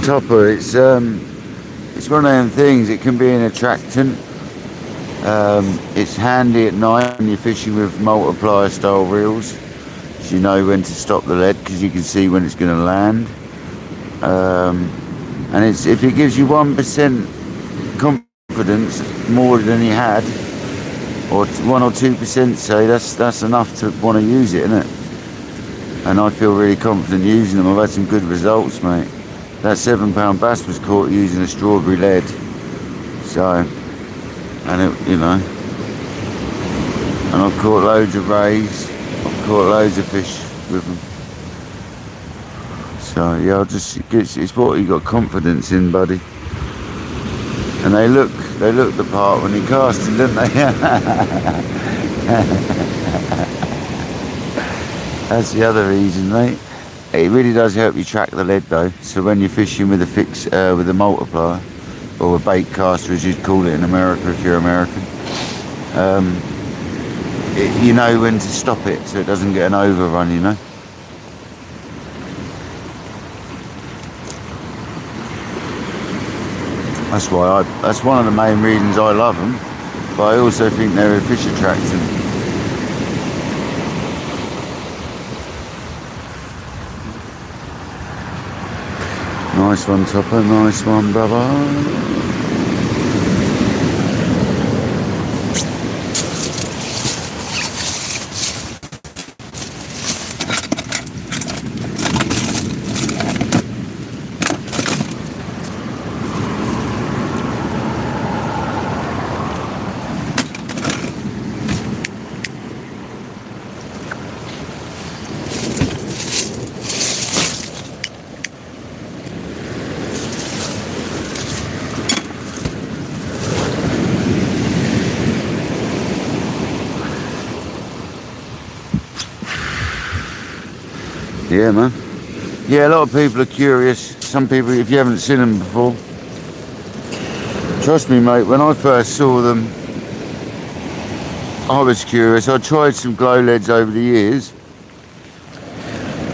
Topper, it's one of them things. It can be an attractant. It's handy at night when you're fishing with multiplier style reels, so you know when to stop the lead because you can see when it's going to land. And it's if it gives you 1% confidence more than you had, or 1 or 2%, say that's enough to want to use it, isn't it? And I feel really confident using them. I've had some good results, mate. That 7-pound bass was caught using a strawberry lead. So, and it, you know, and I've caught loads of rays. I've caught loads of fish with them. So yeah, it's what you got confidence in, buddy. And they look the part when you cast them, don't they? That's the other reason, mate. It really does help you track the lead though. So when you're fishing with a with a multiplier, or a bait caster as you'd call it in America if you're American, you know when to stop it so it doesn't get an overrun, you know. That's why that's one of the main reasons I love them, but I also think they're a fish attractant. Nice one, Topper. Nice one, brother. Yeah, man. Yeah, a lot of people are curious. Some people, if you haven't seen them before, trust me, mate, when I first saw them, I was curious. I tried some glow leads over the years,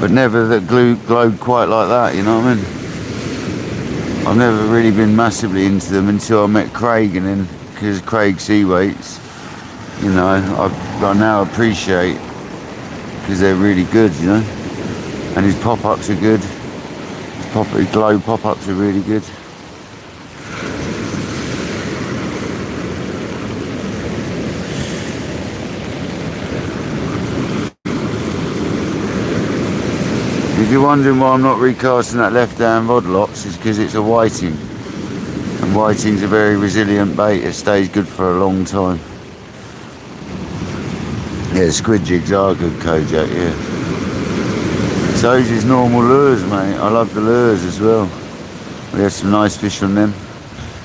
but never that glowed quite like that, you know what I mean? I've never really been massively into them until I met Craig, and then, because Craig Seawaits, you know, I now appreciate, because they're really good, you know? And his pop-ups are good. His glow pop-ups are really good. If you're wondering why I'm not recasting that left-hand rod locks, it's because it's a whiting. And whiting's a very resilient bait. It stays good for a long time. Yeah, squid jigs are good, Kojak, yeah. So's his normal lures, mate. I love the lures as well. We had some nice fish on them.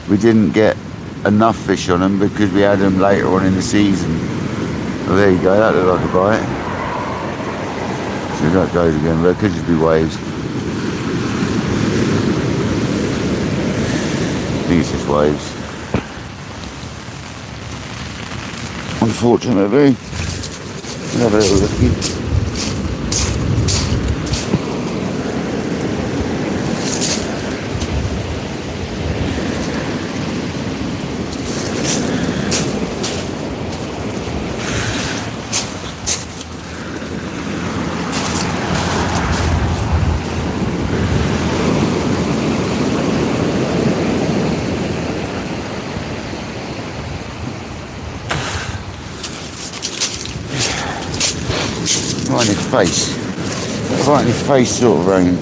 We didn't get enough fish on them because we had them later on in the season. Well, there you go, that looked like a bite. So that goes again, but it could just be waves. I think it's just waves. Unfortunately. We'll have a little looky. Right in his face. Right in his face sort of rain.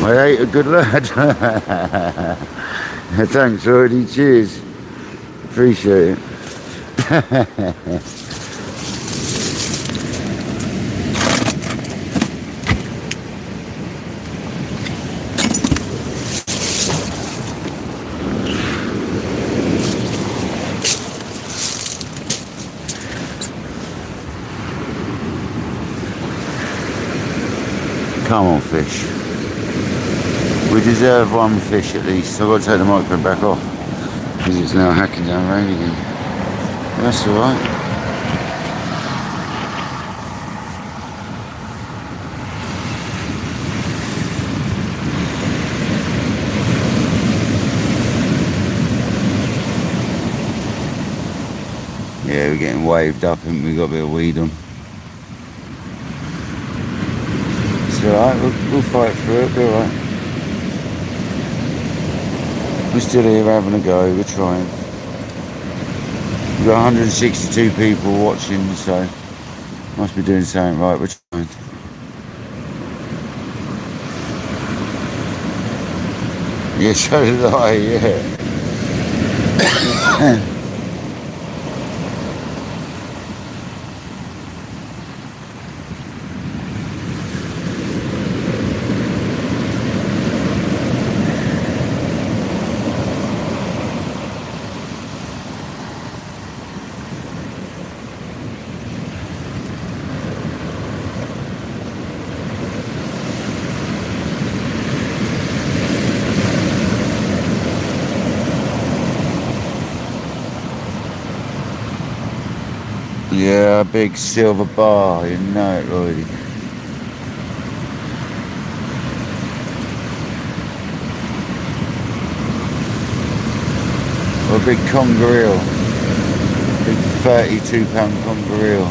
I ate a good lad. Thanks, Roddy. Cheers. Appreciate it. Come on, fish. We deserve one fish at least. I've got to take the microphone back off because it's now hacking down rain again. That's alright. Yeah, we're getting waved up and we got a bit of weed on. It's alright, we'll fight through it, it'll be alright. We're still here having a go, we're trying. We've got 162 people watching, so must be doing something right, we're trying. Yeah, so did I, yeah. Yeah, a big silver bar, you know it, Lloydie. Or a big conger eel. Big 32-pound conger eel.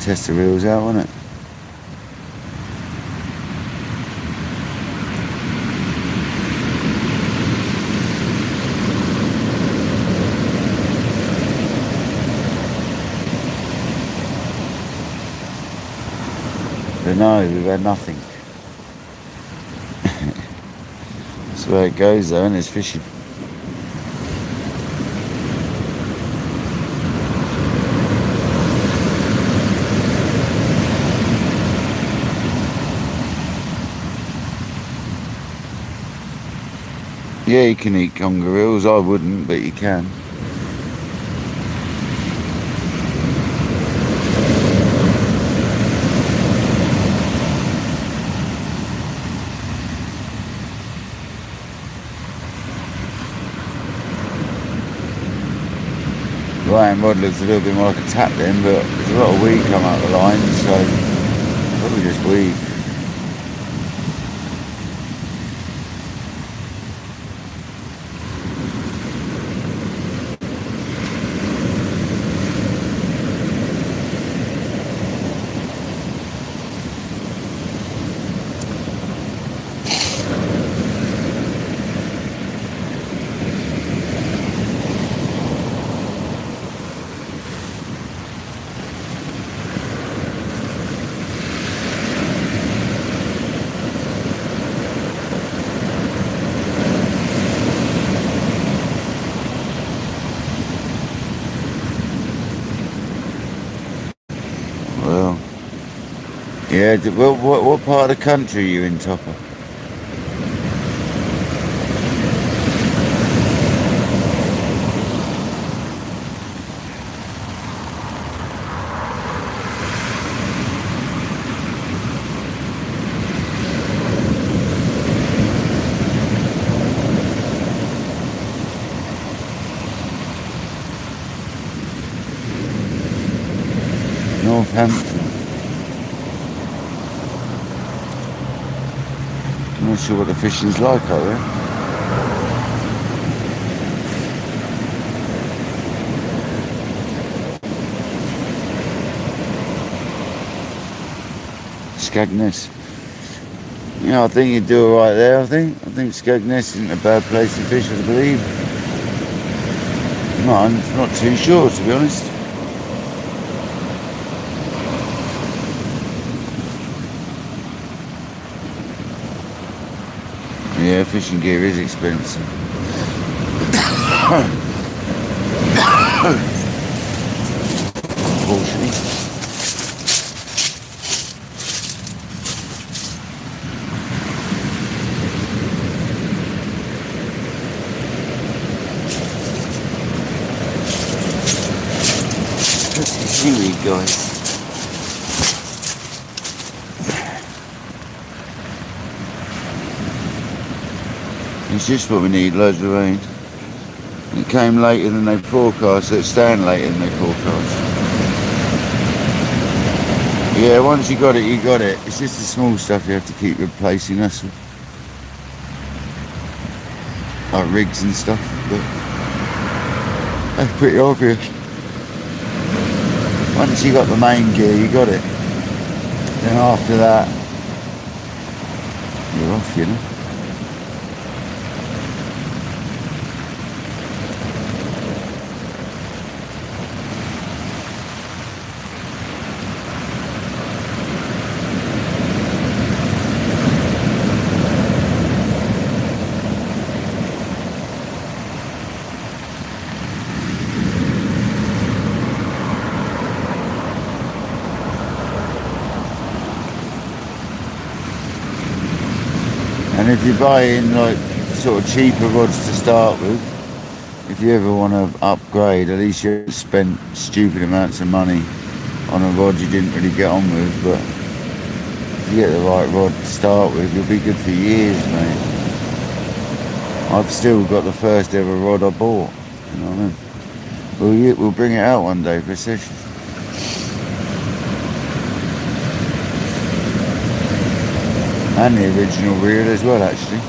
Test the reels out, wasn't it? But no, we've had nothing. That's the way it goes though, and it's fishing. Yeah, you can eat conger eels. I wouldn't, but you can. Right rod looks a little bit more like a tap then, but there's a lot of weed come out the line, so probably just weed. Well, yeah. What part of the country are you in, Topper? Northampton. I'm not sure what the fishing's like out there. Skegness. Yeah, I think you do all right there. I think Skegness isn't a bad place to fish, I believe. No, I'm not too sure, to be honest. Yeah, fishing gear is expensive. Unfortunately. Look at the seaweed, guys. It's just what we need, loads of rain. It came later than they forecast, so it's staying later than they forecast. Yeah, once you got it, you got it. It's just the small stuff you have to keep replacing, that's all. Like rigs and stuff, but that's pretty obvious. Once you got the main gear, you got it. Then after that, you're off, you know. And if you're buying like sort of cheaper rods to start with, if you ever want to upgrade, at least you haven't spent stupid amounts of money on a rod you didn't really get on with. But if you get the right rod to start with, you'll be good for years, mate. I've still got the first ever rod I bought, you know what I mean? We'll bring it out one day for a session. And the original reel as well, actually.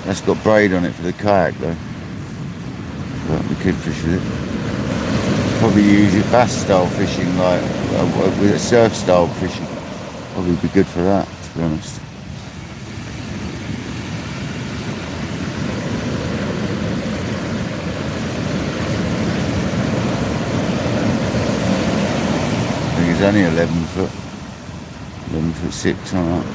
That's got braid on it for the kayak though. But we could fish with it. Probably use it bass style fishing, like with a surf style fishing. Probably be good for that, to be honest. I think it's only 11 foot. 11'6" on that.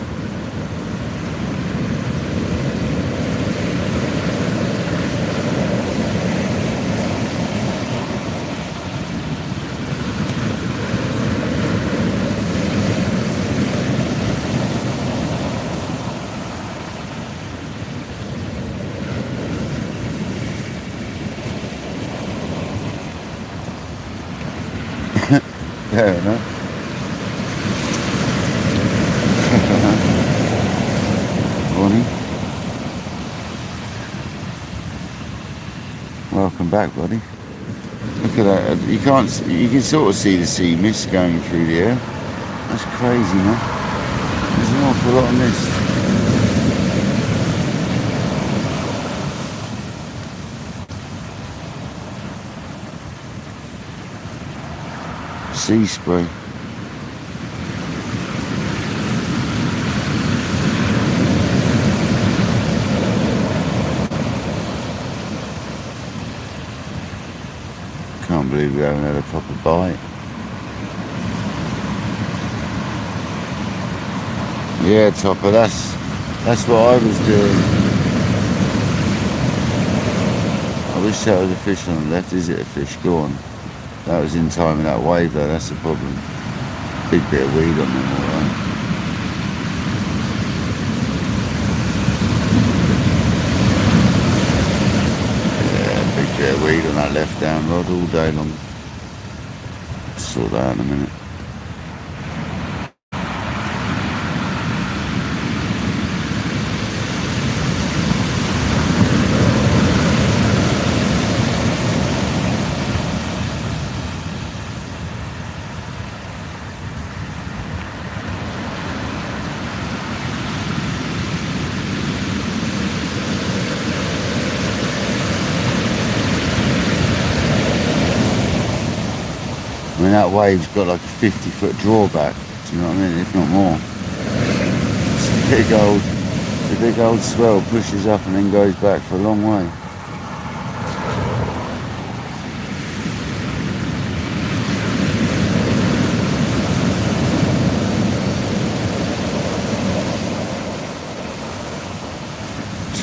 Fair enough. Morning. Welcome back, buddy. Look at that. You can sort of see the sea mist going through the air. That's crazy, man. There's an awful lot of mist. Sea spray. Can't believe we haven't had a proper bite. Yeah, Topper, that's what I was doing. I wish that was a fish on the left. Is it a fish? Go on. That was in time with that wave though, that's the problem. Big bit of weed on them, alright. Yeah, big bit of weed on that left down rod all day long. Sort that out in a minute. I mean, that wave's got like a 50-foot drawback, do you know what I mean? If not more. It's a big old swell pushes up and then goes back for a long way.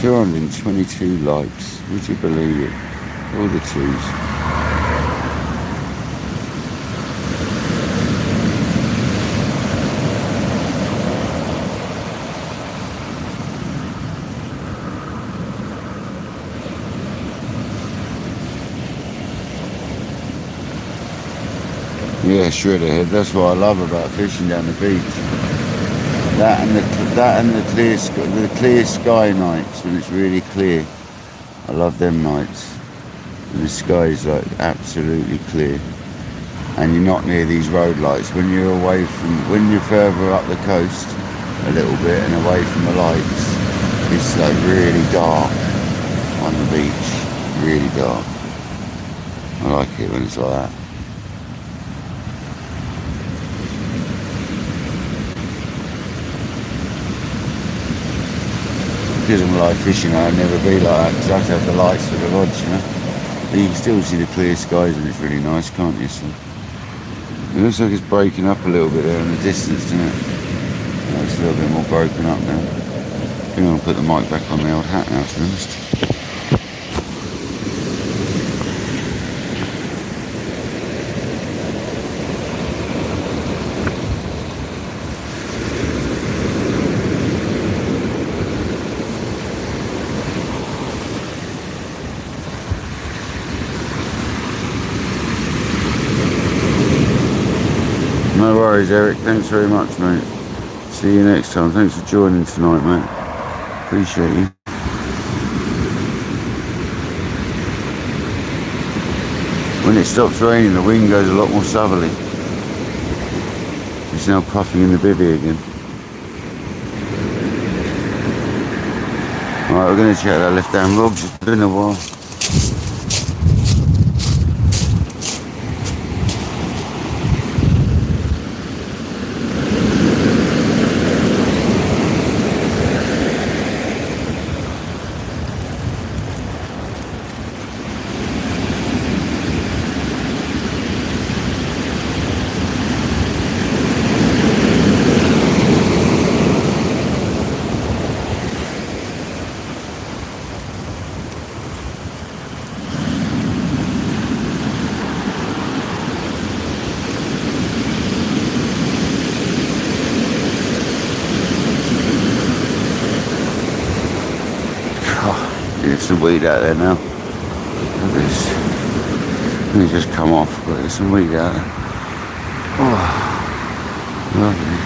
$222 likes, would you believe it? All the twos. Yeah, shredder head. That's what I love about fishing down the beach. That and the clear sky nights when it's really clear. I love them nights. And the sky is like absolutely clear. And you're not near these road lights. When you're further up the coast a little bit and away from the lights, it's like really dark on the beach. Really dark. I like it when it's like that. Because I'm live fishing, I'd never be like that because I have to have the lights for the rods, you know. But you can still see the clear skies and it's really nice, can't you? So it looks like it's breaking up a little bit there in the distance, doesn't it? Oh, it's a little bit more broken up now. I think I'll put the mic back on the old hat now, to be honest. No worries, Eric. Thanks very much, mate. See you next time. Thanks for joining tonight, mate. Appreciate you. When it stops raining, the wind goes a lot more southerly. It's now puffing in the bivvy again. Alright, we're going to check that left down rocks. It's been a while. There's some weed out there now. Let me just come off, but there's some weed out there. Oh, lovely.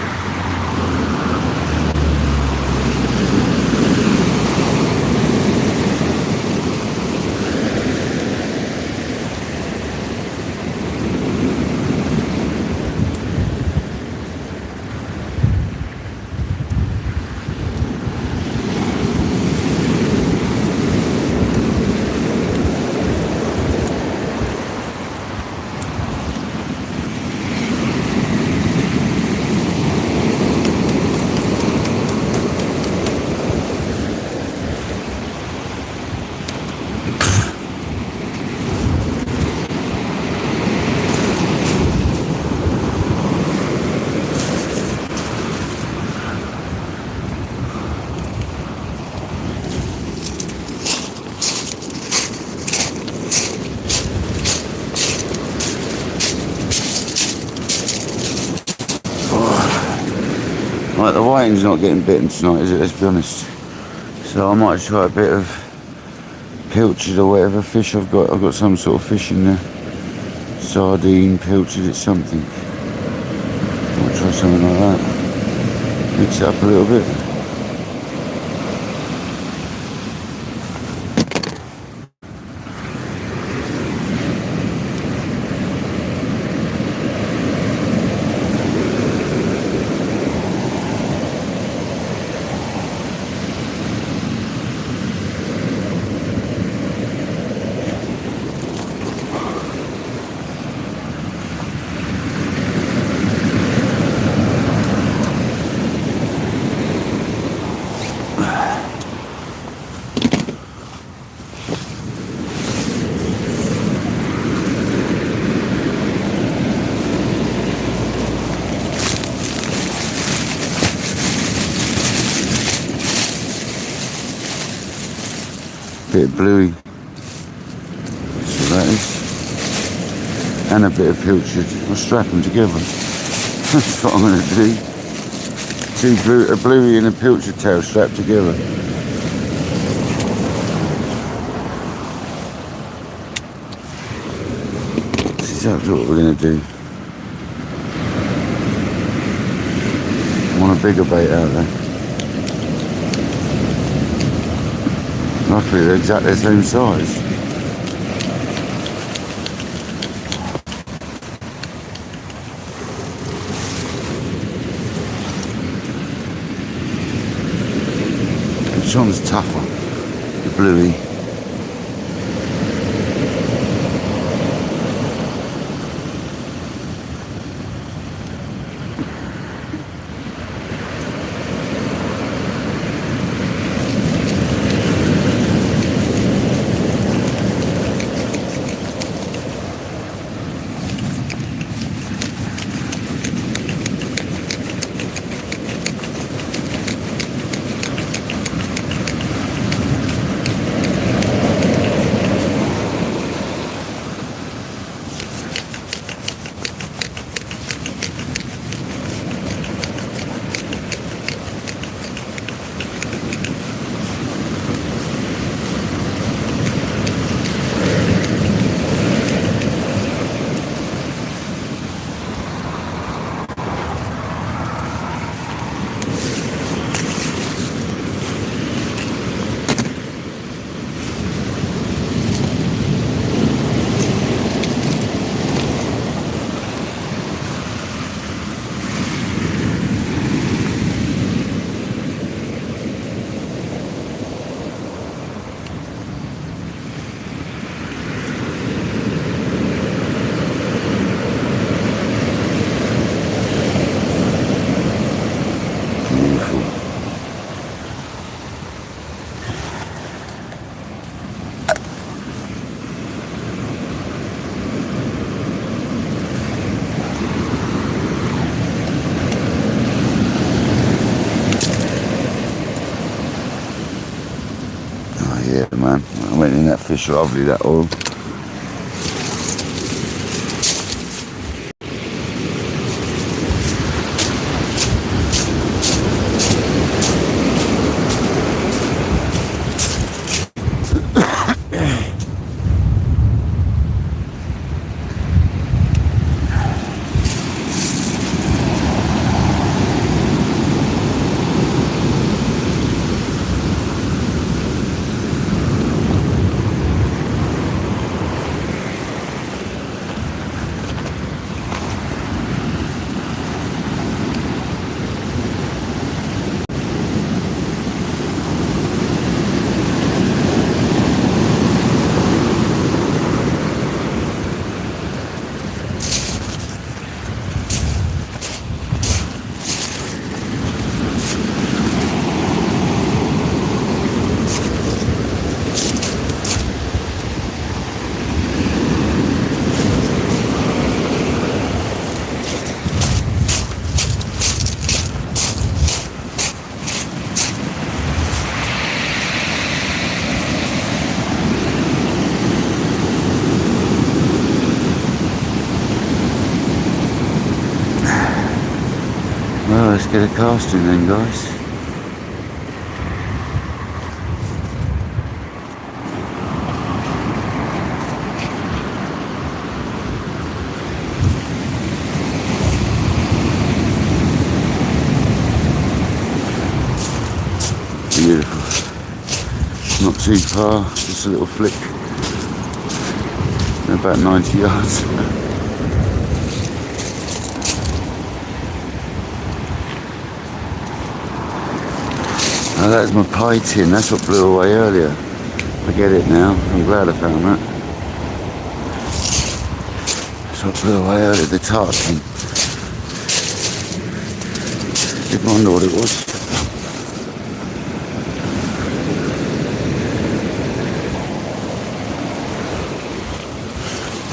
Right, the whiting's not getting bitten tonight, is it? Let's be honest. So I might try a bit of pilchard or whatever fish I've got. I've got some sort of fish in there. Sardine, pilchard, it's something. Might try something like that. Mix it up a little bit. Bit of bluey, so that is, and a bit of pilchard. I'll strap them together. That's what I'm going to do. A bluey and a pilchard tail strapped together. This is exactly what we're going to do. I want a bigger bait out there. Luckily they're exactly the same size. Which one's tougher? The bluey. Yeah, man. I went in that fish lovely, that oil. bit of casting then, guys. Beautiful. Not too far, just a little flick. About 90 yards. Oh, that's my pie tin, that's what blew away earlier. I get it now, I'm glad I found that. That's what blew away earlier, the tart tin. Didn't wonder what it was.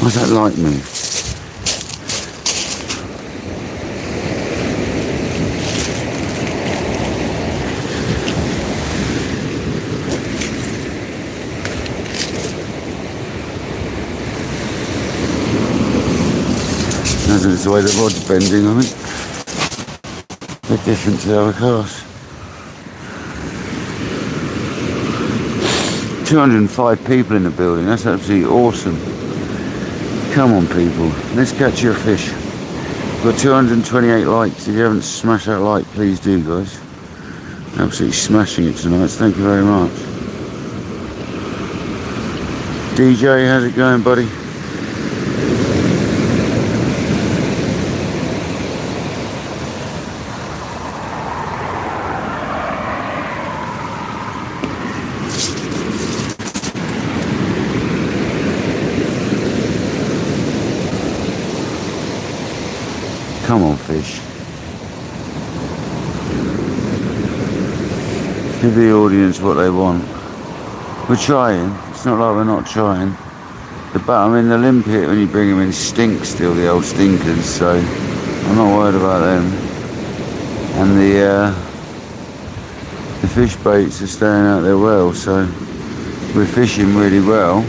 Why's that light move? That's the way the rod's bending, I think. A bit different to the other cars. 205 people in the building, that's absolutely awesome. Come on people, let's catch your fish. We've got 228 likes. If you haven't smashed that like, please do, guys. Absolutely smashing it tonight, thank you very much. DJ, how's it going, buddy? Come on, fish. Give the audience what they want. We're trying. It's not like we're not trying. The the limp pit when you bring them in stinks still, the old stinkers, so I'm not worried about them. And the fish baits are staying out there well, so we're fishing really well.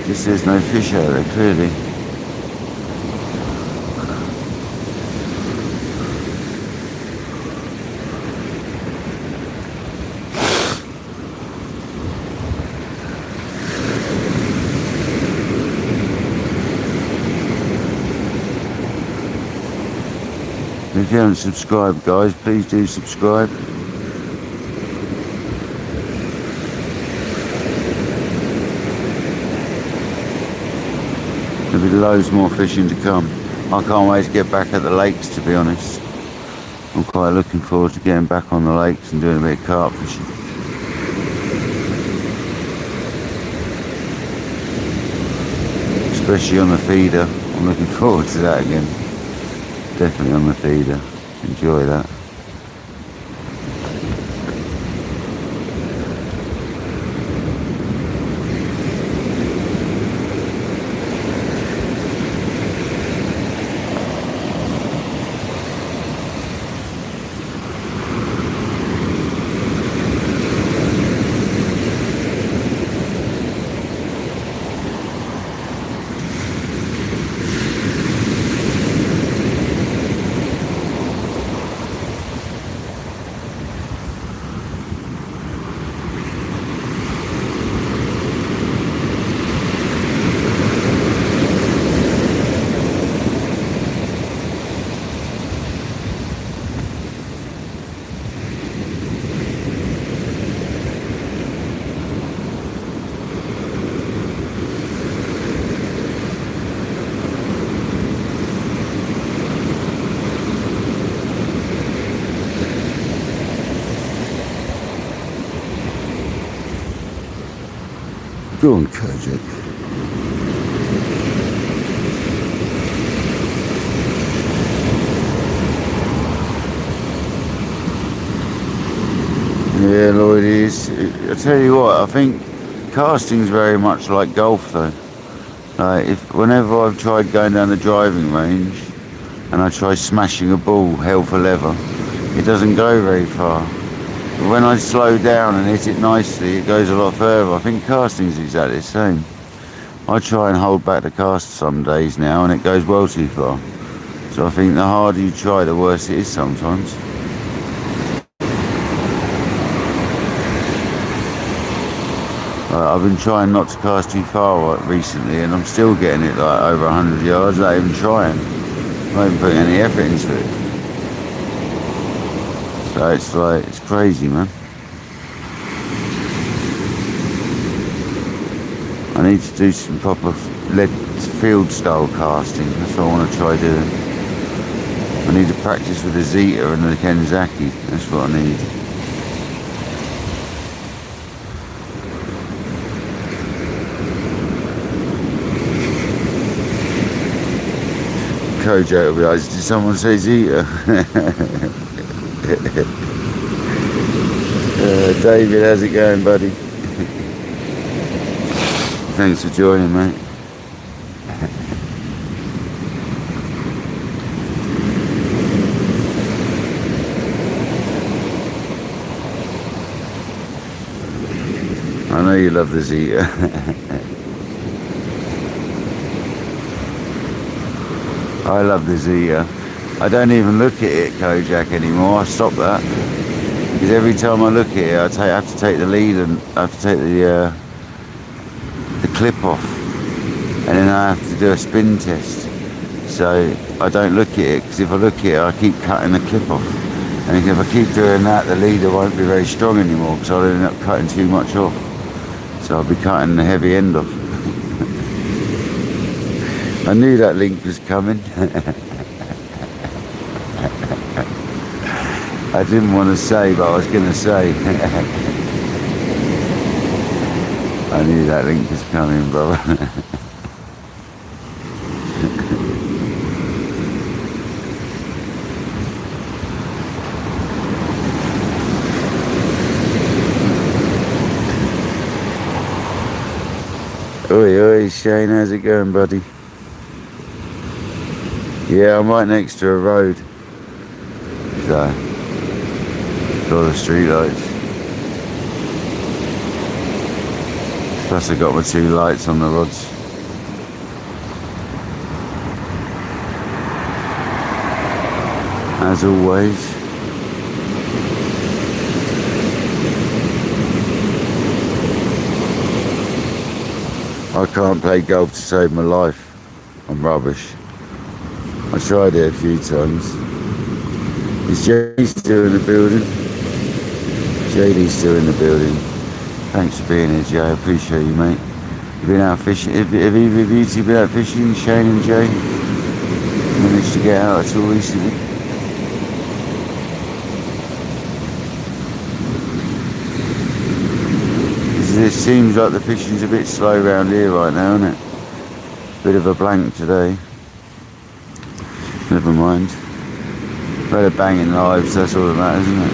Just there's no fish out there, clearly. If you haven't subscribed, guys, please do subscribe. There'll be loads more fishing to come. I can't wait to get back at the lakes, to be honest. I'm quite looking forward to getting back on the lakes and doing a bit of carp fishing. Especially on the feeder. I'm looking forward to that again. Definitely on the feeder. Enjoy that. Go on, Kajak. Yeah, Lloyd is. I tell you what, I think casting's very much like golf, though. Like, whenever I've tried going down the driving range and I try smashing a ball hell for leather, it doesn't go very far. But when I slow down and hit it nicely, it goes a lot further. I think casting's exactly the same. I try and hold back the cast some days now and it goes well too far. So I think the harder you try, the worse it is sometimes. I've been trying not to cast too far recently, and I'm still getting it like over 100 yards. Not even trying. Not even putting any effort into it. So it's like, it's crazy, man. I need to do some proper lead field style casting. That's what I want to try doing. I need to practice with the Zeta and the Kenzaki. That's what I need. Kojak will be like, did someone say Zeta? David, how's it going, buddy? Thanks for joining, mate. I know you love the Zeta. I love the Zeta. I don't even look at it, Kojak, anymore. I stopped that. Because every time I look at it, I have to take the lead and I have to take the clip off. And then I have to do a spin test. So I don't look at it, because if I look at it, I keep cutting the clip off. And if I keep doing that, the leader won't be very strong anymore, because I'll end up cutting too much off. So I'll be cutting the heavy end off. I knew that link was coming. I didn't want to say, but I was going to say. I knew that link was coming, brother. Oi, oi, Shane, how's it going, buddy? Yeah, I'm right next to a road. So, all the street lights. Plus I got my 2 lights on the rods. As always. I can't play golf to save my life. I'm rubbish. I tried it a few times. Is JD still in the building? JD's still in the building. Thanks for being here, Jay. I appreciate you, mate. You've been out fishing. Have either of you two been out fishing, Shane and Jay? Managed to get out at all recently? It seems like the fishing's a bit slow around here right now, isn't it? Bit of a blank today. Never mind. Better banging lives, that's all that matters, isn't it?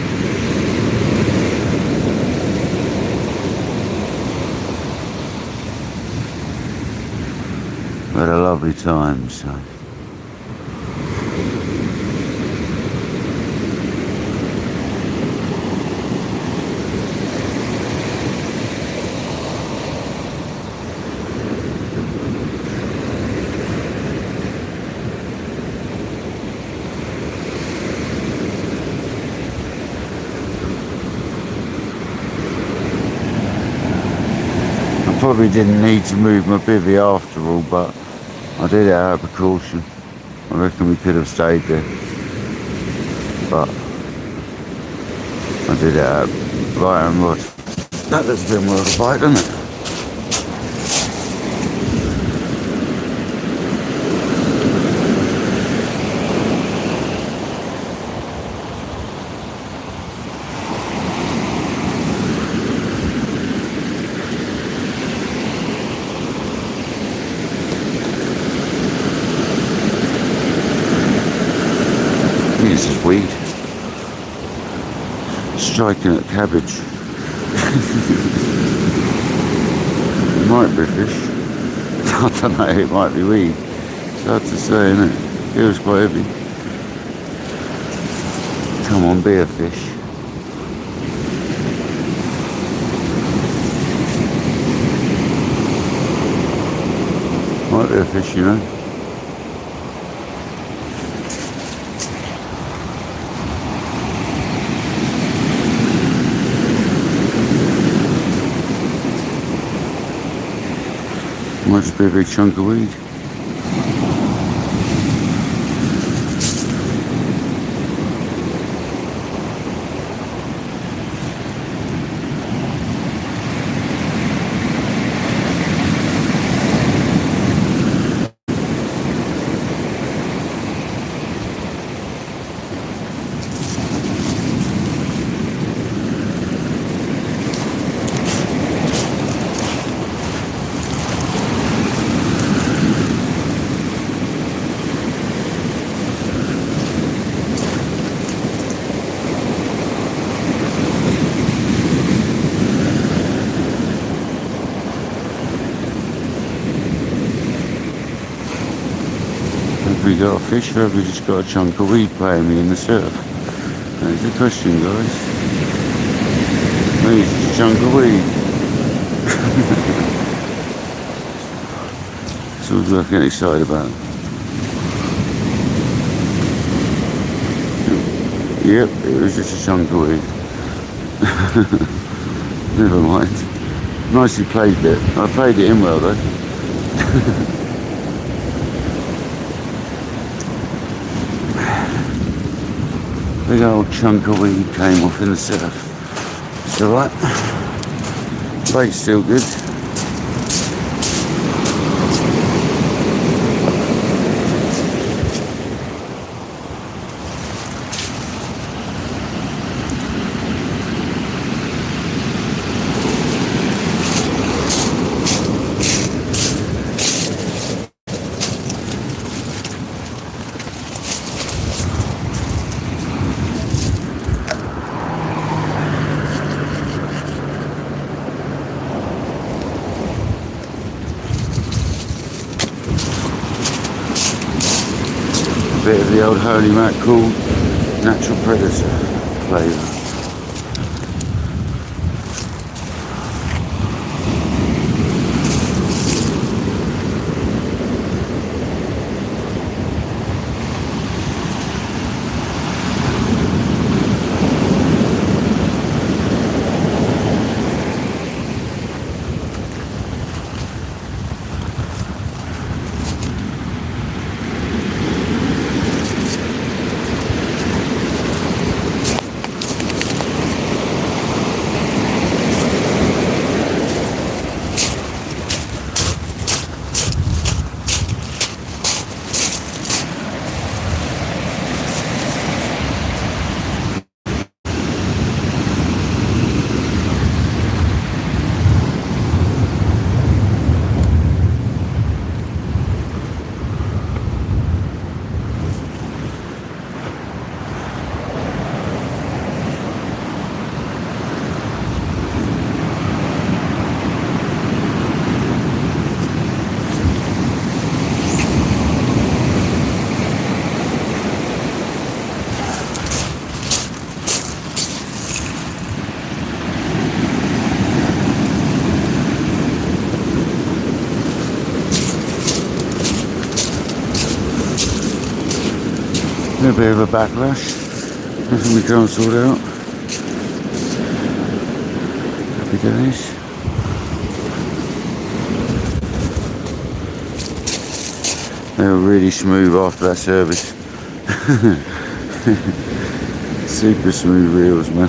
We had a lovely time, so. Probably didn't need to move my bivvy after all, but I did it out of precaution. I reckon we could have stayed there, but I did it out right and rod. That has been worth a bite, doesn't it? This is weed. Striking at cabbage. It might be fish. I don't know, it might be weed. It's hard to say, isn't it? Feels quite heavy. Come on, be a fish. Might be a fish, you know. Might just be a big chunk of weed. Have we got a fish or have we just got a chunk of weed playing me in the surf? That's the question, guys. Maybe it's just a chunk of weed. It's always worth getting excited about. Yep, it was just a chunk of weed. Never mind. Nicely played it. I played it in well though. Big old chunk of weed came off in the surf. It's alright. Bait's still good. Bit of the old holy mackerel natural predator flavour. A bit of a backlash. Nothing we can't sort out. Happy days. They were really smooth after that service. Super smooth reels, man.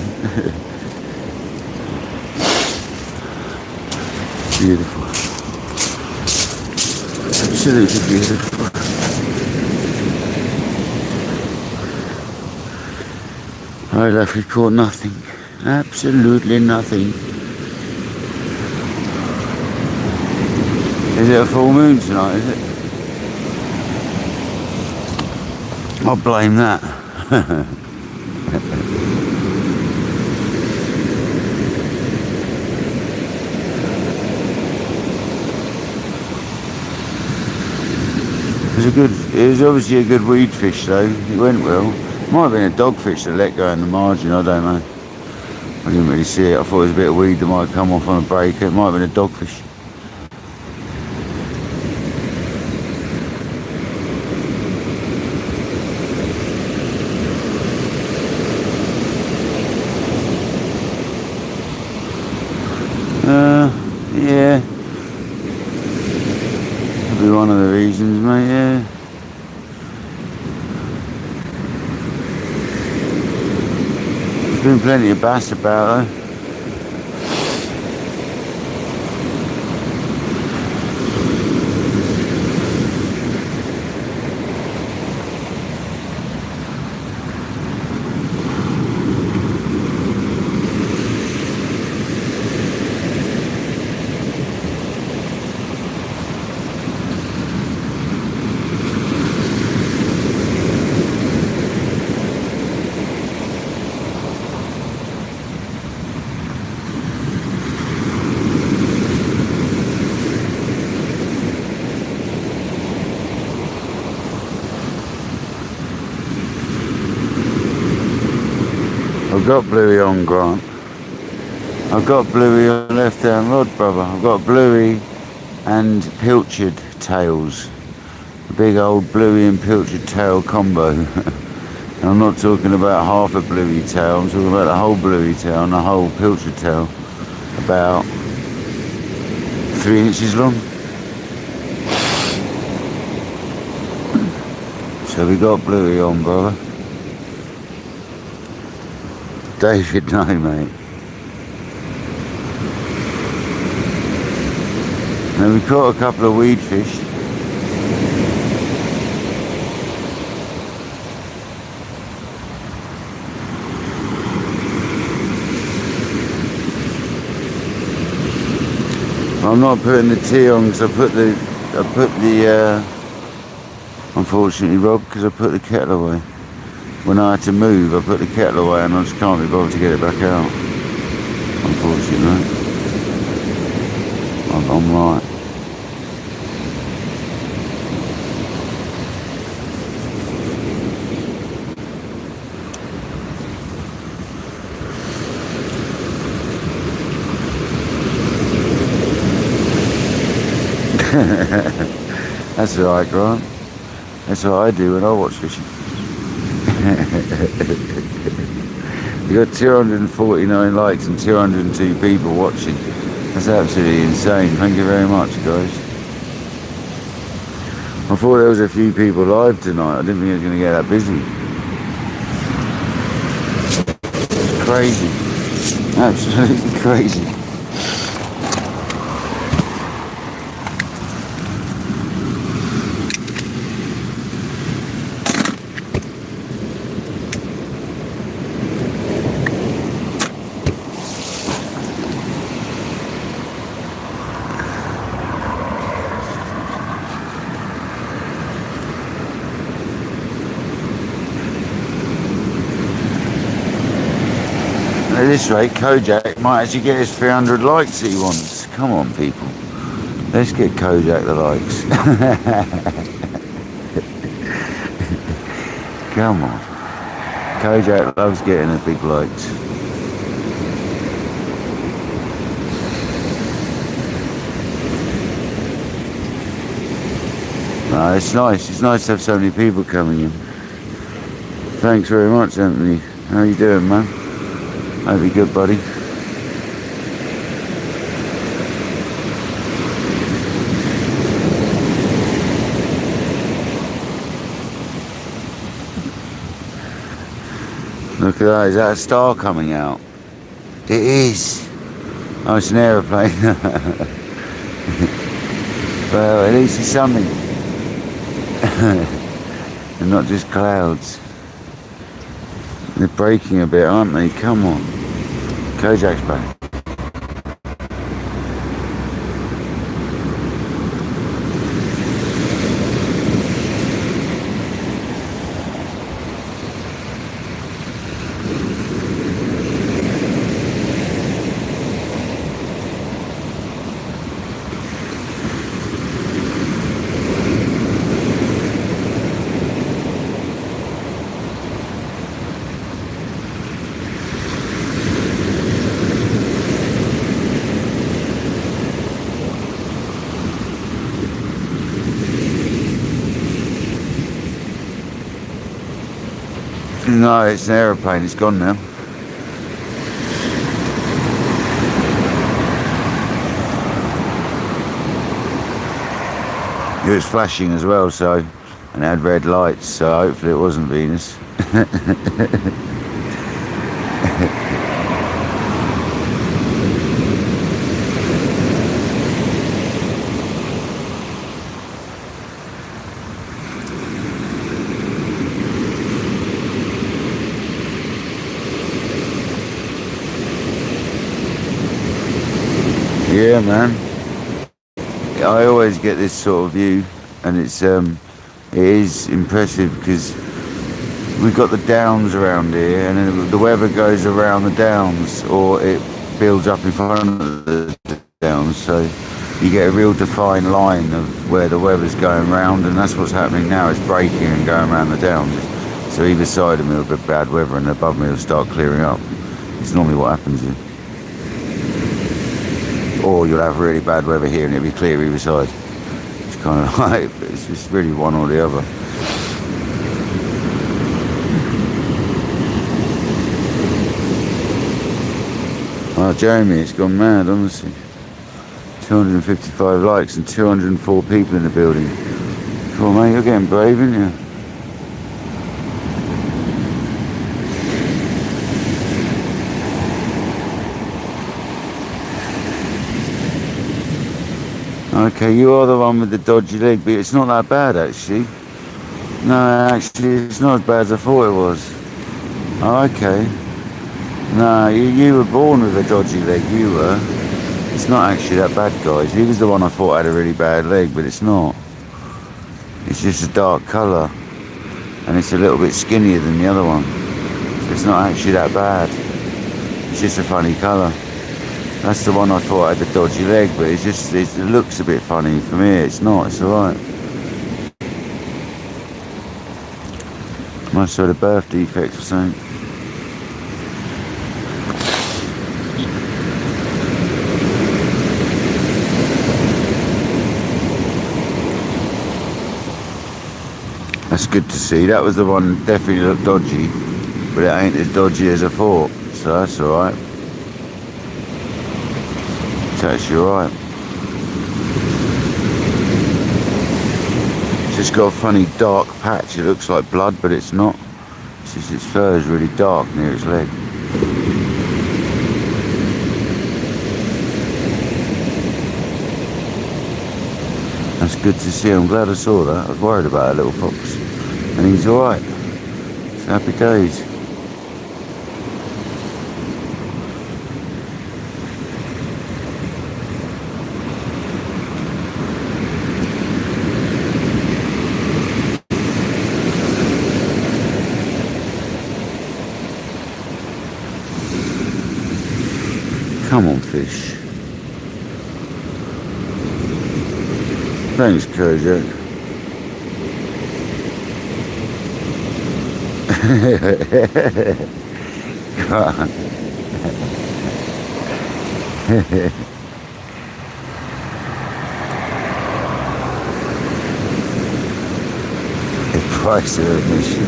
Beautiful. Absolutely beautiful. I left, we caught nothing. Absolutely nothing. Is it a full moon tonight, is it? I'll blame that. It was obviously a good weed fish though. It went well. Might have been a dogfish that let go in the margin, I don't know. I didn't really see it. I thought it was a bit of weed that might have come off on a breaker. It might have been a dogfish. Yeah. been plenty of bass about though. I've got bluey on, Grant. I've got bluey on left hand rod, brother. I've got bluey and pilchard tails. A big old bluey and pilchard tail combo. And I'm not talking about half a bluey tail, I'm talking about the whole bluey tail and the whole pilchard tail. About 3 inches long. So we got bluey on, brother. David, no, mate. And we caught a couple of weed fish. I'm not putting the tea on because I put the unfortunately, Rob, because I put the kettle away. When I had to move, I put the kettle away and I just can't be bothered to get it back out. Unfortunately. I'm right. That's alright, Grant. That's what I do when I watch fishing. We got 249 likes and 202 people watching. That's absolutely insane. Thank you very much, guys. I thought there was a few people live tonight. I didn't think it was going to get that busy. It's crazy. Absolutely crazy. At this rate, Kojak might actually get his 300 likes that he wants. Come on, people. Let's get Kojak the likes. Come on. Kojak loves getting the big likes. No, it's nice. It's nice to have so many people coming in. Thanks very much, Anthony. How you doing, man? Hope you're good, buddy. Look at that, is that a star coming out? It is. Oh, it's an aeroplane. Well, at least it's something. And not just clouds. They're breaking a bit, aren't they? Come on. Kojak's back. No, it's an aeroplane. It's gone now. It was flashing as well, so, and it had red lights, so hopefully it wasn't Venus. Yeah, man. I always get this sort of view, and it is impressive because we've got the downs around here, and then the weather goes around the downs, or it builds up in front of the downs, so you get a real defined line of where the weather's going round, and that's what's happening now. It's breaking and going around the downs. So either side of me will be bad weather, and above me will start clearing up. It's normally what happens here. Or you'll have really bad weather here and it'll be clear either side. It's kind of like, it's just really one or the other. Oh, Jeremy, it's gone mad, honestly. 255 likes and 204 people in the building. Come on, mate, you're getting brave, aren't you? Okay, you are the one with the dodgy leg, but it's not that bad, actually. No, actually, it's not as bad as I thought it was. Oh, okay. No, you were born with a dodgy leg, you were. It's not actually that bad, guys. He was the one I thought had a really bad leg, but it's not. It's just a dark colour. And it's a little bit skinnier than the other one. So it's not actually that bad. It's just a funny colour. That's the one I thought had the dodgy leg, but it looks a bit funny for me. It's not, it's alright. Must have had a birth defect or something. That's good to see. That was the one definitely looked dodgy, but it ain't as dodgy as I thought, so that's alright. It's actually alright. It's just got a funny dark patch. It looks like blood, but it's not. It's just its fur is really dark near its leg. That's good to see. I'm glad I saw that. I was worried about a little fox. And he's alright. It's happy days. Come on, fish. Thanks, Kojak. God. The price of admission.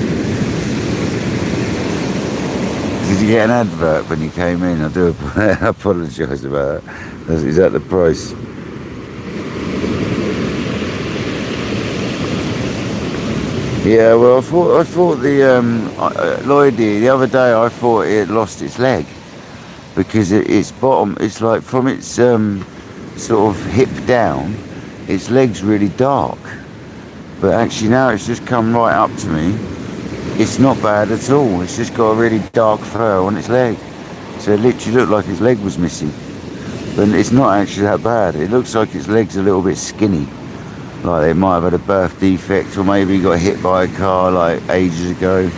Did you get an advert when you came in? I do apologise about that. Is that the price? Yeah, well, I thought the Lloydie the other day. I thought it had lost its leg because its bottom, it's like from its sort of hip down, its leg's really dark. But actually now it's just come right up to me. It's not bad at all. It's just got a really dark fur on its leg, so it literally looked like its leg was missing. But it's not actually that bad. It looks like its leg's a little bit skinny. Like it might have had a birth defect, or maybe he got hit by a car like ages ago.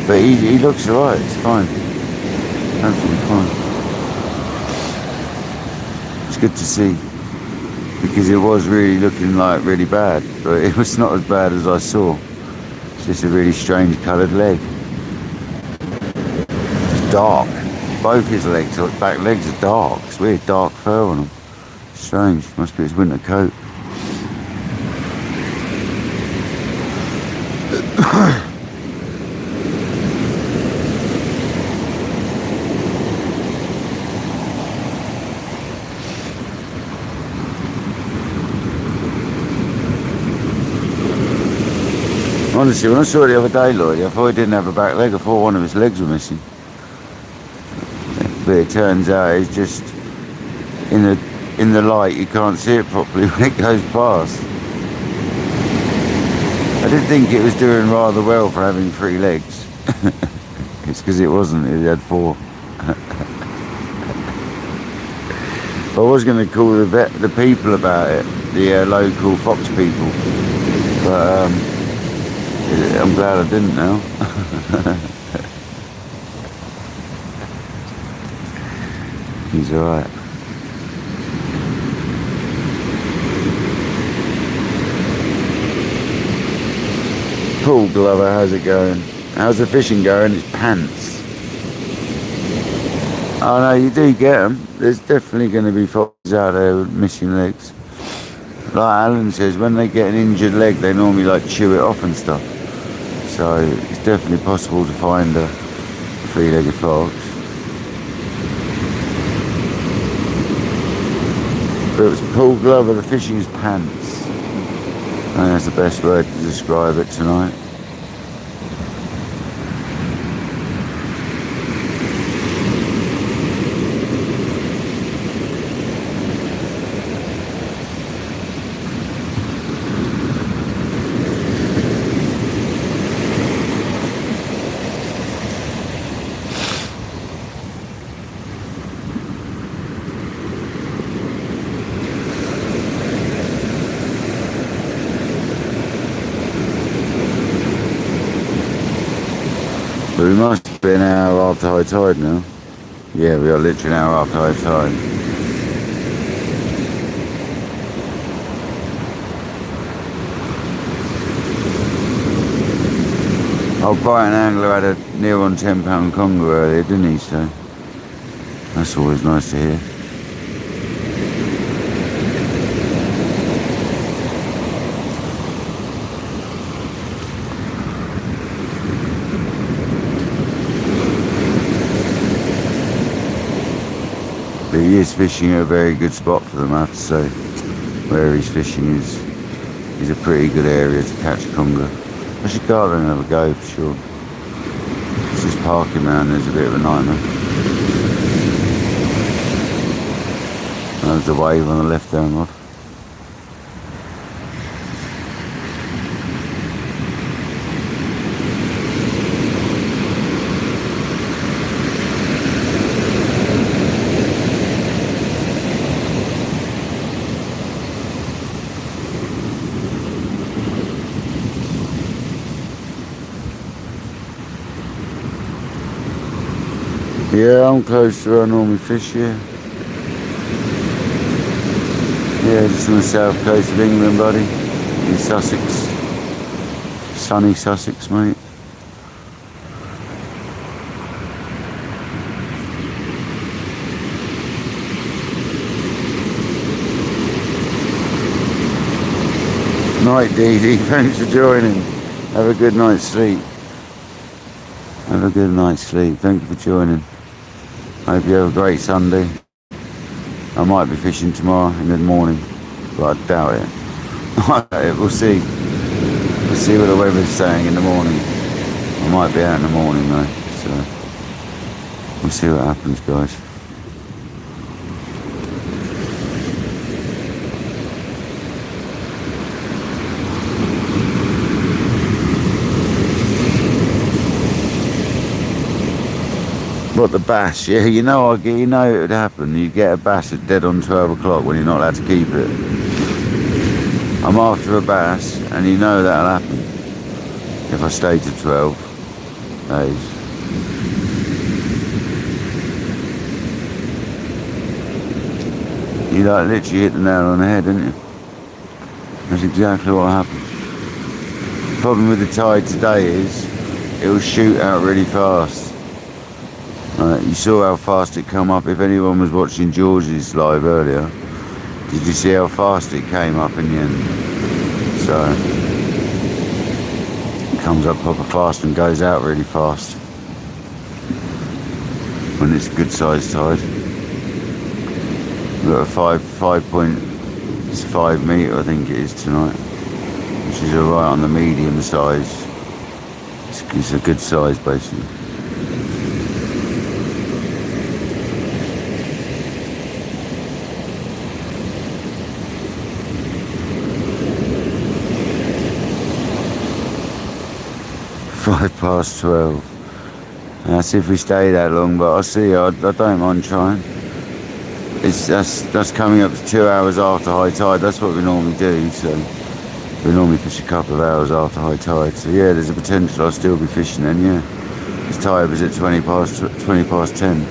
But he looks alright, it's fine. Absolutely fine. It's good to see. Because it was really looking like really bad, but it was not as bad as I saw. It's just a really strange coloured leg. It's dark. Both his legs, back legs are dark. It's weird dark fur on them. Strange, must be his winter coat. Honestly, when I saw it the other day, Lloyd, I thought he didn't have a back leg. I thought one of his legs were missing. But it turns out it's just in the light you can't see it properly when it goes past. I did think it was doing rather well for having 3 legs. It's because it wasn't, it had 4. I was going to call the people about it, the local fox people, but I'm glad I didn't now. He's alright. Paul Glover, how's it going? How's the fishing going? It's pants. Oh no, you do get them. There's definitely going to be foxes out there with missing legs. Like Alan says, when they get an injured leg, they normally like chew it off and stuff. So it's definitely possible to find a three-legged fox. But it's Paul Glover, the fishing is pants. I think that's the best word to describe it tonight. But we must be an hour after high tide now. Yeah, we are literally an hour after high tide. Oh, Brighton Angler had a near on £10 conger earlier, didn't he? So that's always nice to hear. But he is fishing at a very good spot for them, I have to say. Where he's fishing is a pretty good area to catch conger. I should go out there and have a go for sure. It's just parking around there's a bit of a nightmare. There's the wave on the left hand rod. Yeah, I'm close to where I normally fish here. Yeah, just on the south coast of England, buddy. In Sussex. Sunny Sussex, mate. Night, Dee Dee. Thanks for joining. Have a good night's sleep. Have a good night's sleep. Thank you for joining. Hope you have a great Sunday. I might be fishing tomorrow in the morning, but I doubt it. We'll see. We'll see what the weather's saying in the morning. I might be out in the morning though, so we'll see what happens, guys. What, the bass? Yeah, you know it would happen. You get a bass at dead on 12 o'clock when you're not allowed to keep it. I'm after a bass, and you know that'll happen. If I stay to 12 days. You like literally hit the nail on the head, didn't you? That's exactly what happened. The problem with the tide today is it'll shoot out really fast. You saw how fast it come up. If anyone was watching George's live earlier, did you see how fast it came up in the end? So it comes up proper fast and goes out really fast when it's a good sized tide. We've got a 5 metre I think it is tonight, which is alright on the medium size. It's a good size basically. Five past 12. That's if we stay that long, but I'll see. I don't mind trying. that's coming up to 2 hours after high tide. That's what we normally do. So we normally fish a couple of hours after high tide. So yeah, there's a potential I'll still be fishing then. Yeah, this tide was at 20 past 10.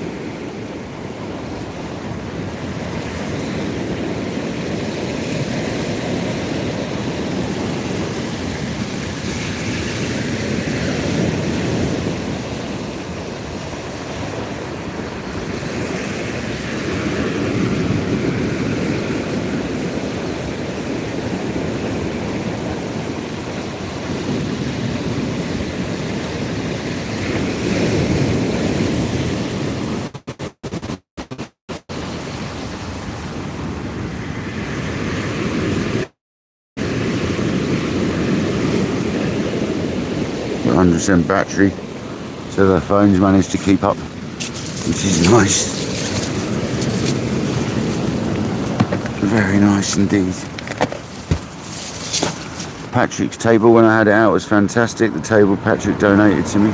Got 100% battery, so the phone's managed to keep up, which is nice. Very nice indeed. Patrick's table, when I had it out, was fantastic. The table Patrick donated to me,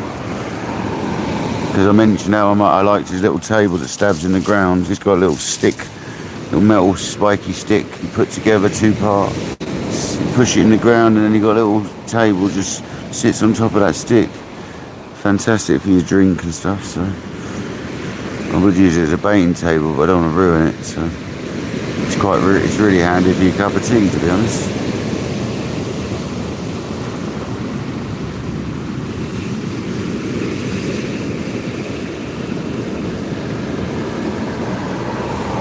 because I mentioned how I liked his little table that stabs in the ground. He's got a little stick, little metal spiky stick. He put together 2-part. Push it in the ground, and then you got a little table just sits on top of that stick. Fantastic for your drink and stuff. So I would use it as a baiting table, but I don't want to ruin it. So it's really handy for your cup of tea, to be honest.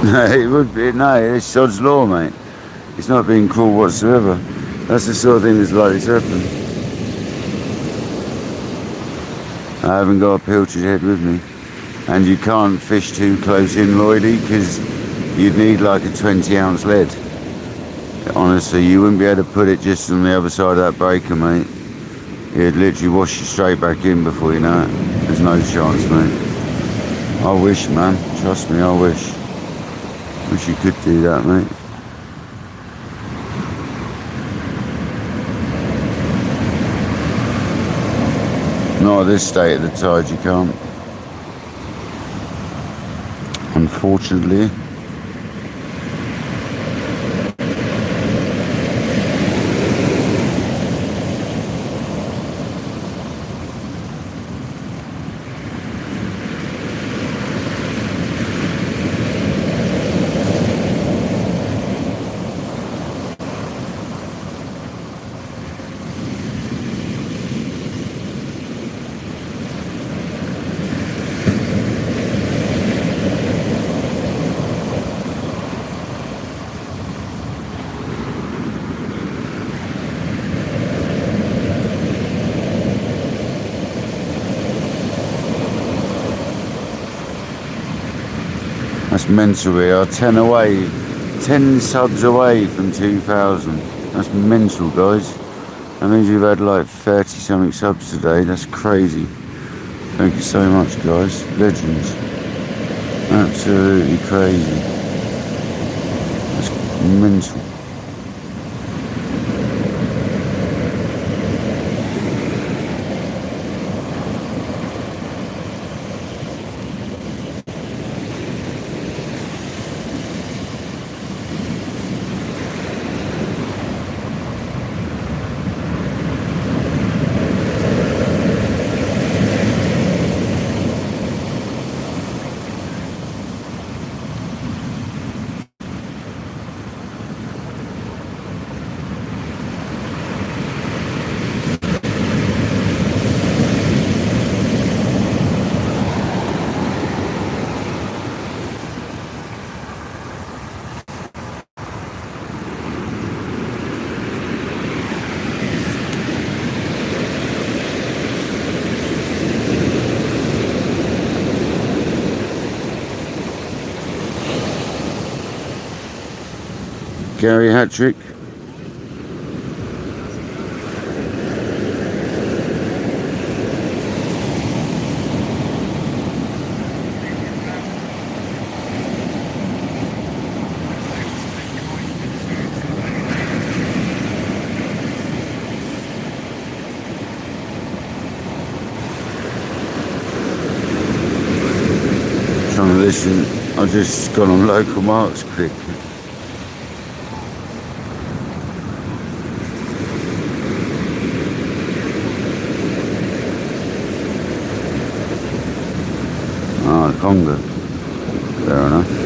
No, it would be. No, it's sod's law, mate. It's not being cruel whatsoever. That's the sort of thing that's likely to happen. I haven't got a pilchard head with me, and you can't fish too close in, Lloydie, because you'd need like a 20-ounce lead. Honestly, you wouldn't be able to put it just on the other side of that breaker, mate. It'd literally wash you straight back in before you know it. There's no chance, mate. I wish, man. Trust me, I wish. Wish you could do that, mate. Not at this state of the tide, you can't. Unfortunately. That's mental. We are 10 away, 10 subs away from 2,000. That's mental, guys. That means we've had like 30 something subs today. That's crazy. Thank you so much, guys. Legends. Absolutely crazy. That's mental. Gary hat-trick. Trying to listen. I've just gone on local marks quick. Ah, Congo. Fair enough.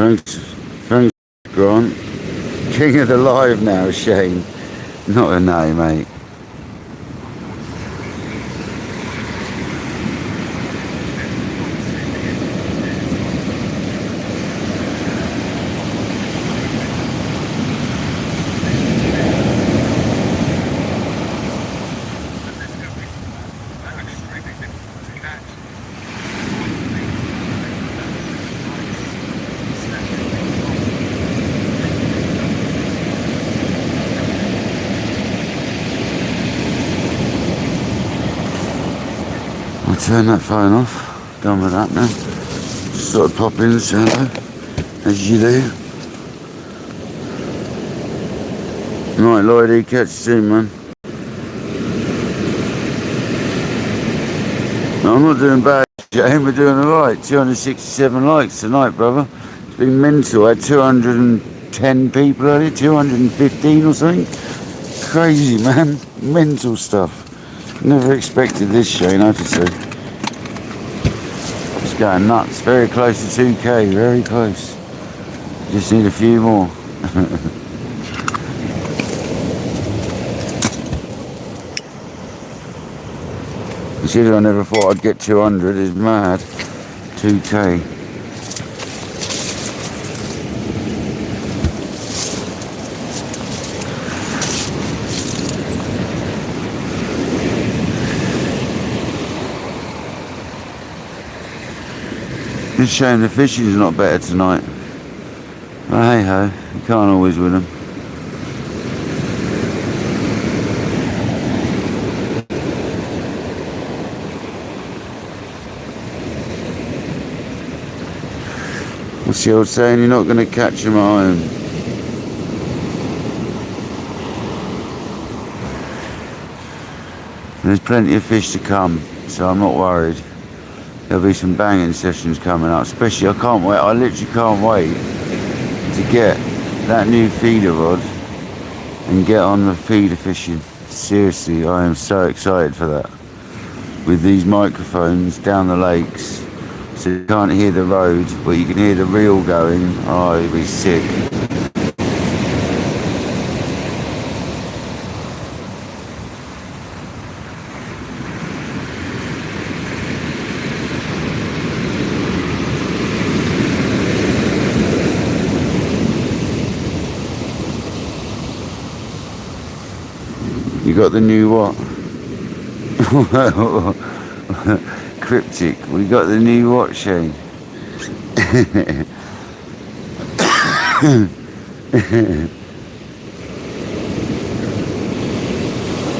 Thanks, Grant. King of the live now, Shane. Not a name, mate. I'll turn that phone off. Done with that now. Just sort of pop in and say hello, as you do. Right, Lloydie, catch you soon, man. No, I'm not doing bad, Shane. We're doing alright. 267 likes tonight, brother. It's been mental. I had 210 people earlier, 215 or something. Crazy, man. Mental stuff. Never expected this, Shane, I have to say. It's going nuts. Very close to 2k, very close. Just need a few more. Considering I never thought I'd get 200 is mad. 2k. It's a shame the fishing's not better tonight. But hey ho, you can't always win them. What's the old saying? You're not going to catch them at home. There's plenty of fish to come, so I'm not worried. There'll be some banging sessions coming up, especially I literally can't wait to get that new feeder rod and get on the feeder fishing. Seriously, I am so excited for that. With these microphones down the lakes, so you can't hear the road, but you can hear the reel going. Oh, it'll be sick. You got the new what? Cryptic. We got the new what, Shane?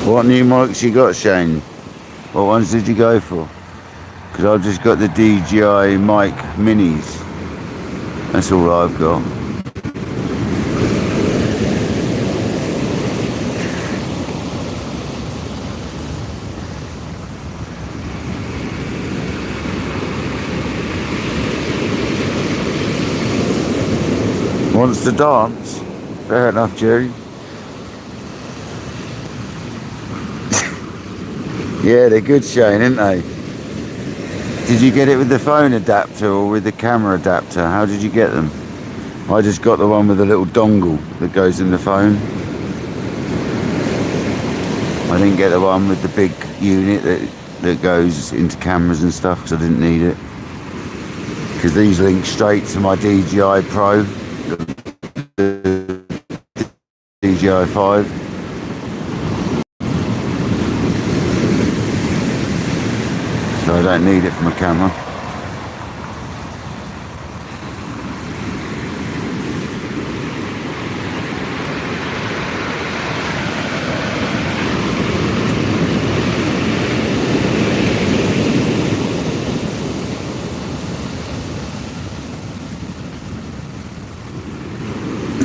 What new mics you got, Shane? What ones did you go for? Because I've just got the DJI mic minis. That's all I've got. Wants to dance? Fair enough, Jerry. Yeah, they're good, Shane, aren't they? Did you get it with the phone adapter or with the camera adapter? How did you get them? I just got the one with the little dongle that goes in the phone. I didn't get the one with the big unit that goes into cameras and stuff because I didn't need it. Because these link straight to my DJI Pro. DJI 5. So I don't need it for my camera.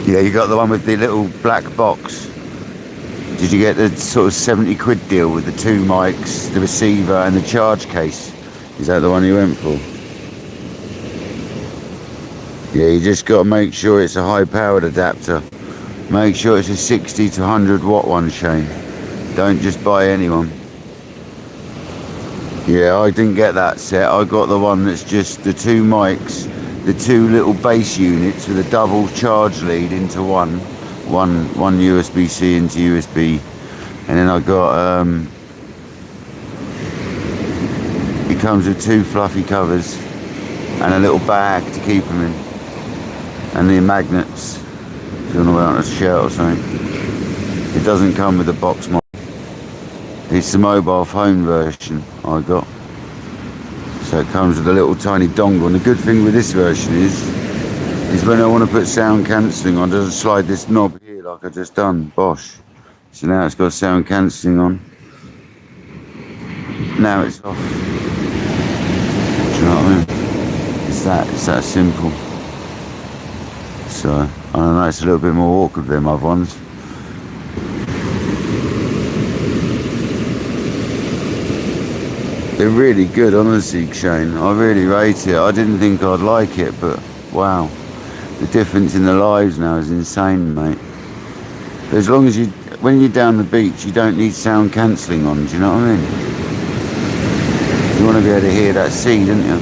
Yeah, you got the one with the little black box. Did you get the sort of 70 quid deal with the 2 mics, the receiver and the charge case? Is that the one you went for? Yeah, you just got to make sure it's a high powered adapter. Make sure it's a 60 to 100 watt one, Shane. Don't just buy anyone. Yeah, I didn't get that set. I got the one that's just the 2 mics, the 2 little bass units with a double charge lead into one USB-C into USB, and then I got it comes with 2 fluffy covers and a little bag to keep them in, and the magnets if you want to wear on a shirt or something. It doesn't come with a box model. It's the mobile phone version I got, so it comes with a little tiny dongle. And the good thing with this version is when I want to put sound cancelling on, I just slide this knob here like I just done. Bosh. So now it's got sound cancelling on. Now it's off. Do you know what I mean? It's that simple. So I don't know, it's a little bit more awkward than other ones. They're really good, honestly, Shane. I really rate it. I didn't think I'd like it, but wow. The difference in the lives now is insane, mate. But as long as when you're down the beach, you don't need sound cancelling on, do you know what I mean? You want to be able to hear that sea, don't you?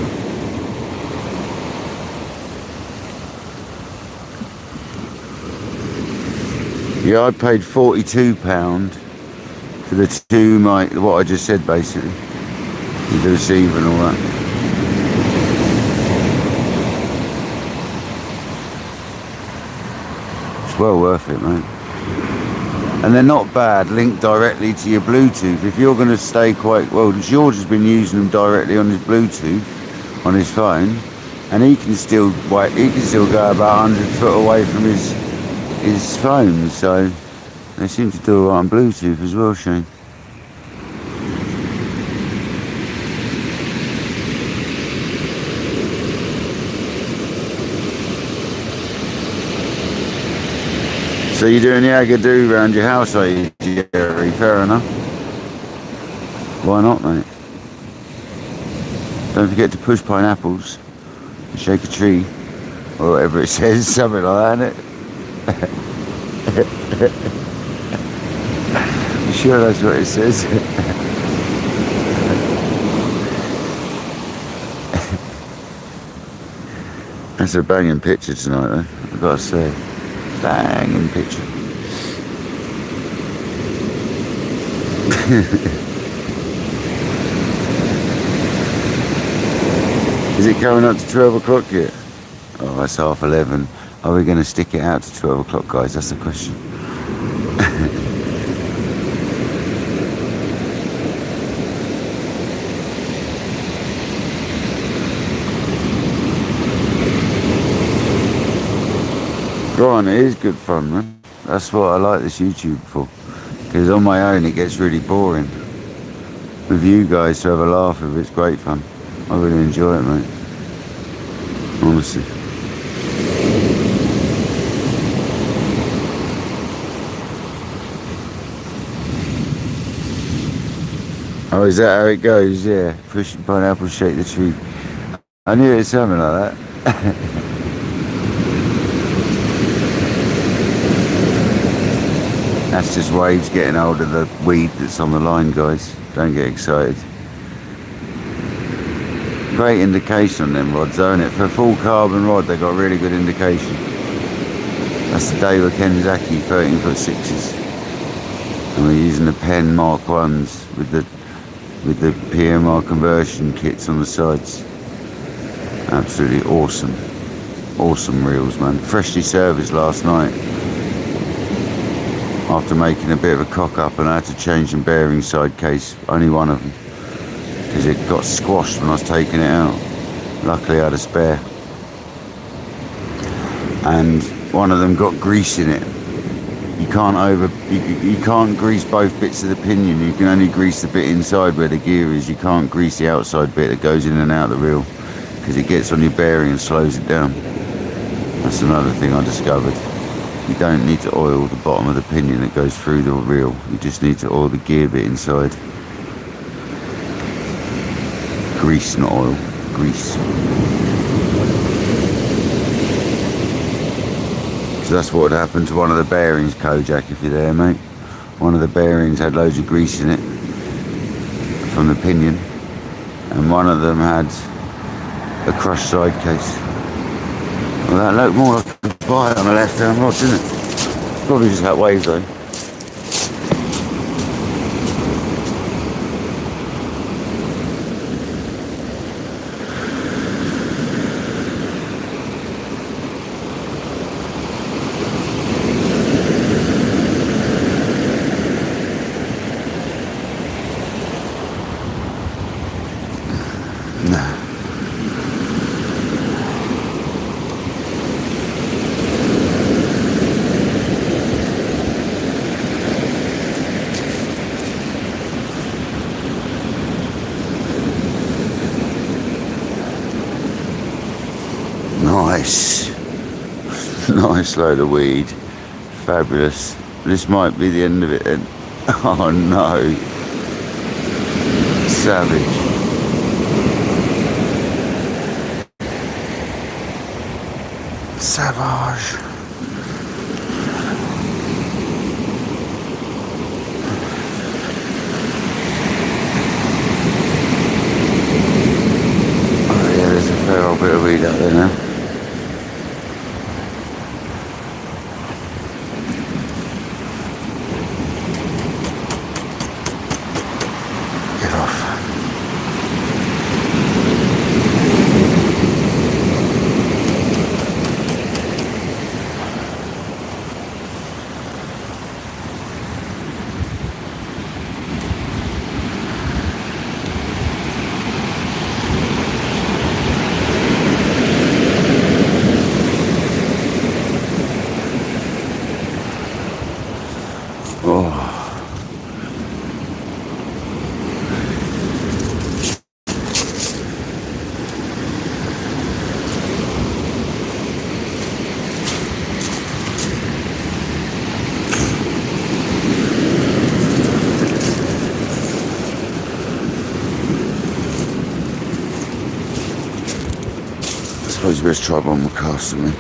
Yeah, I paid £42 for the 2 mic, what I just said basically. With the receiver and all that. It's well worth it, mate. And they're not bad, linked directly to your Bluetooth. If you're going to stay quite well, George has been using them directly on his Bluetooth on his phone, and he can still go about 100 foot away from his phone. So they seem to do it on Bluetooth as well, Shane. So you're doing the agadoo around your house, are you, Jerry? Fair enough. Why not, mate? Don't forget to push pineapples and shake a tree, or whatever it says, something like that, innit? You sure that's what it says? That's a banging picture tonight, though, I've got to say. Banging picture. Is it coming up to 12 o'clock yet? Oh, that's 11:30. Are we going to stick it out to 12 o'clock, guys? That's the question. Grant, it is good fun, man. That's what I like this YouTube for. Because on my own it gets really boring. With you guys to have a laugh with it's great fun. I really enjoy it, mate. Honestly. Oh, is that how it goes? Yeah. Push the pineapple, shake the tree. I knew it was something like that. That's just waves getting hold of the weed that's on the line, guys. Don't get excited. Great indication on them rods, isn't it? For a full carbon rod, they got really good indication. That's the Daiwa Kenzaki 13'6". And we're using the Penn Mark 1s with the PMR conversion kits on the sides. Absolutely awesome. Awesome reels, man. Freshly serviced last night. After making a bit of a cock up, and I had to change the bearing side case, only one of them, because it got squashed when I was taking it out. Luckily I had a spare. And one of them got grease in it. You can't grease both bits of the pinion. You can only grease the bit inside where the gear is. You can't grease the outside bit that goes in and out of the reel, because it gets on your bearing and slows it down. That's another thing I discovered. You don't need to oil the bottom of the pinion that goes through the reel. You just need to oil the gear bit inside. Grease, not oil. Grease. So that's what would happen to one of the bearings, Kojak, if you're there, mate. One of the bearings had loads of grease in it from the pinion, and one of them had a crushed side case. Well, that looked more like a bite on the left hand rod, didn't it? Probably just that wave though. Nice. Nice load of weed. Fabulous. This might be the end of it then. Oh no. Savage. Savage. Oh yeah, there's a fair old bit of weed out there now. I suppose you best try one more cast of me.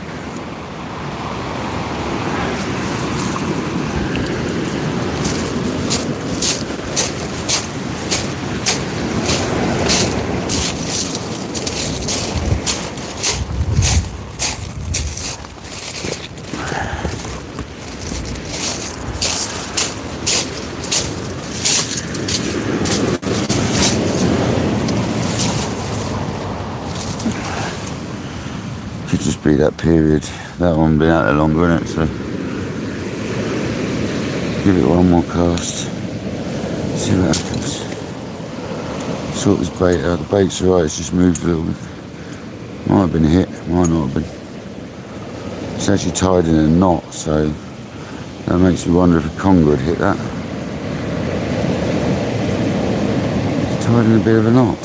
Could just be that period. That one been out there longer, isn't it? So give it one more cast. See what happens. Sort this bait out. The bait's alright, it's just moved a little bit. Might have been a hit, might not have been. It's actually tied in a knot, so that makes me wonder if a conger would hit that. It's tied in a bit of a knot.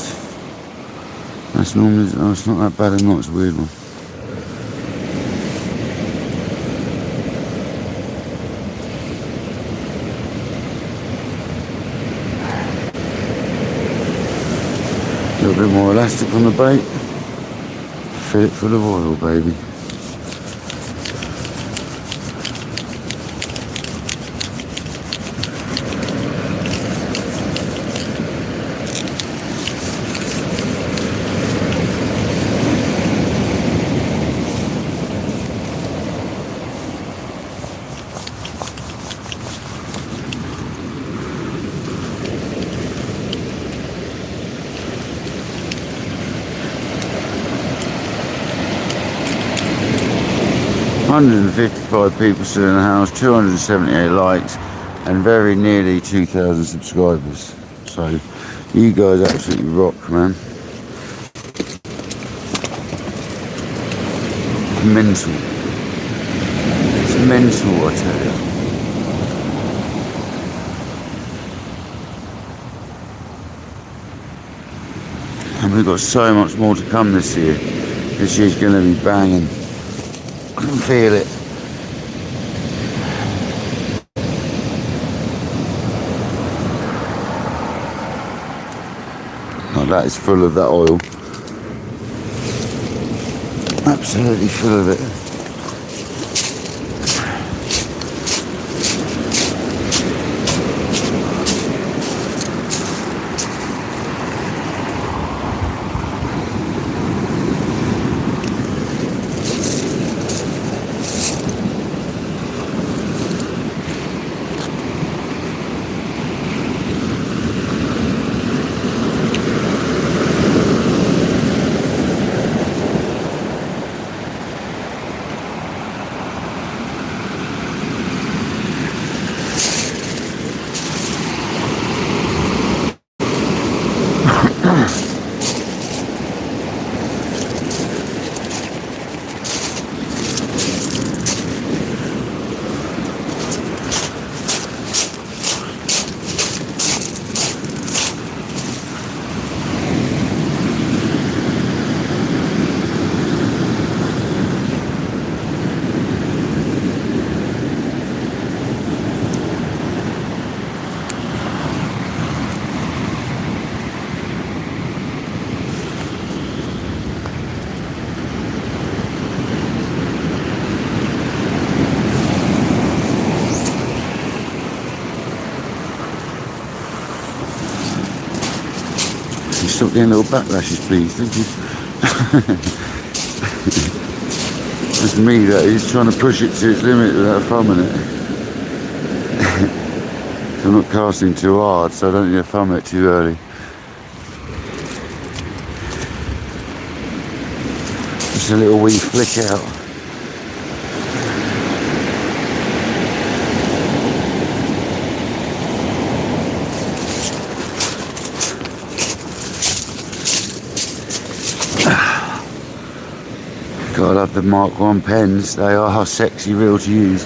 That's normally, oh, it's not that bad a knot, it's a weird one. A little bit more elastic on the bait. Fill it full of oil, baby. $155 people still in the house, 278 likes, and very nearly 2,000 subscribers. So you guys absolutely rock, man. It's mental. It's mental, I tell you. And we've got so much more to come this year. This year's going to be banging. I can feel it. that is full of that oil. Absolutely full of it. Stop getting little backlashes, please. Thank you. It's me that is trying to push it to its limit without thumb in it. I'm not casting too hard, so I don't need to thumb it too early. Just a little wee flick out. God, I love the Mark 1 pens. They are a sexy reel to use.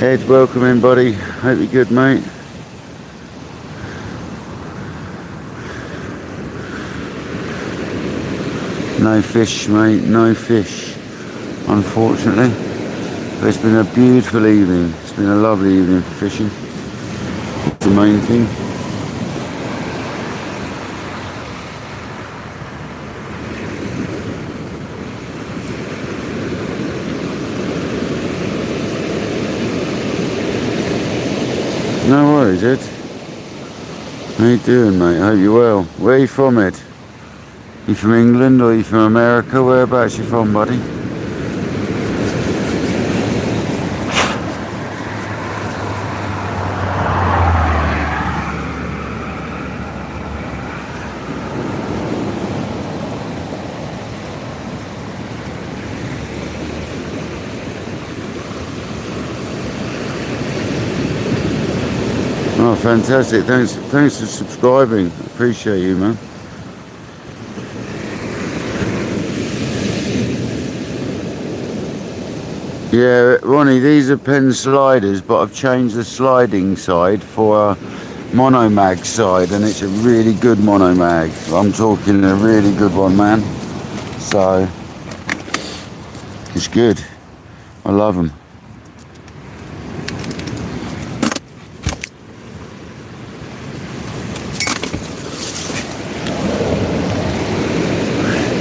Ed, welcome in, buddy. Hope you're good, mate. No fish, mate. No fish, unfortunately. But it's been a beautiful evening. It's been a lovely evening for fishing. That's the main thing. No worries, Ed. How you doing, mate? Hope you're well. Where are you from, Ed? You from England or you from America? Whereabouts you from, buddy? Oh, fantastic. Thanks for subscribing. Appreciate you, man. Yeah, Ronnie, these are pen sliders, but I've changed the sliding side for a monomag side, and it's a really good monomag. I'm talking a really good one, man. So, it's good. I love them.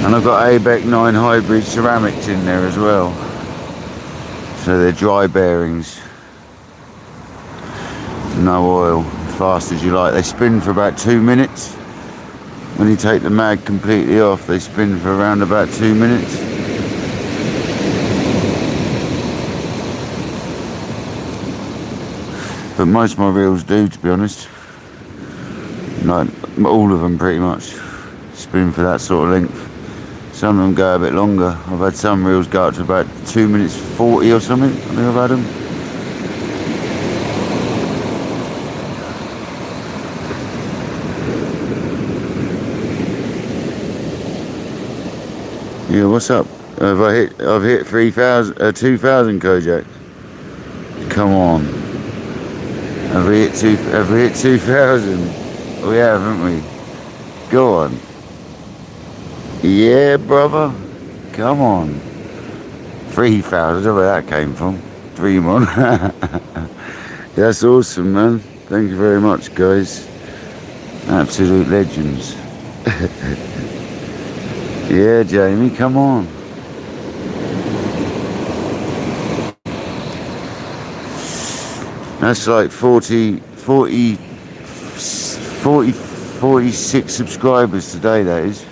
And I've got ABEC 9 hybrid ceramics in there as well. So they're dry bearings. No oil, fast as you like. They spin for about 2 minutes. When you take the mag completely off, they spin for around about 2 minutes. But most of my reels do, to be honest. Like all of them pretty much spin for that sort of length. Some of them go a bit longer. I've had some reels go up to about 2 minutes 40 or something. I think I've had them. Yeah, what's up? I've hit 3,000, 2,000 Kojak. Come on. Have we hit 2,000? We have, haven't we? Go on. Yeah, brother. Come on. 3,000, I don't know where that came from. Dream on. That's awesome, man. Thank you very much, guys. Absolute legends. Yeah, Jamie, come on. That's like 46 subscribers today, that is.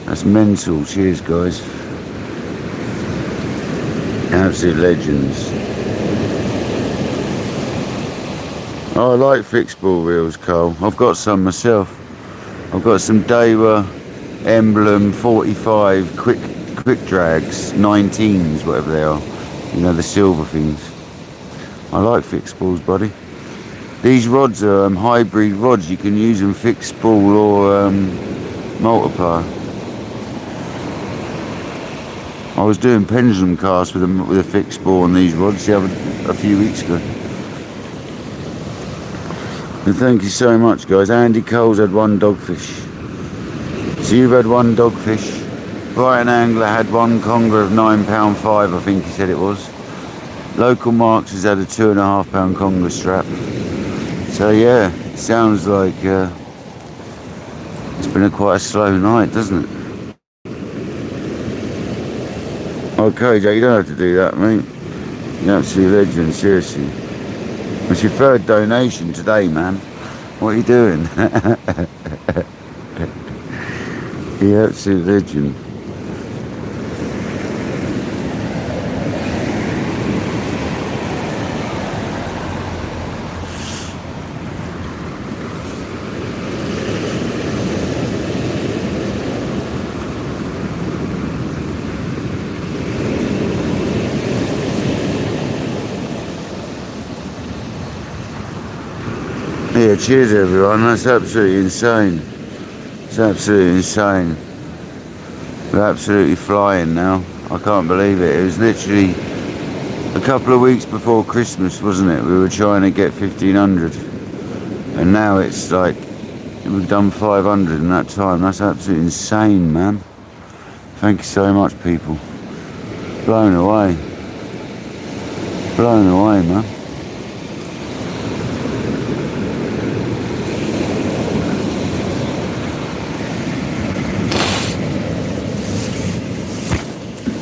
That's mental. Cheers, guys. Absolute legends. Oh, I like fixed ball reels, Carl. I've got some myself. I've got some Daiwa Emblem 45 quick drags, 19s, whatever they are. You know, the silver things. I like fixed balls, buddy. These rods are hybrid rods. You can use them fixed ball or multiplier. I was doing pendulum casts with a fixed ball on these rods a few weeks ago. And thank you so much, guys. Andy Cole's had one dogfish. So you've had one dogfish. Brian Angler had one conger of £9.5, I think he said it was. Local Marks has had a £2.5 conger strap. So yeah, it sounds like it's been quite a slow night, doesn't it? Okay, Jay, you don't have to do that, mate. You're absolute legend, seriously. It's your third donation today, man. What are you doing? You're absolute legend. Yeah, cheers everyone, that's absolutely insane. It's absolutely insane. We're absolutely flying now. I can't believe it. It was literally a couple of weeks before Christmas, wasn't it? We were trying to get 1,500. And now it's like, we've done 500 in that time. That's absolutely insane, man. Thank you so much, people. Blown away. Blown away, man.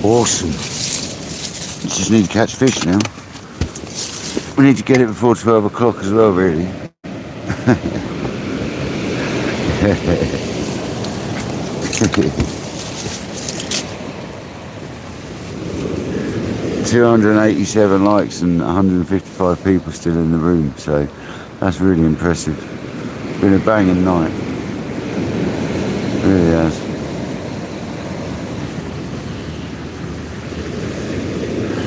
Awesome. We just need to catch fish now. We need to get it before 12 o'clock as well, really. 287 likes and 155 people still in the room, so that's really impressive. It's been a banging night. It really has.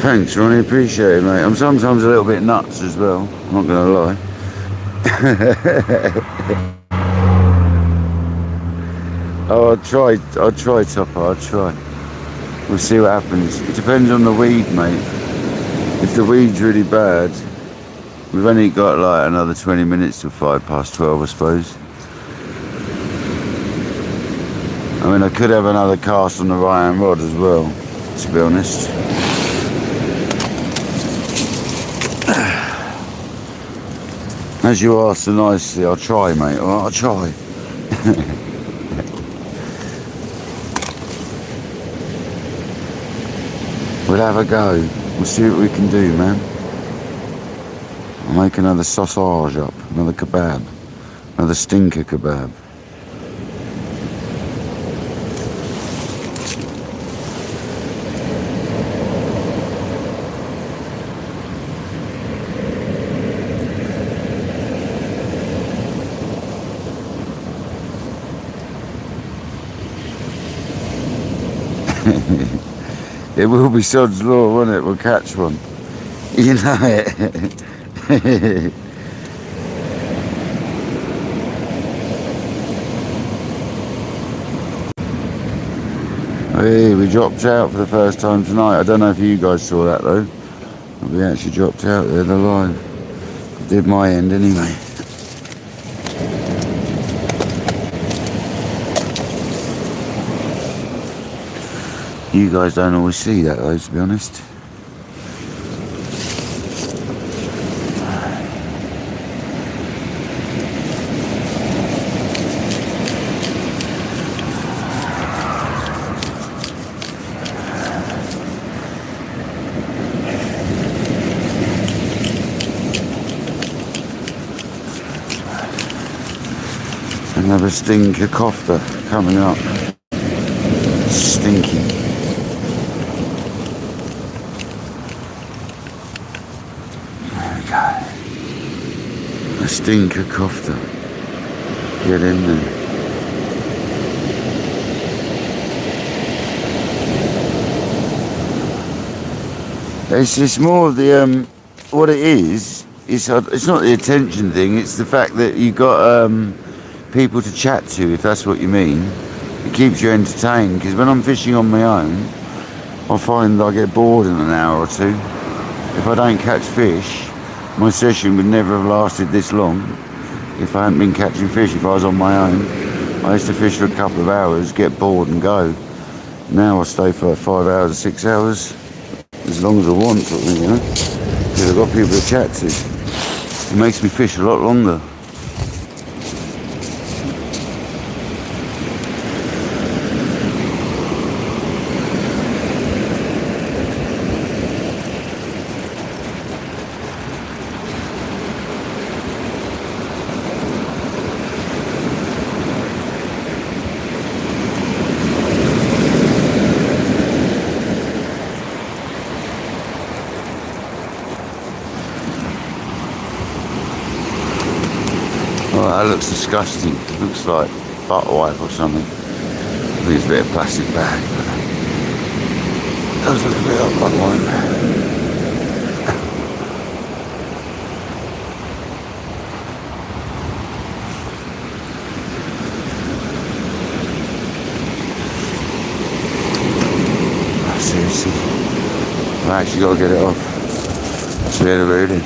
Thanks, Ronnie, appreciate it, mate. I'm sometimes a little bit nuts as well, I'm not gonna lie. Oh, I'll try, Topper, I'll try. We'll see what happens. It depends on the weed, mate. If the weed's really bad, we've only got like another 20 minutes till 12:05, I suppose. I mean, I could have another cast on the right-hand rod as well, to be honest. As you asked so nicely, I'll try, mate. All right, I'll try. We'll have a go. We'll see what we can do, man. I'll make another sausage up, another kebab, another stinker kebab. It will be sod's law, won't it? We'll catch one. You know it. Hey, we dropped out for the first time tonight. I don't know if you guys saw that though. But we actually dropped out there alive. Did my end anyway. You guys don't always see that though, to be honest. Another stinker kofta coming up. Stinky. There we go. A stinker kofta. Get in there. It's more of the what it is. It's not the attention thing. It's the fact that you got people to chat to, if that's what you mean. It keeps you entertained. Because when I'm fishing on my own, I find I get bored in an hour or two. If I don't catch fish, my session would never have lasted this long. If I hadn't been catching fish, if I was on my own, I used to fish for a couple of hours, get bored and go. Now I stay for 5 hours or 6 hours. As long as I want, sort of thing, you know, because I've got people to chat to. It makes me fish a lot longer. Oh, that looks disgusting. It looks like butt wipe or something. I think it's a bit of plastic bag, but it does look a bit like butt wipe. Seriously, I've actually got to get it off. It's really rude.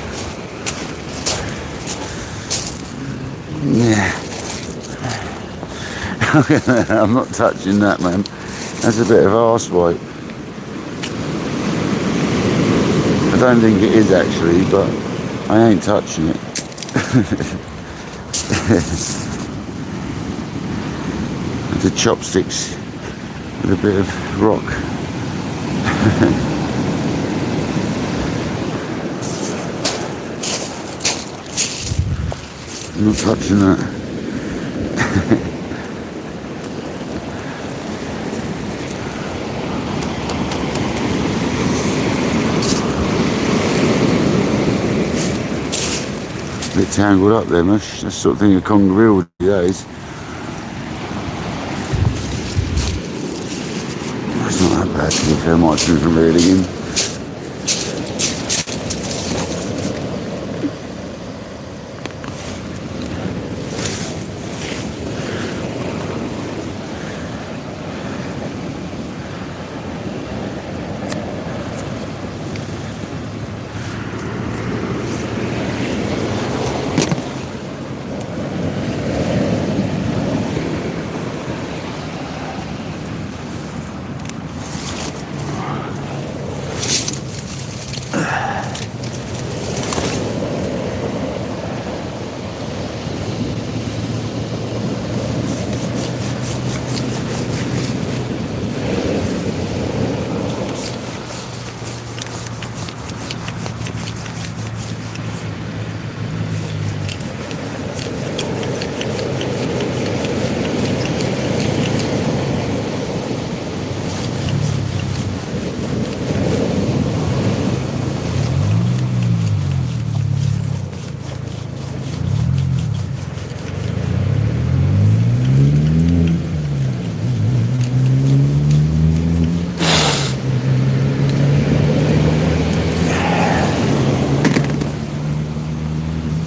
Yeah. I'm not touching that, man. That's a bit of arse wipe. I don't think it is actually, but I ain't touching it. The chopsticks with a bit of rock. I'm not touching that. A bit tangled up there, mush. That sort of thing a kangaroo would do, that is. It's not that bad to be fair, might have from reeling in.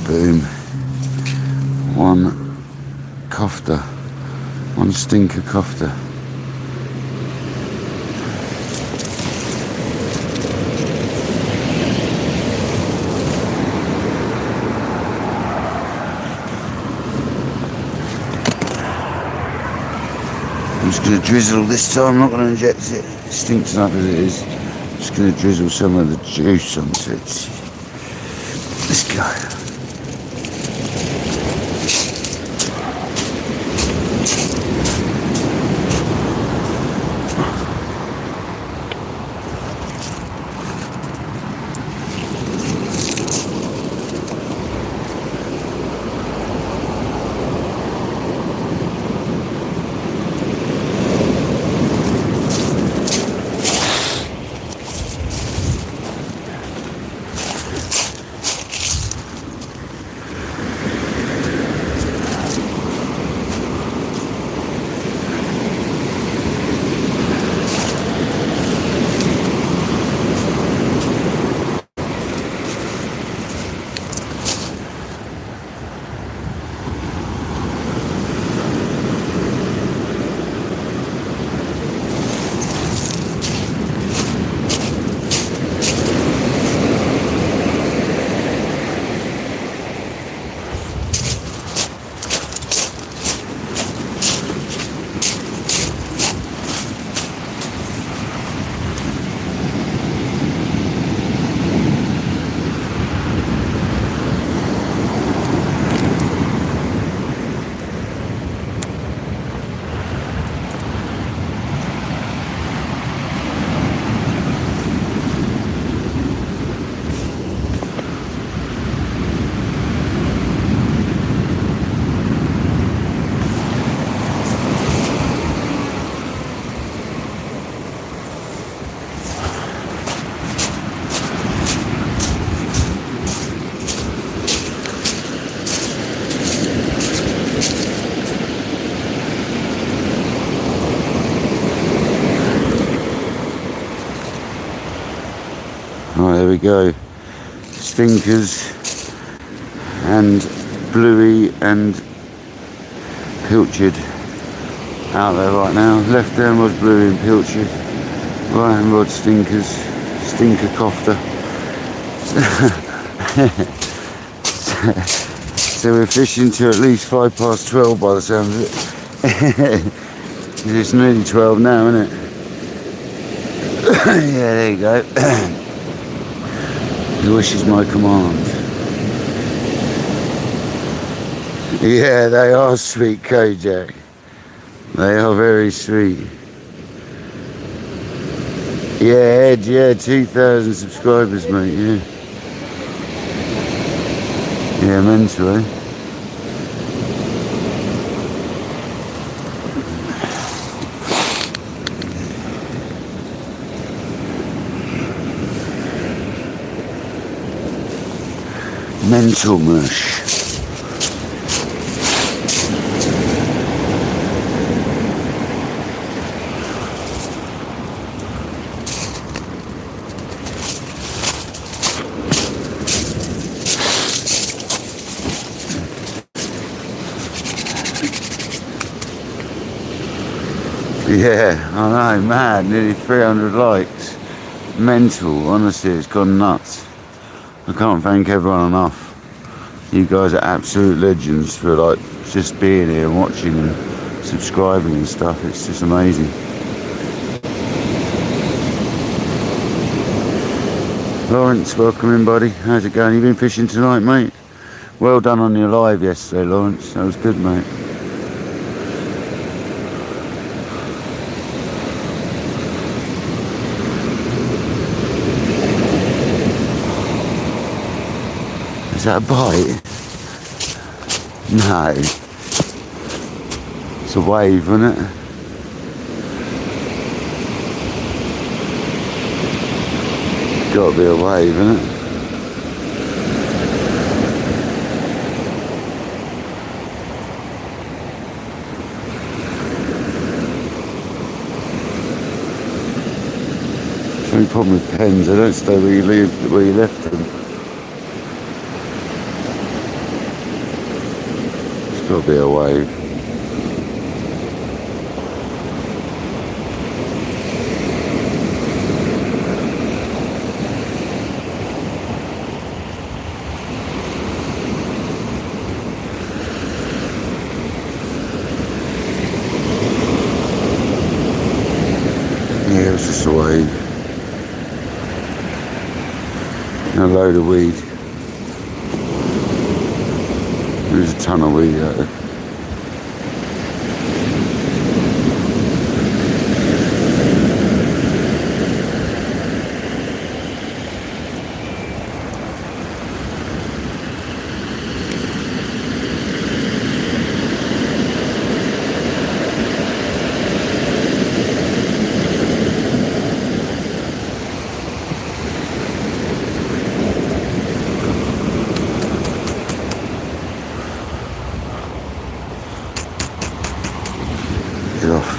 Boom. One kofta. One stinker kofta. I'm just going to drizzle this time, I'm not going to inject it. It stinks enough as it is. I'm just going to drizzle some of the juice onto it. Let's go. there we go. Stinkers and bluey and pilchard out there right now. Left hand rod's bluey and pilchard. Right hand rod stinkers. Stinker cofter. So we're fishing to at least 12:05 by the sound of it. It's nearly 12 now, isn't it? Yeah, there you go. He wishes my command. Yeah, they are sweet, Kojak. They are very sweet. Yeah, Ed, yeah, 2,000 subscribers, mate, yeah. Yeah, mental, eh? Mental mush. Yeah, I know, mad, nearly 300 likes. Mental, honestly, it's gone nuts. I can't thank everyone enough. You guys are absolute legends for like just being here and watching and subscribing and stuff. It's just amazing. Lawrence, welcome in, buddy. How's it going? You been fishing tonight, mate? Well done on your live yesterday, Lawrence. That was good, mate. Is that a bite? No. It's a wave, isn't it? Gotta be a wave, isn't it? The only problem with pens, they don't stay where you left them. It's got to be a wave. Yeah, it was just a wave. And a load of weed. There's a ton of weed out there. Get off.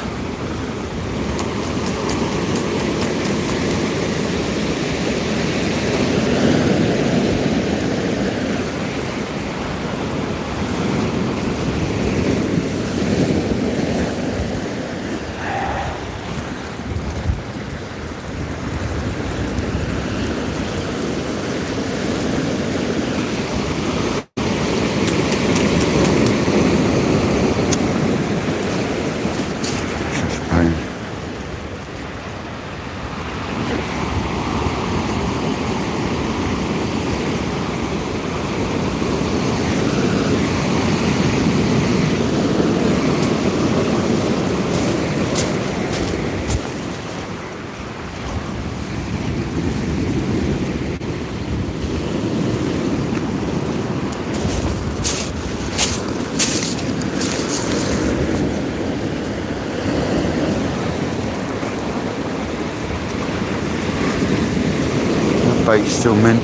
Bait's still mint.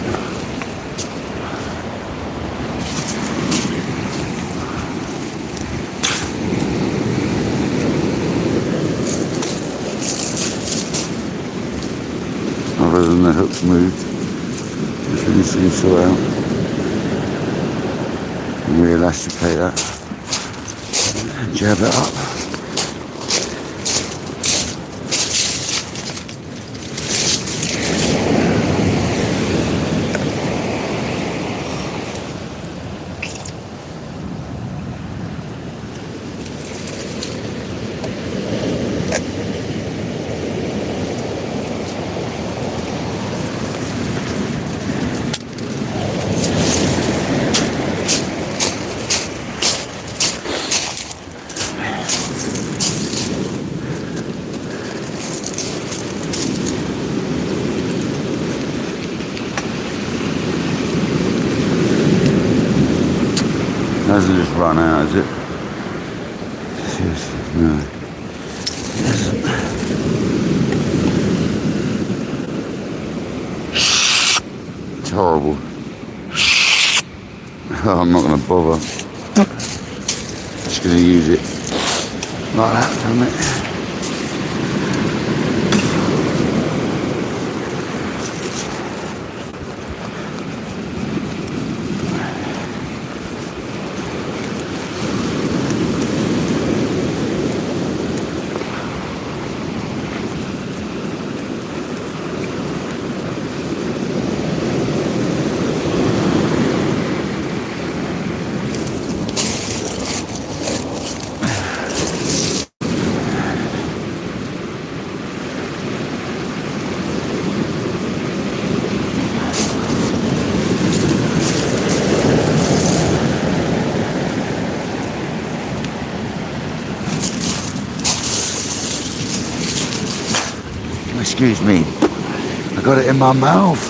Other than the hook's moved. soon sort out. And re-elasticate that. And jab it up. Hasn't just run out, is it? No. It hasn't. It's horrible. Oh, I'm not going to bother. Just going to use it like that for a minute. Excuse me, I got it in my mouth.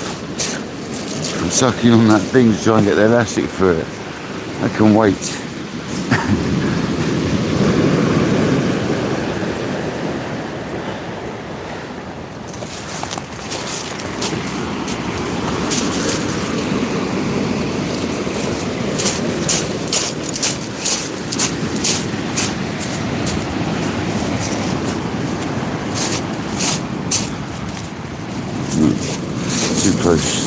I'm sucking on that thing to try and get the elastic through it. I can wait. Too close.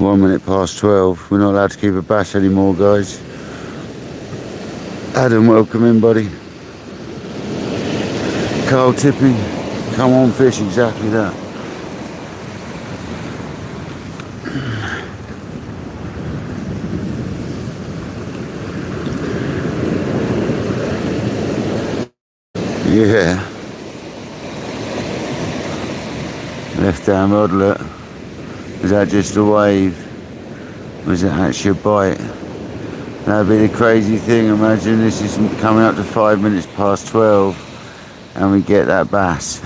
1 minute past 12. We're not allowed to keep a bass anymore, guys. Adam, welcome in, buddy. Carl tipping. Come on, fish, exactly that. Yeah. Left arm oddlet. Was that just a wave? Was it actually a bite? That'd be the crazy thing. Imagine this is coming up to 5 minutes past 12 and we get that bass.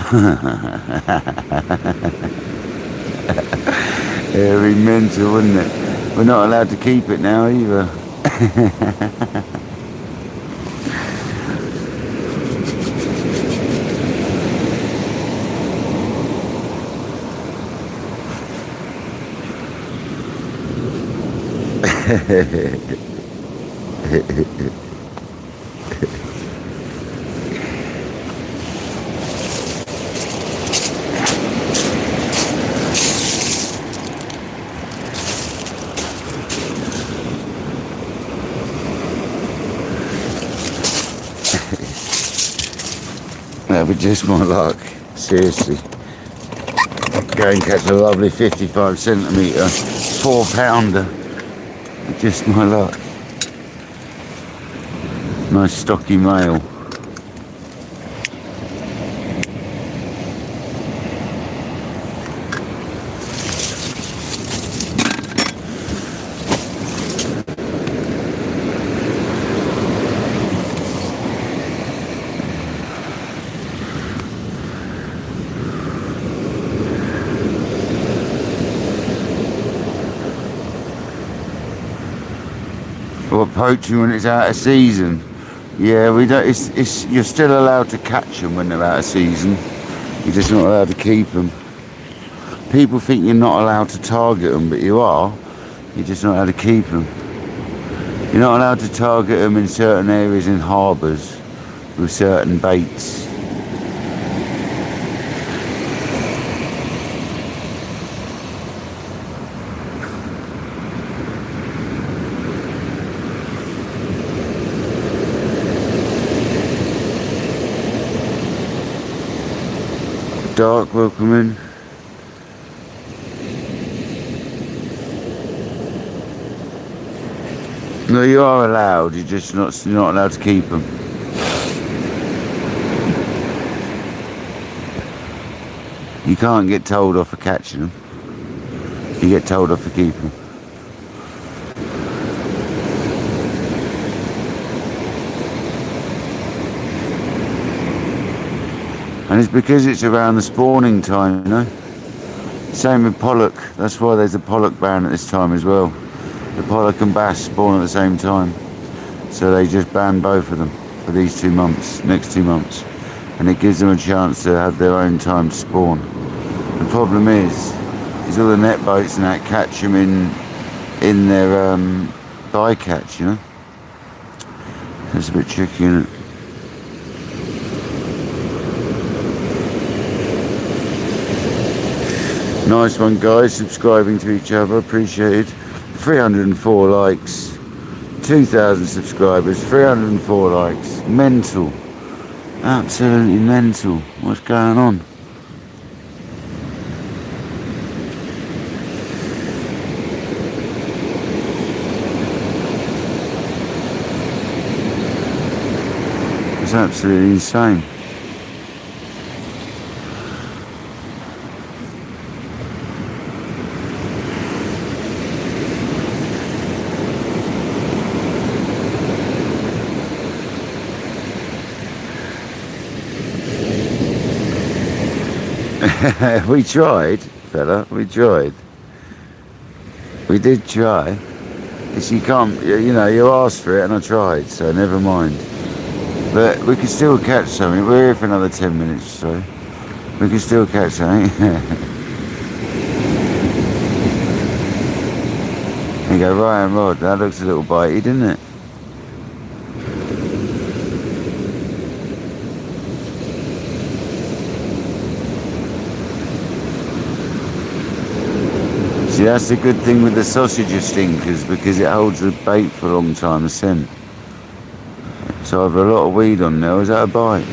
It'd be mental, wouldn't it? We're not allowed to keep it now either. That'd be just my luck. Seriously. Go and catch a lovely 55 centimetre 4-pounder. Just my luck. Nice stocky male. Or poaching when it's out of season. Yeah, we don't. You're still allowed to catch them when they're out of season. You're just not allowed to keep them. People think you're not allowed to target them, but you are. You're just not allowed to keep them. You're not allowed to target them in certain areas in harbours with certain baits. Dark, welcome in. No, you are allowed. You're just not allowed to keep them. You can't get told off for catching them. You get told off for keeping them. And it's because it's around the spawning time, you know. Same with pollock. That's why there's a pollock ban at this time as well. The pollock and bass spawn at the same time. So they just ban both of them for these 2 months, next 2 months. And it gives them a chance to have their own time to spawn. The problem is all the net boats and that catch them in their bycatch, you know. It's a bit tricky, isn't it? Nice one, guys, subscribing to each other, appreciated. 304 likes, 2,000 subscribers, 304 likes. Mental, absolutely mental. What's going on? It's absolutely insane. We tried, fella, we tried. We did try. It's you can't, you know, you asked for it and I tried, so never mind. But we could still catch something. We're here for another 10 minutes or so. We could still catch something. There you go, Ryan Rod. That looks a little bitey, didn't it? See, that's the good thing with the sausager stinkers, because it holds the bait for a long time, the scent. So I've a lot of weed on there. Is that a bite?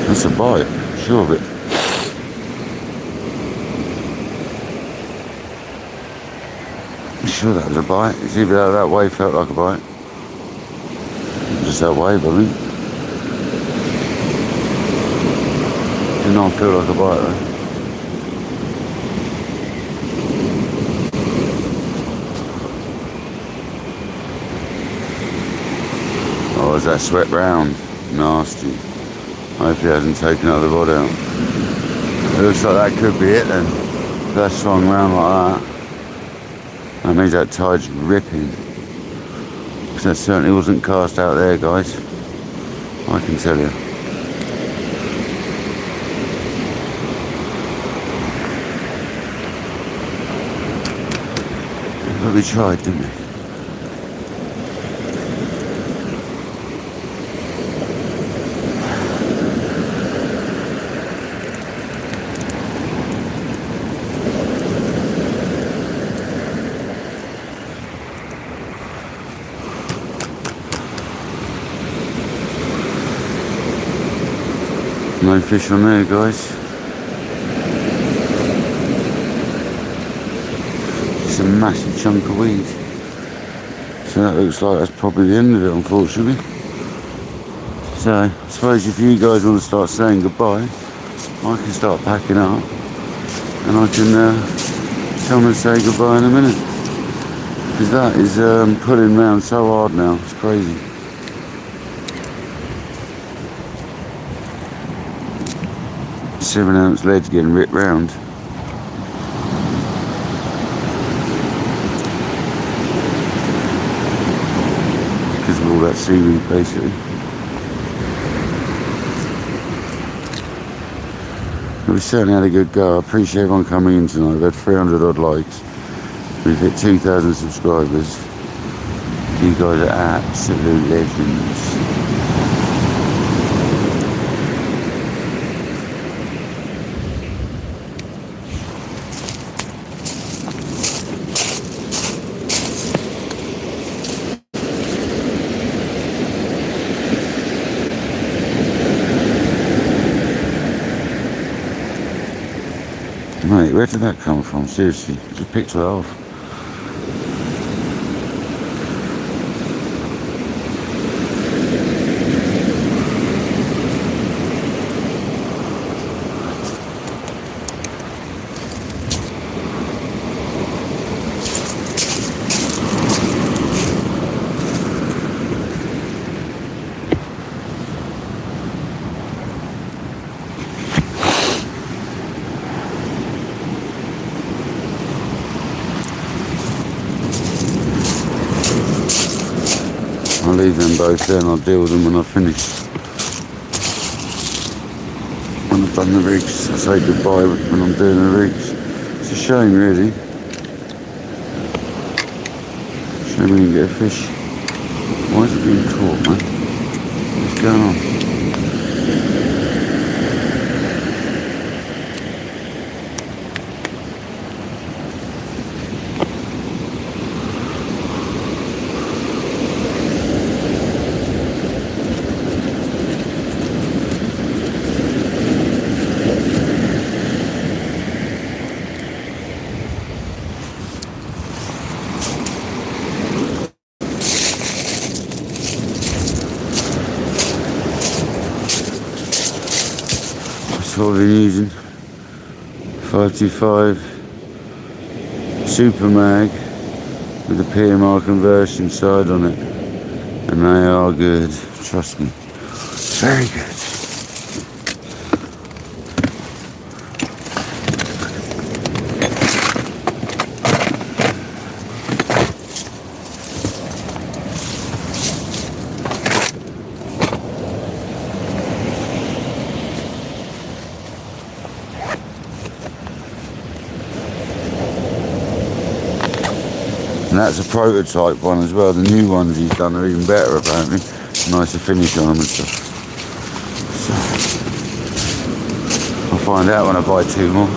That's a bite, sure of it. I'm sure that was a bite. It's either that way felt like a bite. Just that way, but I think. Did not feel like a bite though. Oh, is that swept round? nasty. I hope he hasn't taken another rod out. It looks like that could be it then. If that's swung round like that, that means that tide's ripping. Because that certainly wasn't cast out there, guys. I can tell you. But we tried, didn't we? No fish on there, guys. It's a massive chunk of weed. So that looks like that's probably the end of it, unfortunately. So I suppose if you guys want to start saying goodbye, I can start packing up and I can come and say goodbye in a minute. Because that is pulling round so hard now, it's crazy. 7-ounce lead's getting ripped round. Because of all that seaweed, basically. But we certainly had a good go. I appreciate everyone coming in tonight. We've had 300 odd likes. We've hit 2,000 subscribers. You guys are absolute legends. Mate, where did that come from? Seriously, just picked it off. I'll leave them both there and I'll deal with them when I finish. When I've done the rigs, I say goodbye when I'm doing the rigs. It's a shame really. Shame we didn't get a fish. Why is it being caught, man? What's going on? What we've been using 525 Super Mag with a PMR conversion side on it, and they are good, trust me, very good. And that's a prototype one as well. The new ones he's done are even better apparently. Nicer finish on them and stuff. So, I'll find out when I buy 2 more.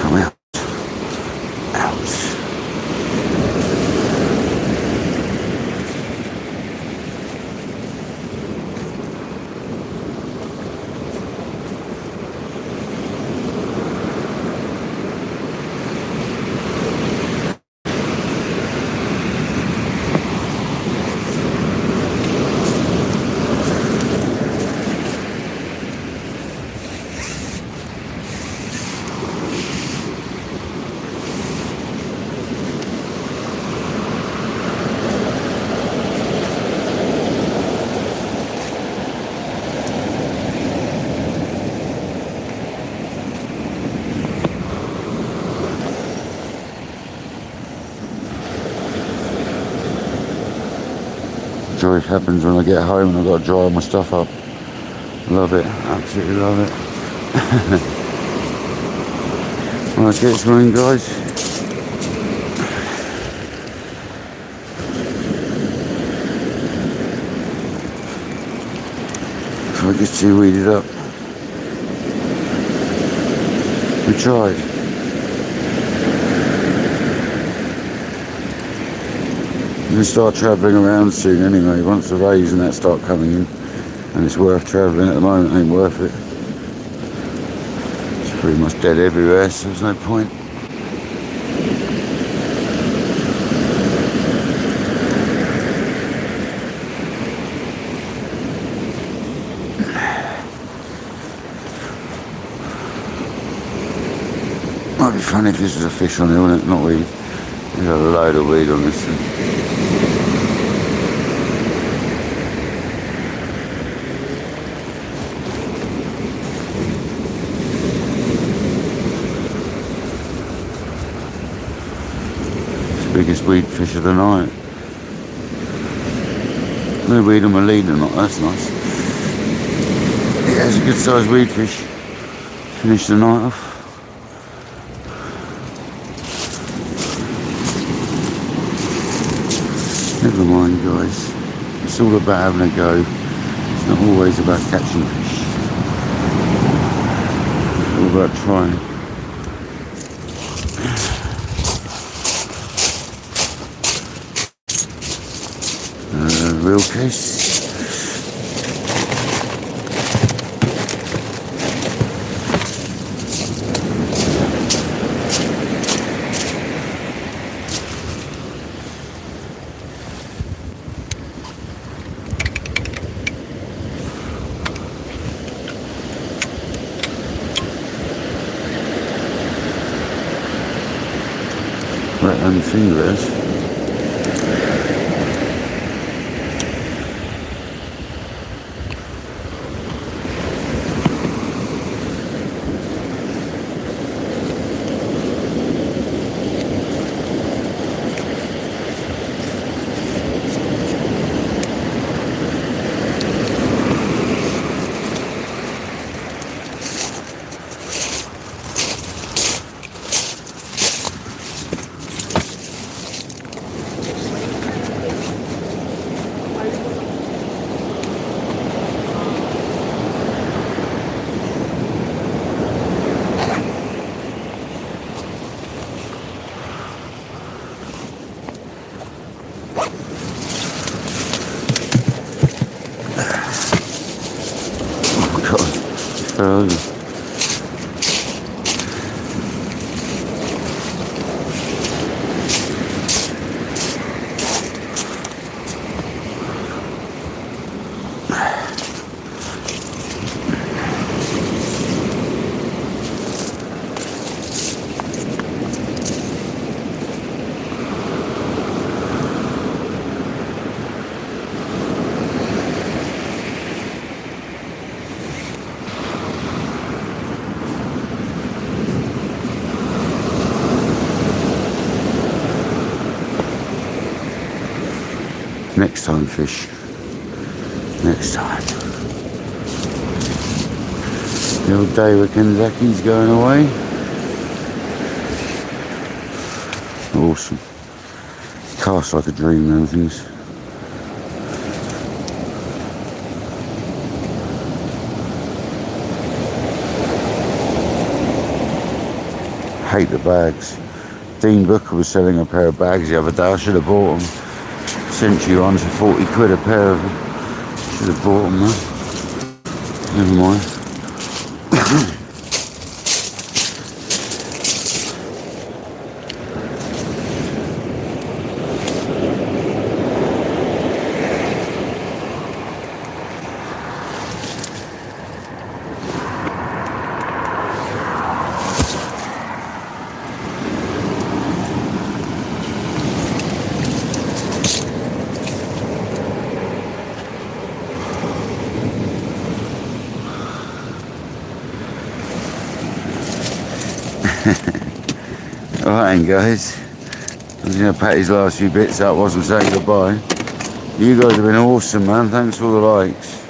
Come out. Ouch. Joy happens when I get home and I've got to dry all my stuff up. Love it, absolutely love it. Well, let's get swimming, guys. If I get too weeded up. We tried. We'll start travelling around soon anyway, once the rays and that start coming in. And it's worth travelling. At the moment, it ain't worth it. It's pretty much dead everywhere, so there's no point. Might be funny if this was a fish on here, wouldn't it? Not weed. There's a load of weed on this thing. Biggest weed fish of the night. No weed on my lead or not, that's nice. Yeah, it's a good sized weed fish. Finish the night off. Never mind, guys. It's all about having a go. It's not always about catching fish. It's all about trying. Real case. Right on the fingers. Next time, fish. Next time. The old day with Kentucky's going away. Awesome. Cast like a dream and things. Hate the bags. Dean Booker was selling a pair of bags the other day. I should have bought them. Century ones for 40 quid a pair of them. Should have bought them though. Never mind. Alright guys, I'm just going to pack these last few bits up whilst I'm saying goodbye. You guys have been awesome, man. Thanks for all the likes.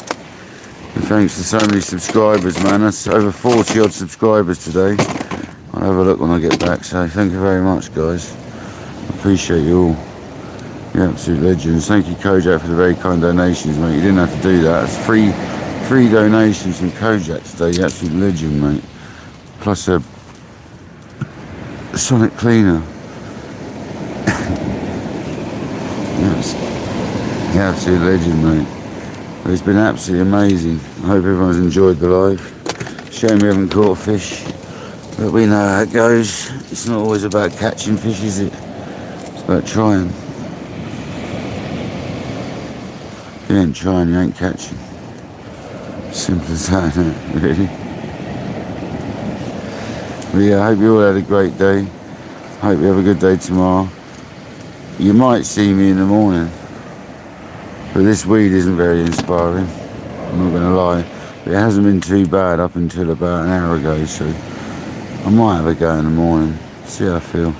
And thanks to so many subscribers, man. That's over 40 odd subscribers today. I'll have a look when I get back. So thank you very much, guys. I appreciate you all. You're absolute legends. Thank you, Kojak, for the very kind donations, mate. You didn't have to do that. It's free donations from Kojak today. You're absolute legend, mate. Plus a sonic cleaner. Yes. You're absolute legend, mate. It's been absolutely amazing. I hope everyone's enjoyed the live. Shame we haven't caught fish, but we know how it goes. It's not always about catching fish, is it? It's about trying. If you ain't trying, you ain't catching. Simple as that, isn't it? Really? But yeah, I hope you all had a great day. I hope you have a good day tomorrow. You might see me in the morning, but this weed isn't very inspiring. I'm not going to lie. But it hasn't been too bad up until about an hour ago, so I might have a go in the morning. See how I feel.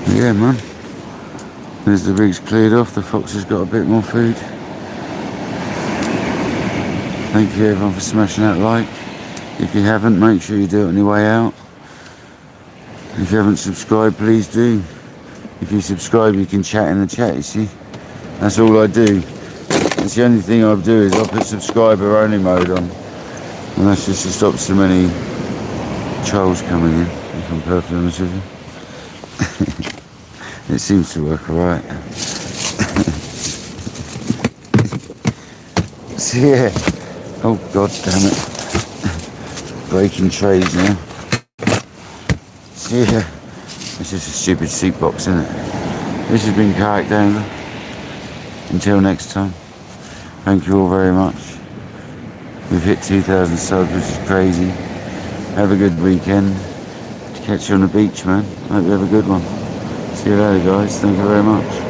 But yeah, man. As the rig's cleared off, the fox has got a bit more food. Thank you everyone for smashing that like. If you haven't, make sure you do it on your way out. If you haven't subscribed, please do. If you subscribe, you can chat in the chat, you see. That's all I do. That's the only thing I do is I put subscriber only mode on. And that's just to stop so many trolls coming in, if I'm perfectly honest with you. It seems to work alright. So yeah. Oh god damn it. Breaking trays now. So yeah. It's just a stupid seat box, isn't it? This has been Kayak Dangler. Until next time. Thank you all very much. We've hit 2,000 subs, which is crazy. Have a good weekend. Catch you on the beach, man. Hope you have a good one. See you later, guys. Thank you very much.